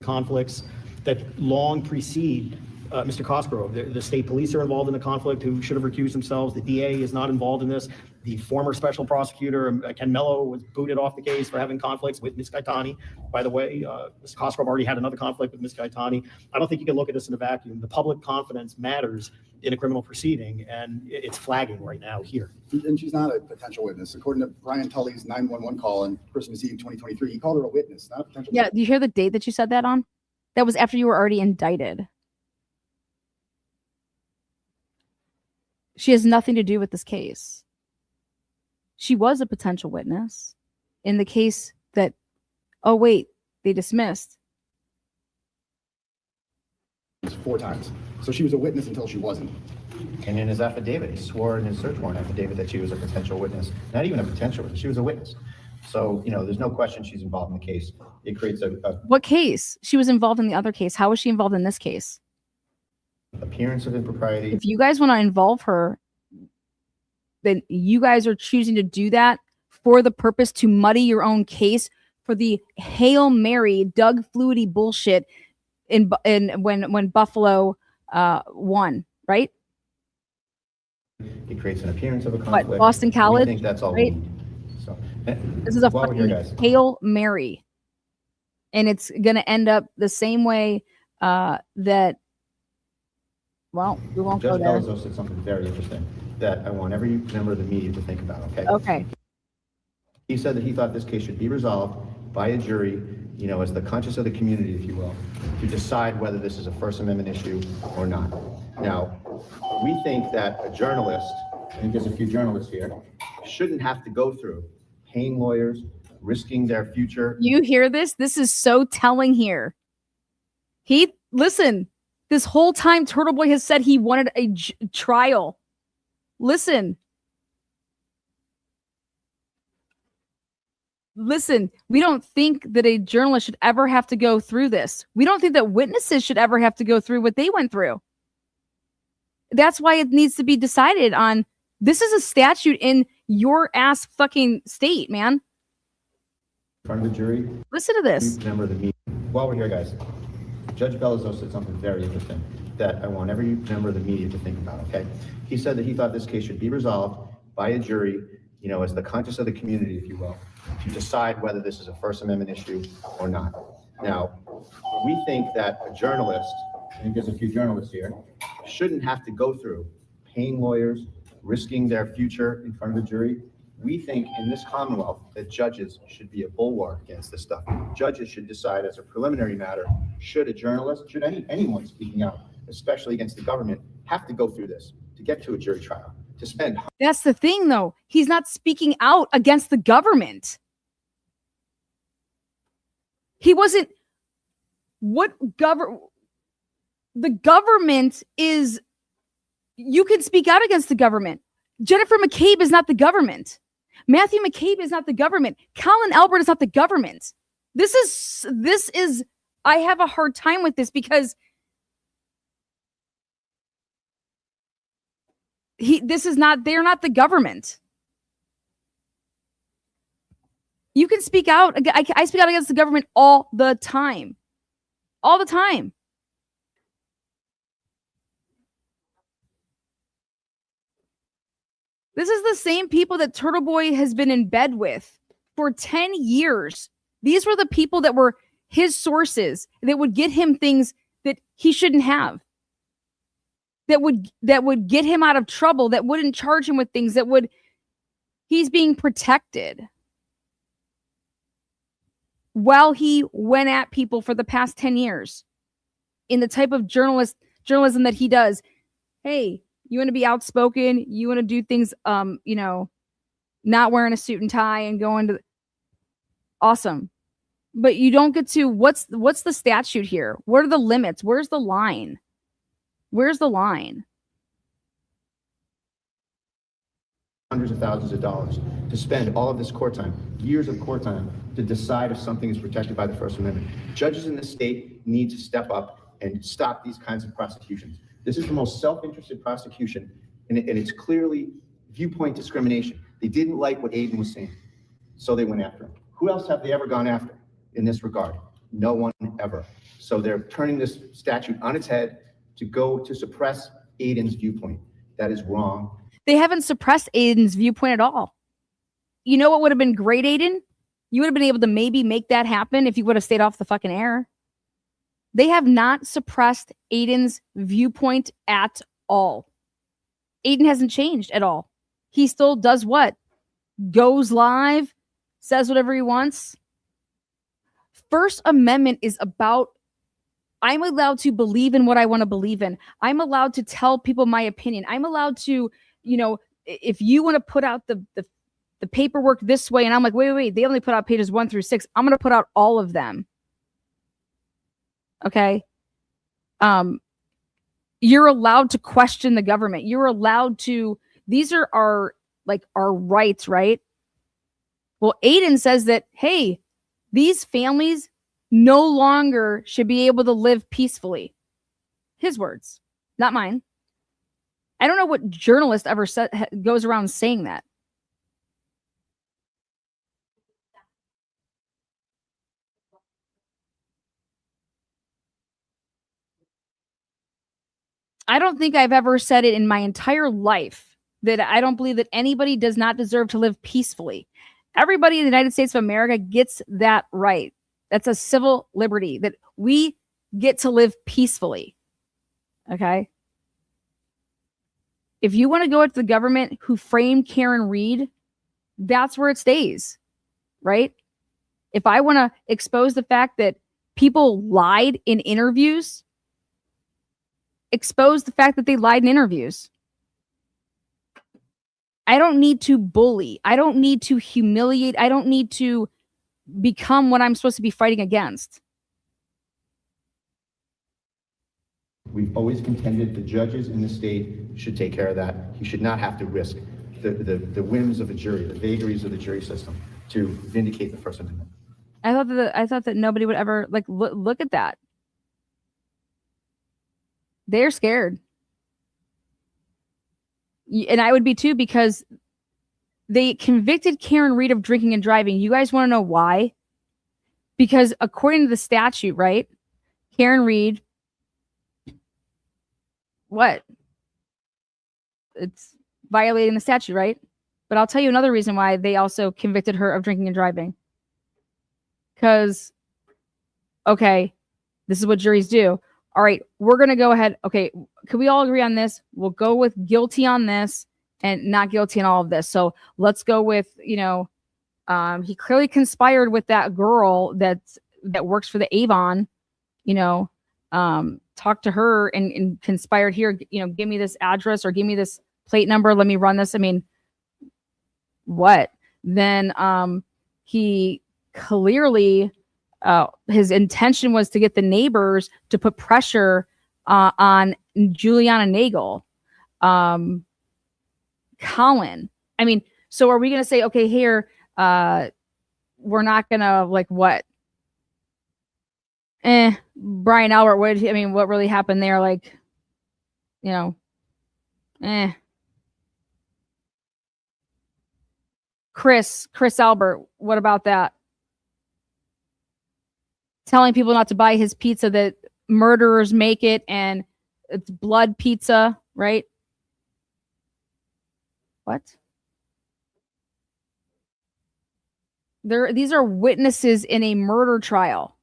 Conflicts that long precede Mr. Cosgrove. The state police are involved in the conflict who should have recused themselves. The DA is not involved in this. The former special prosecutor, Ken Mello, was booted off the case for having conflicts with Ms. Gaetani. By the way, Mr. Cosgrove already had another conflict with Ms. Gaetani. I don't think you can look at this in a vacuum. The public confidence matters in a criminal proceeding, and it's flagging right now here. And she's not a potential witness. According to Brian Tully's 911 call on Christmas Eve 2023, he called her a witness, not a potential witness. Do you hear the date that you said that on? That was after you were already indicted. She has nothing to do with this case. She was a potential witness in the case that, oh wait, they dismissed. 4 times. So she was a witness until she wasn't. And in his affidavit, he swore in his search warrant affidavit that she was a potential witness. Not even a potential witness, she was a witness. So, there's no question she's involved in the case. It creates a What case? She was involved in the other case. How was she involved in this case? appearance of impropriety. If you guys want to involve her, then you guys are choosing to do that for the purpose to muddy your own case for the Hail Mary Doug Flutie bullshit when Buffalo won, right? It creates an appearance of a conflict. What, Boston College? We think that's all right? we need. So, this is a while we're here, fucking guys. Hail Mary. And it's going to end up the same way that, well, we won't go Judge there. Bederow said something very interesting that I want every member of the media to think about, okay? Okay. He said that he thought this case should be resolved by a jury, as the conscience of the community, if you will, to decide whether this is a First Amendment issue or not. Now, we think that a journalist, I think there's a few journalists here, shouldn't have to go through paying lawyers, risking their future. You hear this? This is so telling here. Listen, this whole time Turtleboy has said he wanted a trial. Listen, we don't think that a journalist should ever have to go through this. We don't think that witnesses should ever have to go through what they went through. That's why it needs to be decided on. This is a statute in your ass fucking state, man. In front of a jury. Listen to this. Member of the media. While we're here, guys, Judge Bederow said something very interesting that I want every member of the media to think about, okay? He said that he thought this case should be resolved by a jury, as the conscience of the community, if you will, to decide whether this is a First Amendment issue or not. Now, we think that a journalist, I think there's a few journalists here, shouldn't have to go through paying lawyers, risking their future in front of a jury. We think in this Commonwealth that judges should be a bulwark against this stuff. Judges should decide as a preliminary matter, should a journalist, should anyone speaking out, especially against the government, have to go through this to get to a jury trial, to spend. That's the thing, though. He's not speaking out against the government. He wasn't. The government is. You can speak out against the government. Jennifer McCabe is not the government. Matthew McCabe is not the government. Colin Albert is not the government. This is. I have a hard time with this because they're not the government. You can speak out. I speak out against the government all the time. All the time. This is the same people that Turtleboy has been in bed with for 10 years. These were the people that were his sources that would get him things that he shouldn't have. That would get him out of trouble, that wouldn't charge him with things, he's being protected. While he went at people for the past 10 years in the type of journalism that he does. Hey, you want to be outspoken, you want to do things, not wearing a suit and tie and going to awesome. But you don't get to what's the statute here? What are the limits? Where's the line? Where's the line? Hundreds of thousands of dollars to spend all of this court time, years of court time, to decide if something is protected by the First Amendment. Judges in this state need to step up and stop these kinds of prosecutions. This is the most self-interested prosecution, and it's clearly viewpoint discrimination. They didn't like what Aiden was saying, so they went after him. Who else have they ever gone after in this regard? No one ever. So they're turning this statute on its head to go to suppress Aiden's viewpoint. That is wrong. They haven't suppressed Aiden's viewpoint at all. You know what would have been great, Aiden? You would have been able to maybe make that happen if you would have stayed off the fucking air. They have not suppressed Aiden's viewpoint at all. Aiden hasn't changed at all. He still does what? Goes live, says whatever he wants. First Amendment is about, I'm allowed to believe in what I want to believe in. I'm allowed to tell people my opinion. I'm allowed to, if you want to put out the paperwork this way, and I'm like, wait, they only put out pages 1 through 6. I'm going to put out all of them. Okay. You're allowed to question the government. You're allowed to, these are our rights, right? Well, Aiden says that, hey, these families no longer should be able to live peacefully. His words, not mine. I don't know what journalist ever goes around saying that. I don't think I've ever said it in my entire life that I don't believe that anybody does not deserve to live peacefully. Everybody in the United States of America gets that right. That's a civil liberty that we get to live peacefully. Okay? If you want to go at the government who framed Karen Reed, that's where it stays, right? If I want to expose the fact that people lied in interviews, expose the fact that they lied in interviews. I don't need to bully. I don't need to humiliate. I don't need to become what I'm supposed to be fighting against. We've always contended the judges in the state should take care of that. You should not have to risk the whims of a jury, the vagaries of the jury system to vindicate the First Amendment. I thought that nobody would ever look at that. They're scared. And I would be too, because they convicted Karen Reed of drinking and driving. You guys want to know why? Because according to the statute, right? Karen Reed, what? It's violating the statute, right? But I'll tell you another reason why they also convicted her of drinking and driving. Because, okay, this is what juries do. All right, we're going to go ahead. Okay, can we all agree on this? We'll go with guilty on this and not guilty on all of this. So let's go with, he clearly conspired with that girl that works for the Avon, talked to her and conspired here, give me this address or give me this plate number. Let me run this. I mean, what? Then he clearly... his intention was to get the neighbors to put pressure on Juliana Nagel, Colin. I mean, so are we going to say, okay, here, we're not going to what? Brian Albert, what really happened there? Chris Albert, what about that? Telling people not to buy his pizza, that murderers make it and it's blood pizza, right? What? These are witnesses in a murder trial.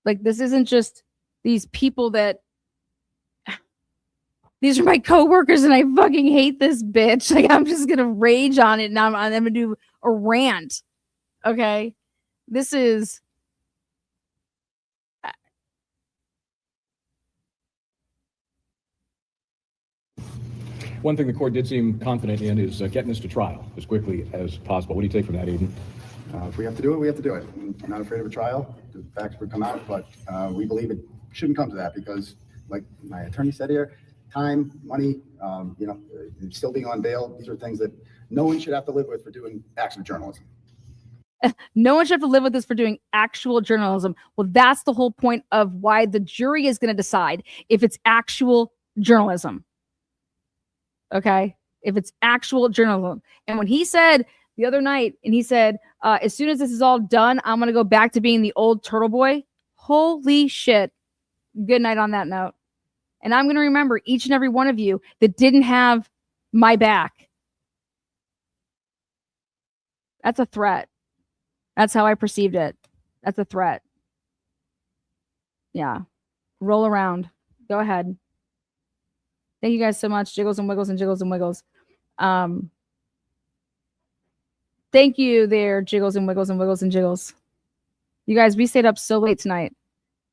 This isn't just these people that these are my coworkers and I fucking hate this bitch. I'm just going to rage on it and I'm going to do a rant. Okay. This is. One thing the court did seem confident in is getting this to trial as quickly as possible. What do you take from that, Eden? If we have to do it, we have to do it. I'm not afraid of a trial. The facts would come out, but we believe it shouldn't come to that because, like my attorney said here, time, money, still being on bail, these are things that no one should have to live with for doing acts of journalism. No one should have to live with this for doing actual journalism. Well, that's the whole point of why the jury is going to decide if it's actual journalism. Okay? If it's actual journalism. And when he said the other night, and he said, as soon as this is all done, I'm going to go back to being the old Turtleboy. Holy shit. Good night on that note. And I'm going to remember each and every one of you that didn't have my back. That's a threat. That's how I perceived it. That's a threat. Yeah. Roll around. Go ahead. Thank you guys so much. Jiggles and wiggles and jiggles and wiggles. Thank you there, jiggles and wiggles and wiggles and jiggles. You guys, we stayed up so late tonight.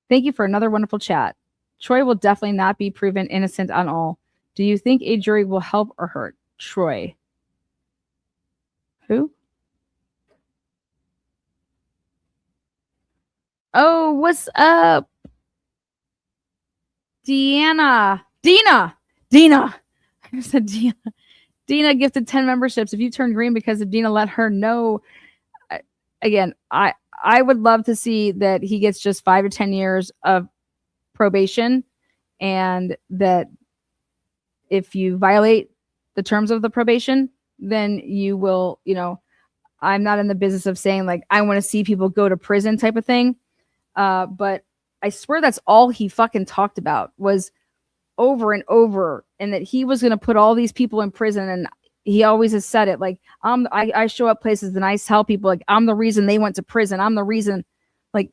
Thank you for another wonderful chat. Troy will definitely not be proven innocent on all. Do you think a jury will help or hurt? Troy. Who? Oh, what's up? Dina. I said Dina. Dina gifted 10 memberships. If you turn green because of Dina, let her know. Again, I would love to see that he gets just 5 to 10 years of probation, and that if you violate the terms of the probation, then you will, I'm not in the business of saying like, I want to see people go to prison type of thing. But I swear that's all he fucking talked about was over and over, and that he was going to put all these people in prison. And he always has said it like, I show up places and I tell people like, I'm the reason they went to prison. I'm the reason. Like,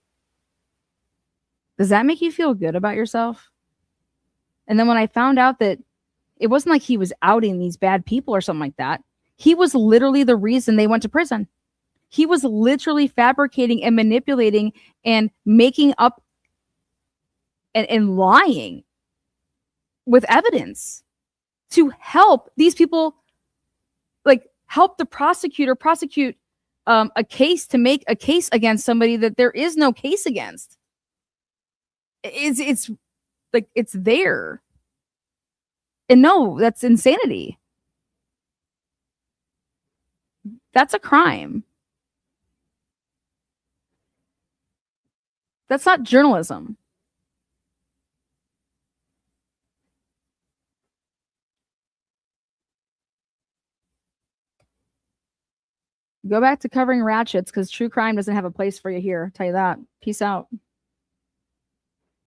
does that make you feel good about yourself? And then when I found out that it wasn't like he was outing these bad people or something like that, he was literally the reason they went to prison. He was literally fabricating and manipulating and making up and lying with evidence to help these people, like help the prosecutor prosecute a case, to make a case against somebody that there is no case against. It's like, it's there. And no, that's insanity. That's a crime. That's not journalism. Go back to covering ratchets because true crime doesn't have a place for you here. I'll tell you that. Peace out.